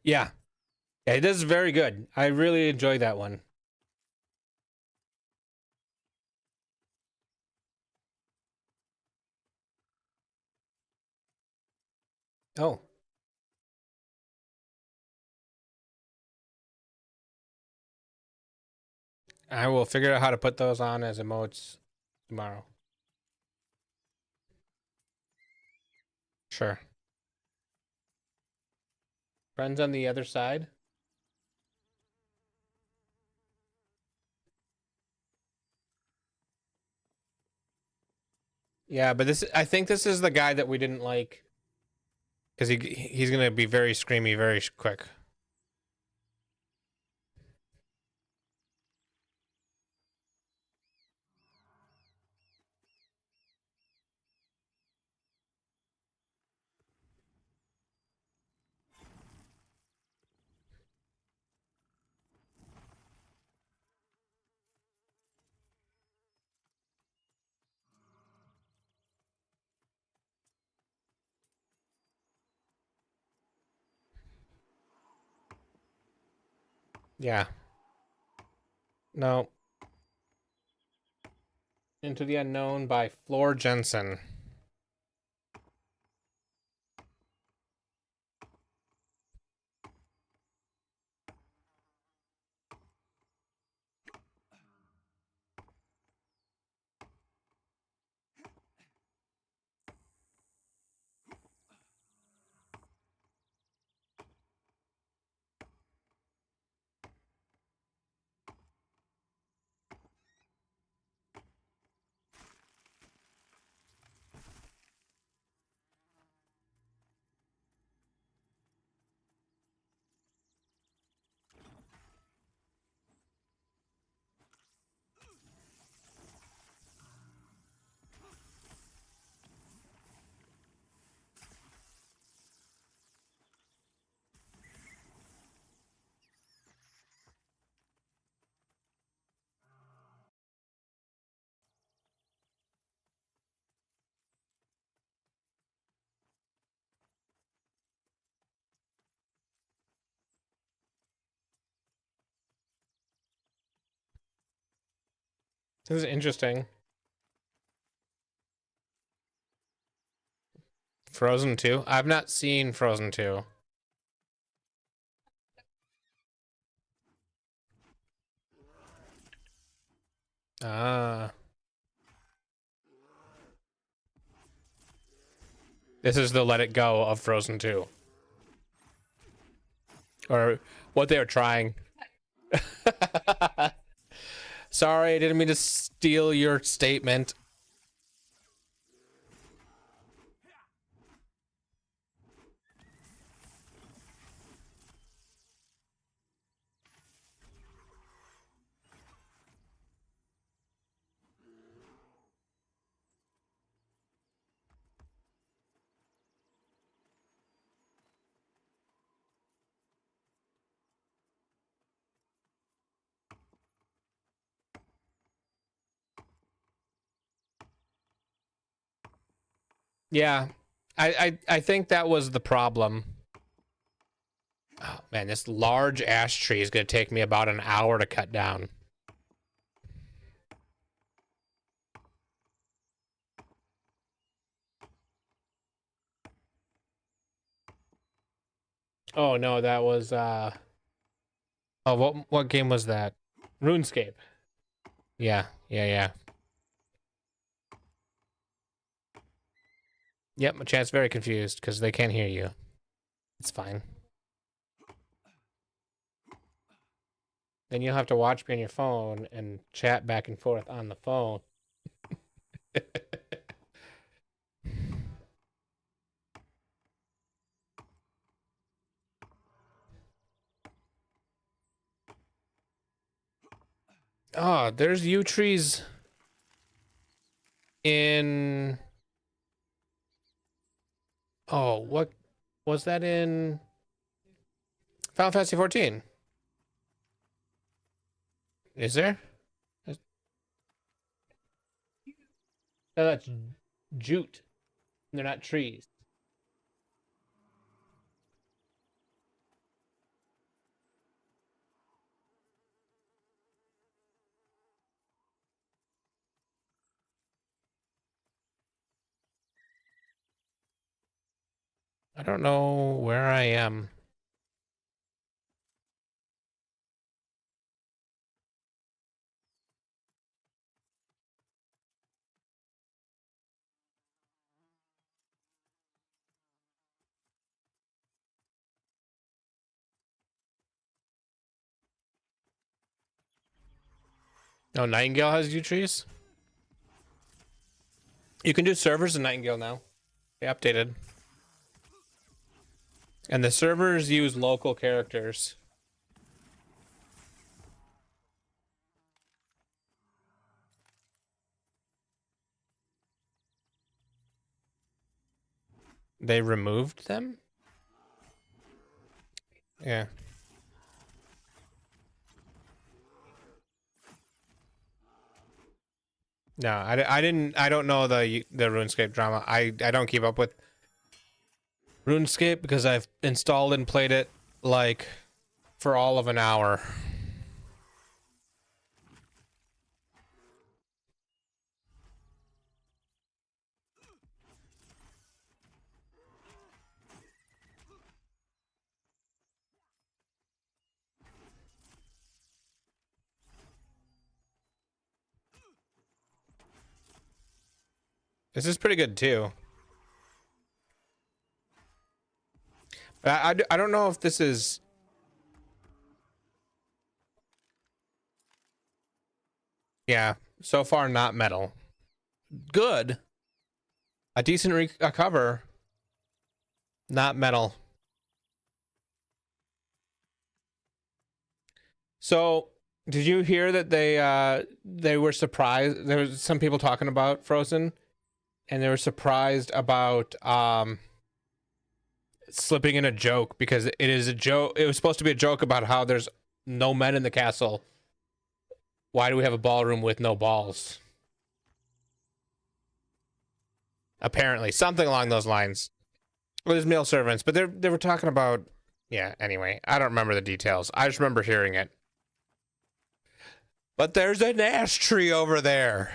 Yeah. Yeah, it is very good. I really enjoy that one. Oh, I will figure out how to put those on as emotes tomorrow. Sure. Friends on the other side. Yeah, but I think this is the guy that we didn't like. Because he's gonna be very screamy very quick. Yeah. No. Into the Unknown by Floor Jensen. This is interesting. Frozen 2? I've not seen Frozen 2. Ah. This is the Let It Go of Frozen 2. Or what they were trying. Sorry, I didn't mean to steal your statement. Yeah, I think that was the problem. Oh man, this large ash tree is gonna take me about an hour to cut down. Oh no, that was oh, what game was that? RuneScape. Yeah, yeah. Yep, my chat's very confused because they can't hear you. It's fine. Then you'll have to watch me on your phone and chat back and forth on the phone. Oh, there's yew trees in... Oh, what was that in Final Fantasy 14? Is there? No, that's jute. They're not trees. I don't know where I am. Oh, Nightingale has yew trees? You can do servers in Nightingale now. They updated. And the servers use local characters. They removed them? Yeah. No, I don't know the RuneScape drama. I don't keep up with RuneScape because I've installed and played it like for all of an hour. This is pretty good too. But I don't know if this is... Yeah, so far not metal. Good. A decent cover. Not metal. So, did you hear that they were surprised? There was some people talking about Frozen, and they were surprised about slipping in a joke because it is a joke. It was supposed to be a joke about how there's no men in the castle. Why do we have a ballroom with no balls? Apparently, something along those lines. Well, there's male servants, but they were talking about... Yeah, anyway, I don't remember the details. I just remember hearing it. But there's an ash tree over there.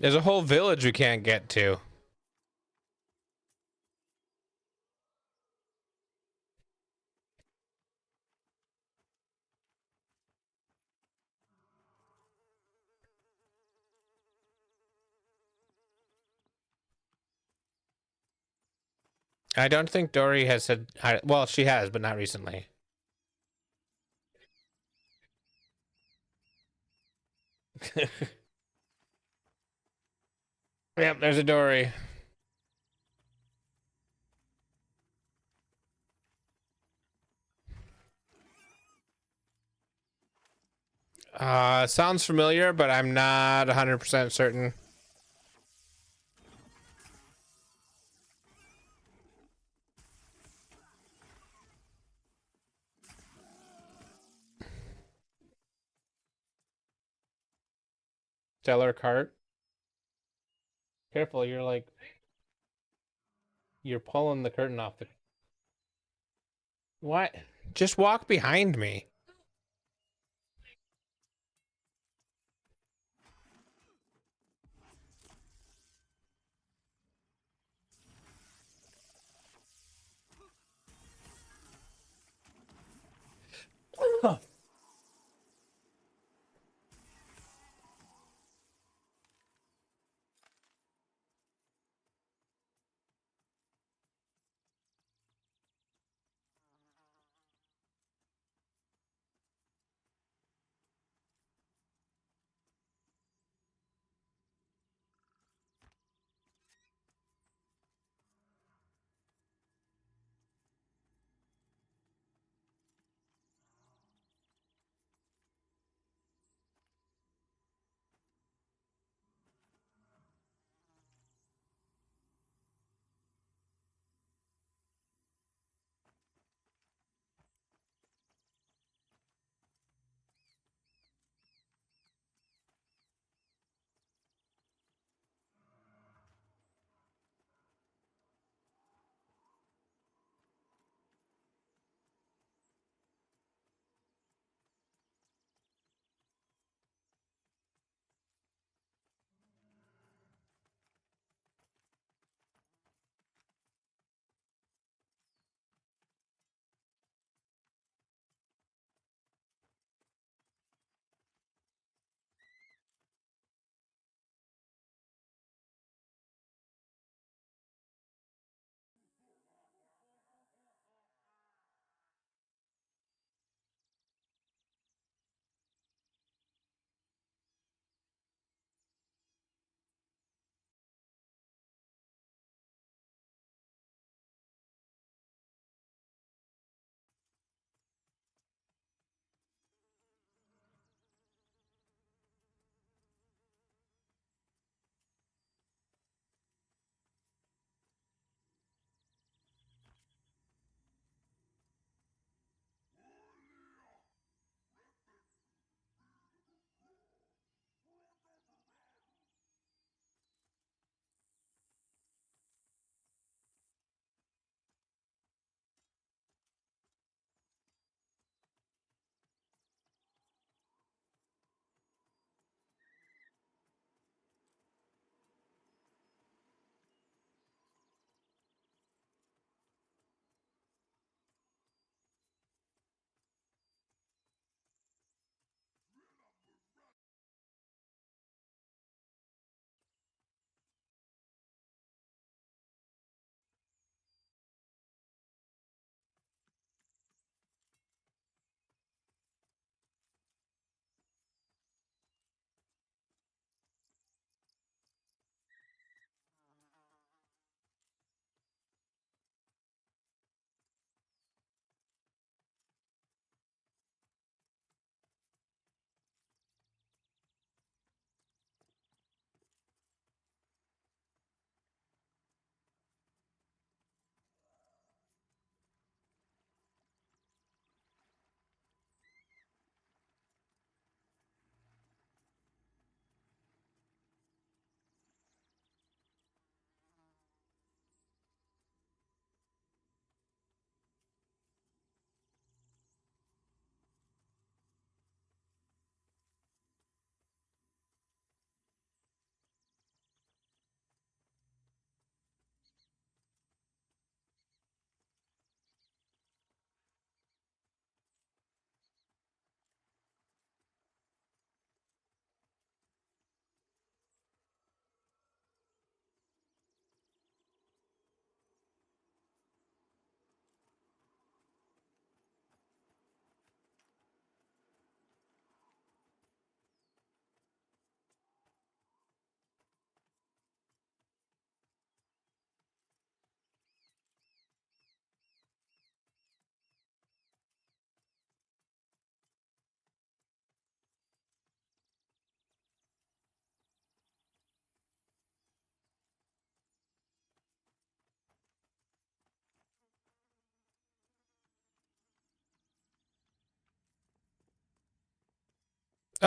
There's a whole village we can't get to. I don't think Dory has said hi. Well, she has, but not recently. Yep, there's a Dory. Sounds familiar, but I'm not 100% certain. Stellar cart. Careful, you're pulling the curtain off the... What? Just walk behind me.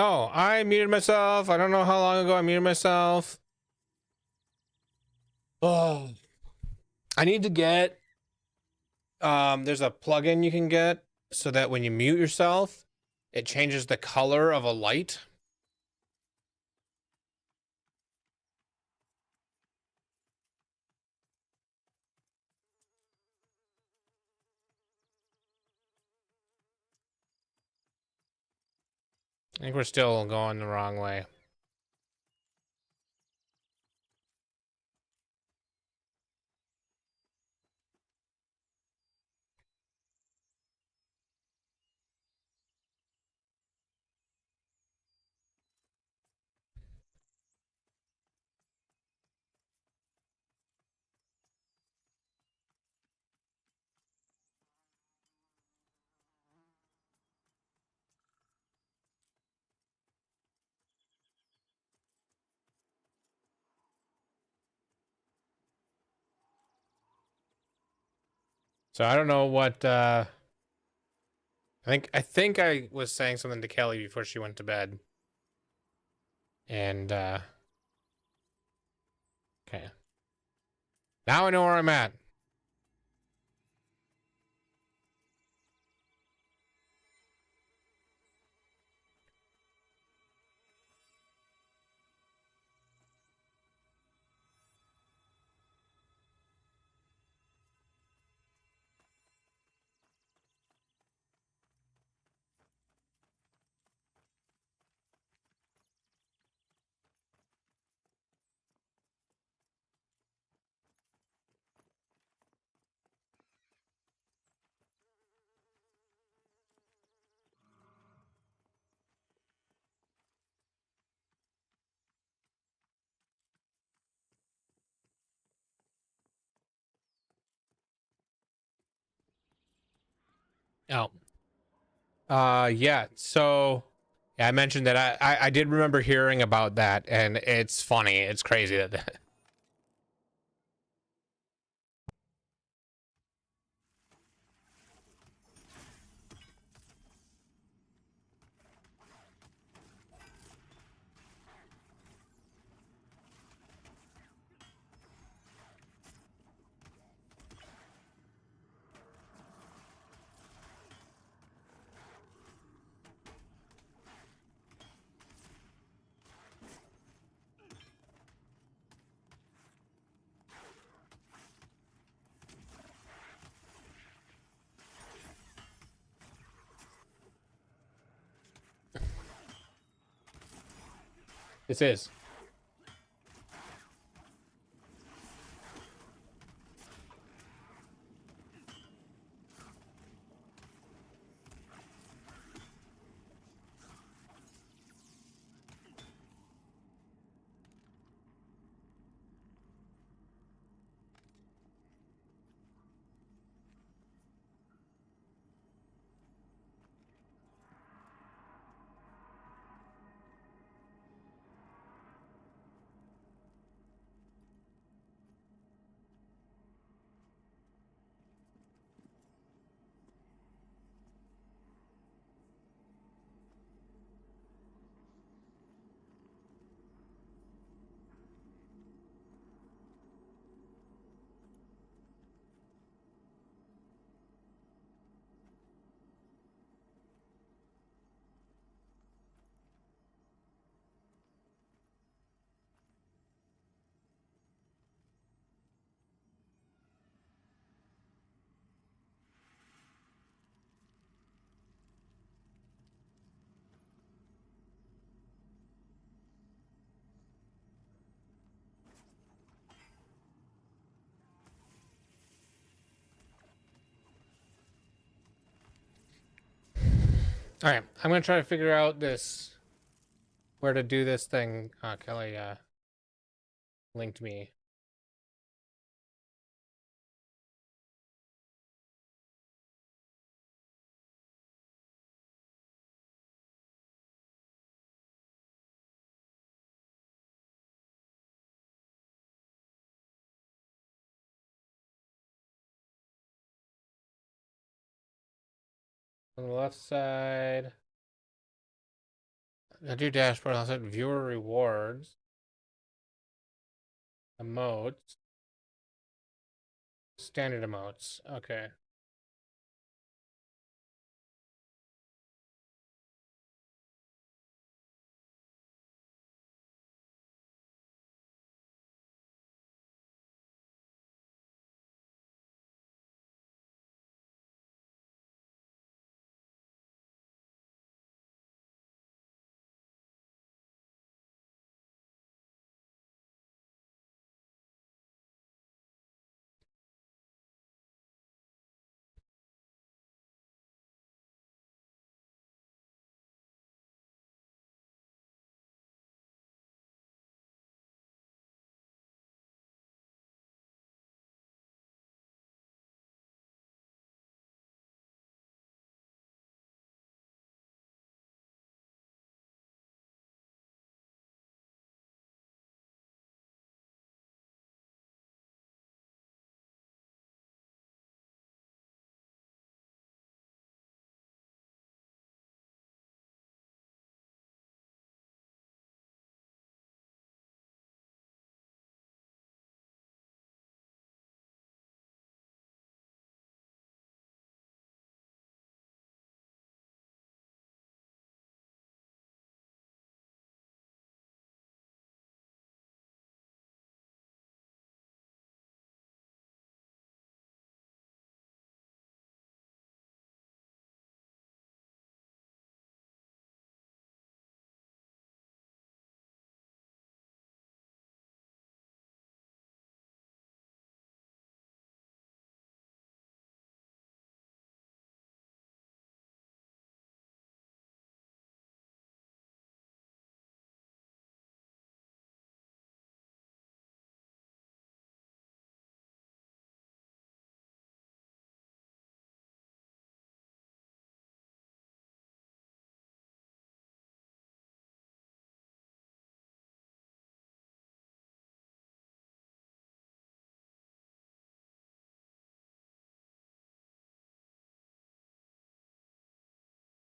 Oh, I muted myself. I don't know how long ago I muted myself. Oh, I need to get there's a plugin you can get so that when you mute yourself, it changes the color of a light. I think we're still going the wrong way. So I don't know what I think I was saying something to Kelly before she went to bed. And okay. Now I know where I'm at. Oh. Yeah. So yeah, I mentioned that I did remember hearing about that, and it's funny. It's crazy that this is. All right, I'm gonna try to figure out this where to do this thing. Kelly linked me. On the left side. I do dashboard. I'll set viewer rewards. Emotes. Standard emotes. Okay.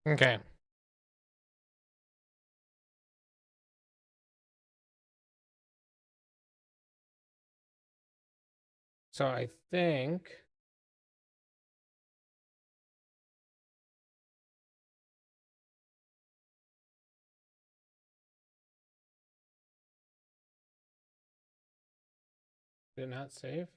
Okay. So I think did it not save?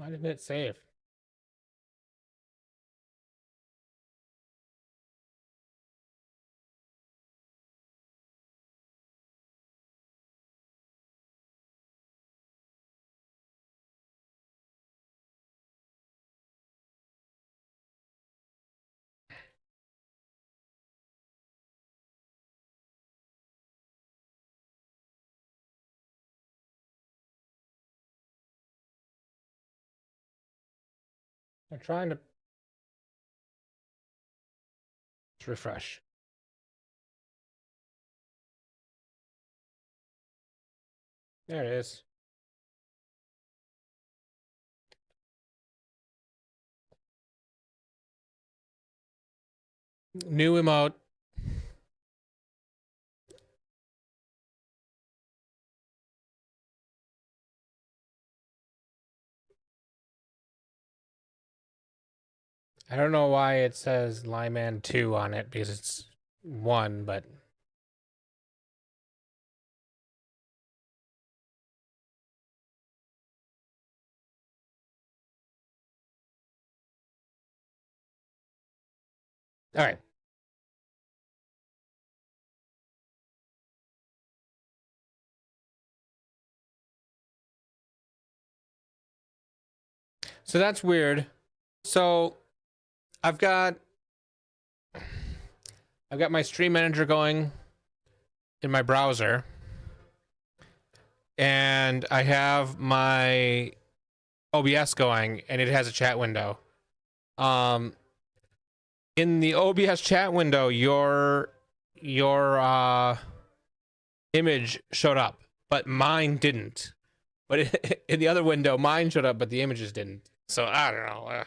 Why didn't it save? I'm trying to let's refresh. There it is. New emote. I don't know why it says Lyman 2 on it because it's 1, but all right. So that's weird. So I've got my stream manager going in my browser, and I have my OBS going, and it has a chat window. In the OBS chat window, your image showed up, but mine didn't. But in the other window, mine showed up, but the images didn't. So I don't know.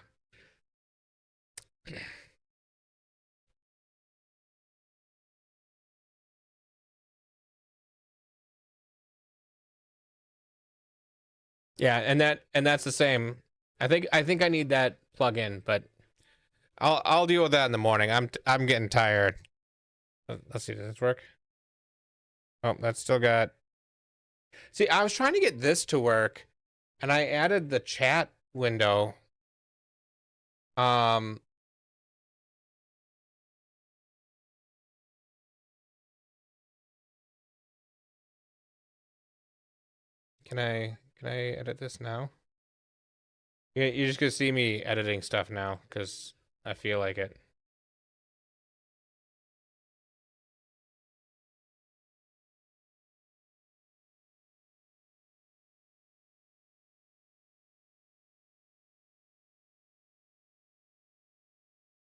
Yeah, and that's the same. I think I need that plug-in, but I'll deal with that in the morning. I'm getting tired. Let's see, does this work? Oh, that's still got. See, I was trying to get this to work, and I added the chat window. Um. Can I edit this now? You're just gonna see me editing stuff now because I feel like it.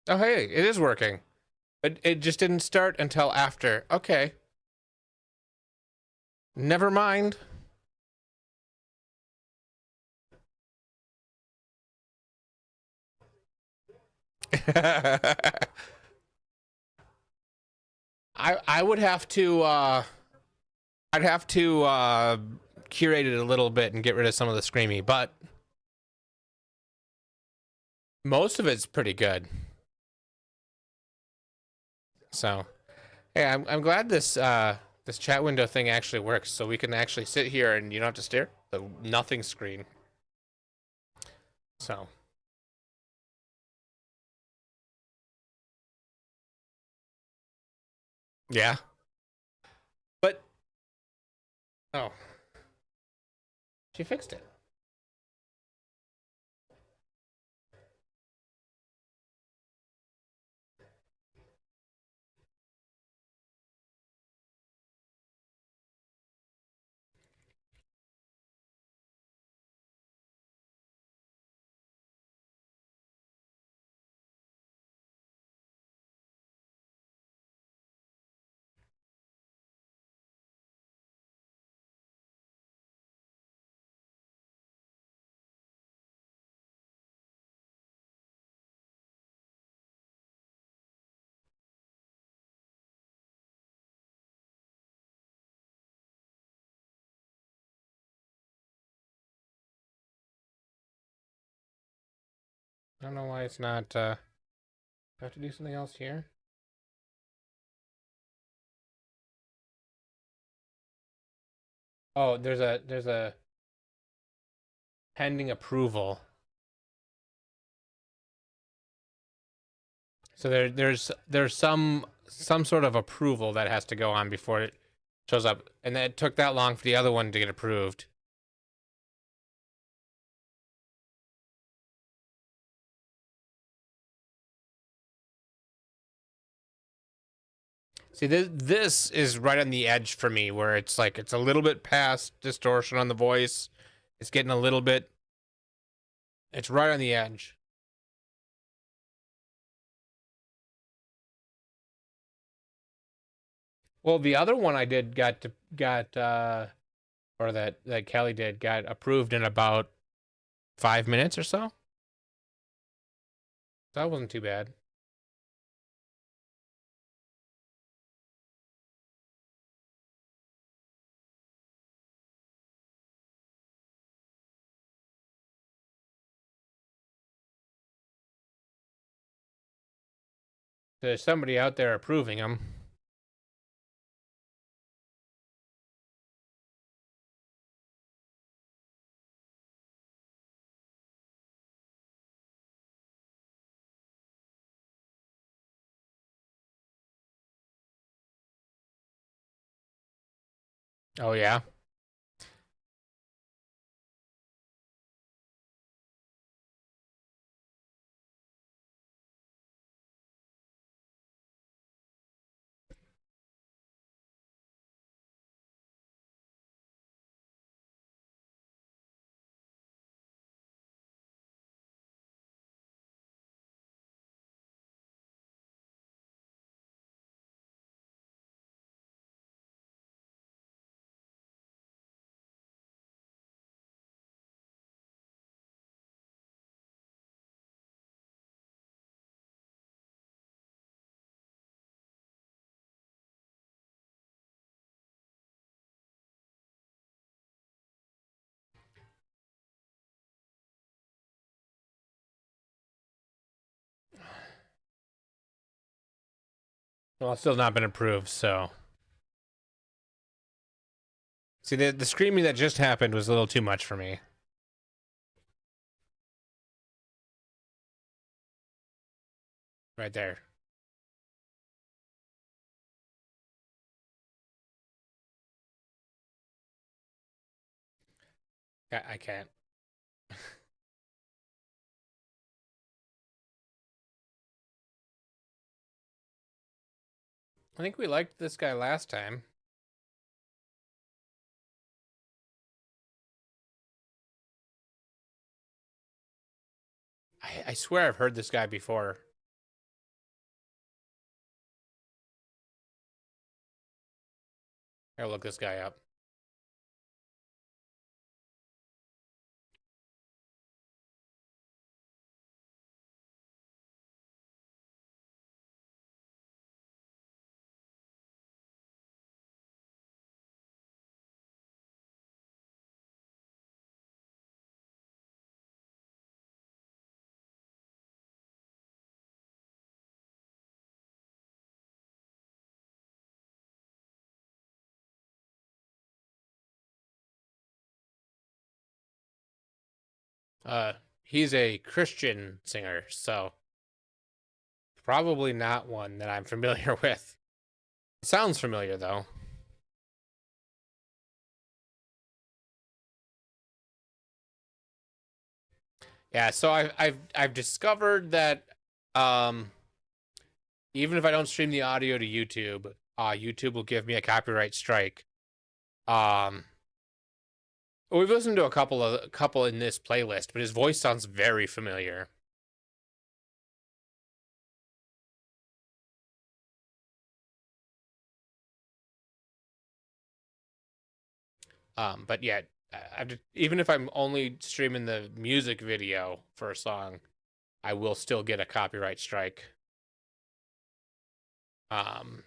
Oh, hey, it is working. It just didn't start until after. Okay. Never mind. I would have to I'd have to curate it a little bit and get rid of some of the screamy, but most of it's pretty good. So, hey, I'm glad this this chat window thing actually works, so we can actually sit here and you don't have to stare at the nothing screen. So, yeah. But oh, she fixed it. I don't know why it's not do I have to do something else here? Oh, there's a pending approval. So there's some sort of approval that has to go on before it shows up, and it took that long for the other one to get approved. See, this is right on the edge for me, where it's like it's a little bit past distortion on the voice. It's getting a little bit. It's right on the edge. Well, the other one I did got or that Kelly did got approved in about 5 minutes or so. That wasn't too bad. There's somebody out there approving them. Oh yeah. Well, it's still not been approved, so. See, the screaming that just happened was a little too much for me. Right there. I can't. I think we liked this guy last time. I swear I've heard this guy before. I'll look this guy up. He's a Christian singer, so probably not one that I'm familiar with. It sounds familiar though. Yeah, so I've discovered that even if I don't stream the audio to YouTube, YouTube will give me a copyright strike. We've listened to a couple in this playlist, but his voice sounds very familiar. But yeah, even if I'm only streaming the music video for a song, I will still get a copyright strike. And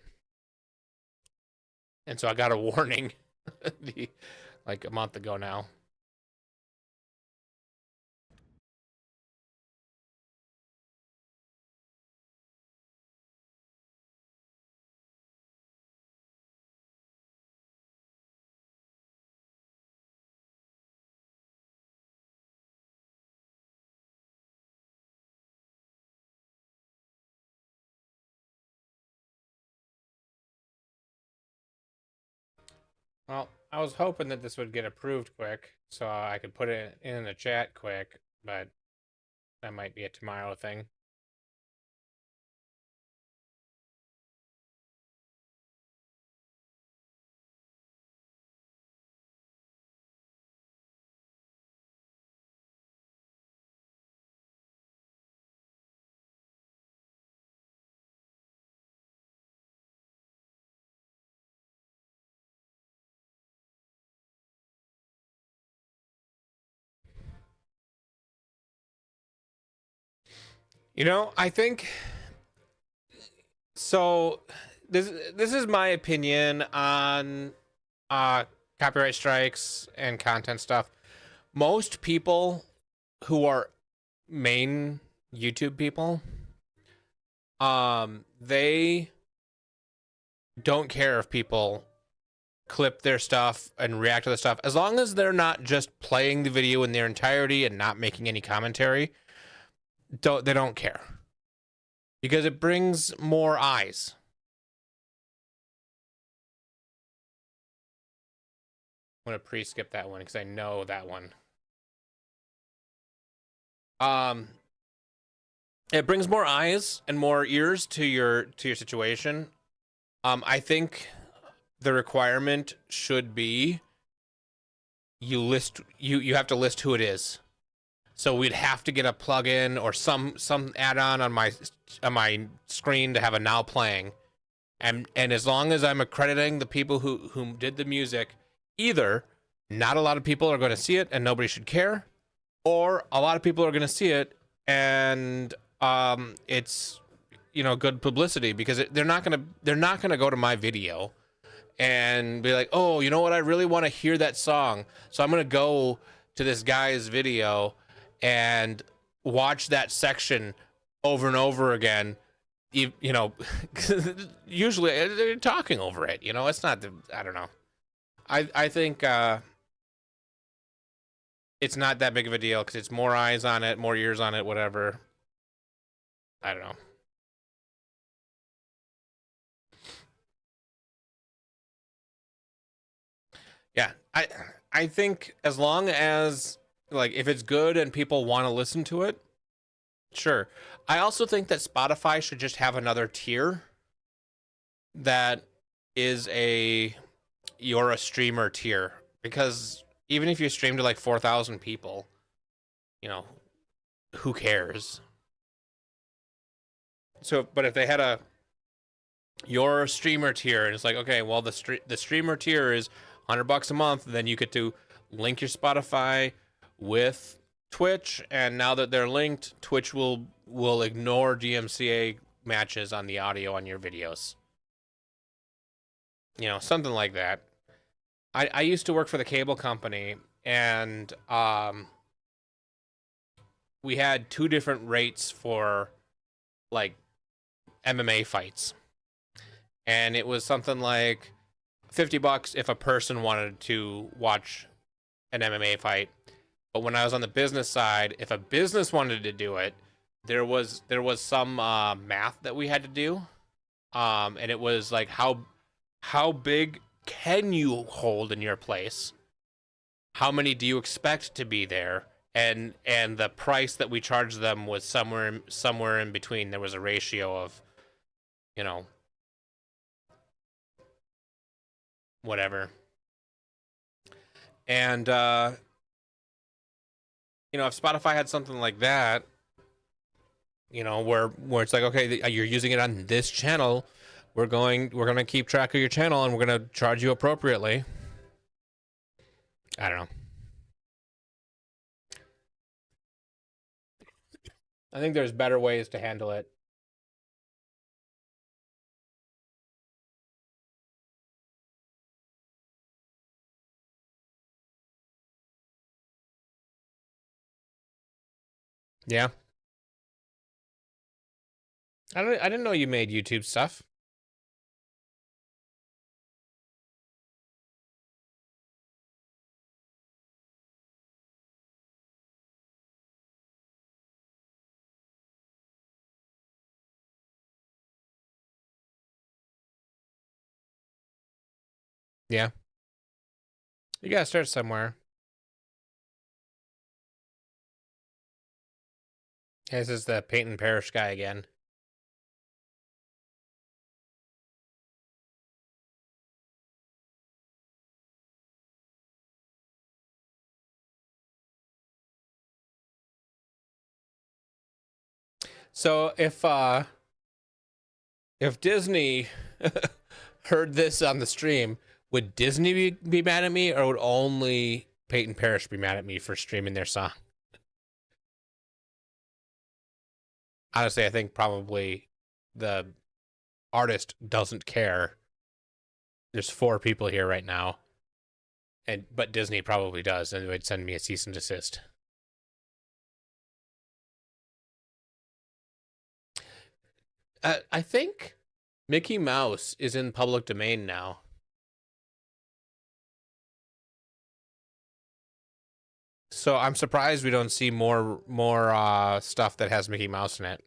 so I got a warning like a month ago now. Well, I was hoping that this would get approved quick, so I could put it in the chat quick, but that might be a tomorrow thing. You know, I think so. This is my opinion on copyright strikes and content stuff. Most people who are main YouTube people, they don't care if people clip their stuff and react to the stuff, as long as they're not just playing the video in their entirety and not making any commentary. They don't care, because it brings more eyes. I'm gonna pre-skip that one because I know that one. It brings more eyes and more ears to your situation. I think the requirement should be you have to list who it is. So we'd have to get a plugin or some add-on on my screen to have a now playing, and as long as I'm accrediting the people who did the music, either not a lot of people are going to see it and nobody should care, or a lot of people are going to see it and it's, you know, good publicity, because they're not gonna go to my video and be like, oh, you know what, I really want to hear that song, so I'm gonna go to this guy's video and watch that section over and over again you know, usually they're talking over it. You know, it's not. I don't know. I think it's not that big of a deal because it's more eyes on it, more ears on it, whatever. I don't know. Yeah, I think as long as like if it's good and people want to listen to it, sure. I also think that Spotify should just have another tier that is a you're a streamer tier because even if you stream to like 4,000 people, you know, who cares? So, but if they had a your streamer tier and it's like, okay, well the streamer tier is $100 a month, then you get to link your Spotify with Twitch, and now that they're linked, Twitch will ignore DMCA matches on the audio on your videos. You know, something like that. I used to work for the cable company, and we had 2 different rates for like MMA fights. And it was something like $50 if a person wanted to watch an MMA fight. But when I was on the business side, if a business wanted to do it, there was some math that we had to do. And it was like how big can you hold in your place? How many do you expect to be there? And the price that we charged them was somewhere in between. There was a ratio of, you know, whatever. And you know, if Spotify had something like that, you know, where it's like, okay, you're using it on this channel, we're going to keep track of your channel and we're going to charge you appropriately. I don't know. I think there's better ways to handle it. Yeah. I didn't know you made YouTube stuff. Yeah. You gotta start somewhere. This is the Peyton Parish guy again. So if Disney heard this on the stream, would Disney be mad at me, or would only Peyton Parish be mad at me for streaming their song? Honestly, I think probably the artist doesn't care. There's 4 people here right now, but Disney probably does, and would send me a cease and desist. I think Mickey Mouse is in public domain now. So I'm surprised we don't see more stuff that has Mickey Mouse in it.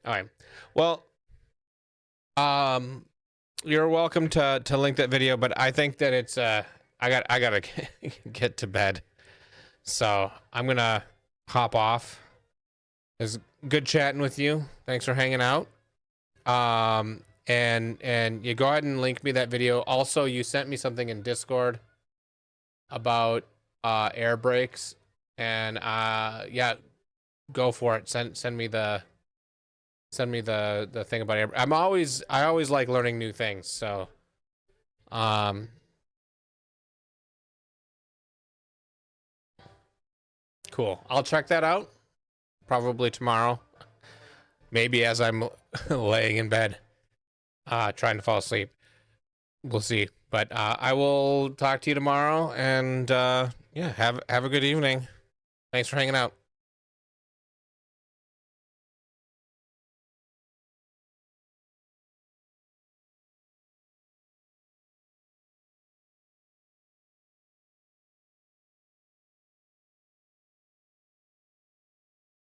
All right. Well, you're welcome to link that video, but I think that it's I gotta get to bed, so I'm gonna hop off. It's good chatting with you. Thanks for hanging out. And you go ahead and link me that video. Also, you sent me something in Discord about air brakes, and yeah, go for it. Send me the thing about air. I always like learning new things. So, cool. I'll check that out probably tomorrow. maybe as I'm laying in bed, trying to fall asleep. We'll see. But I will talk to you tomorrow, and yeah, have a good evening. Thanks for hanging out.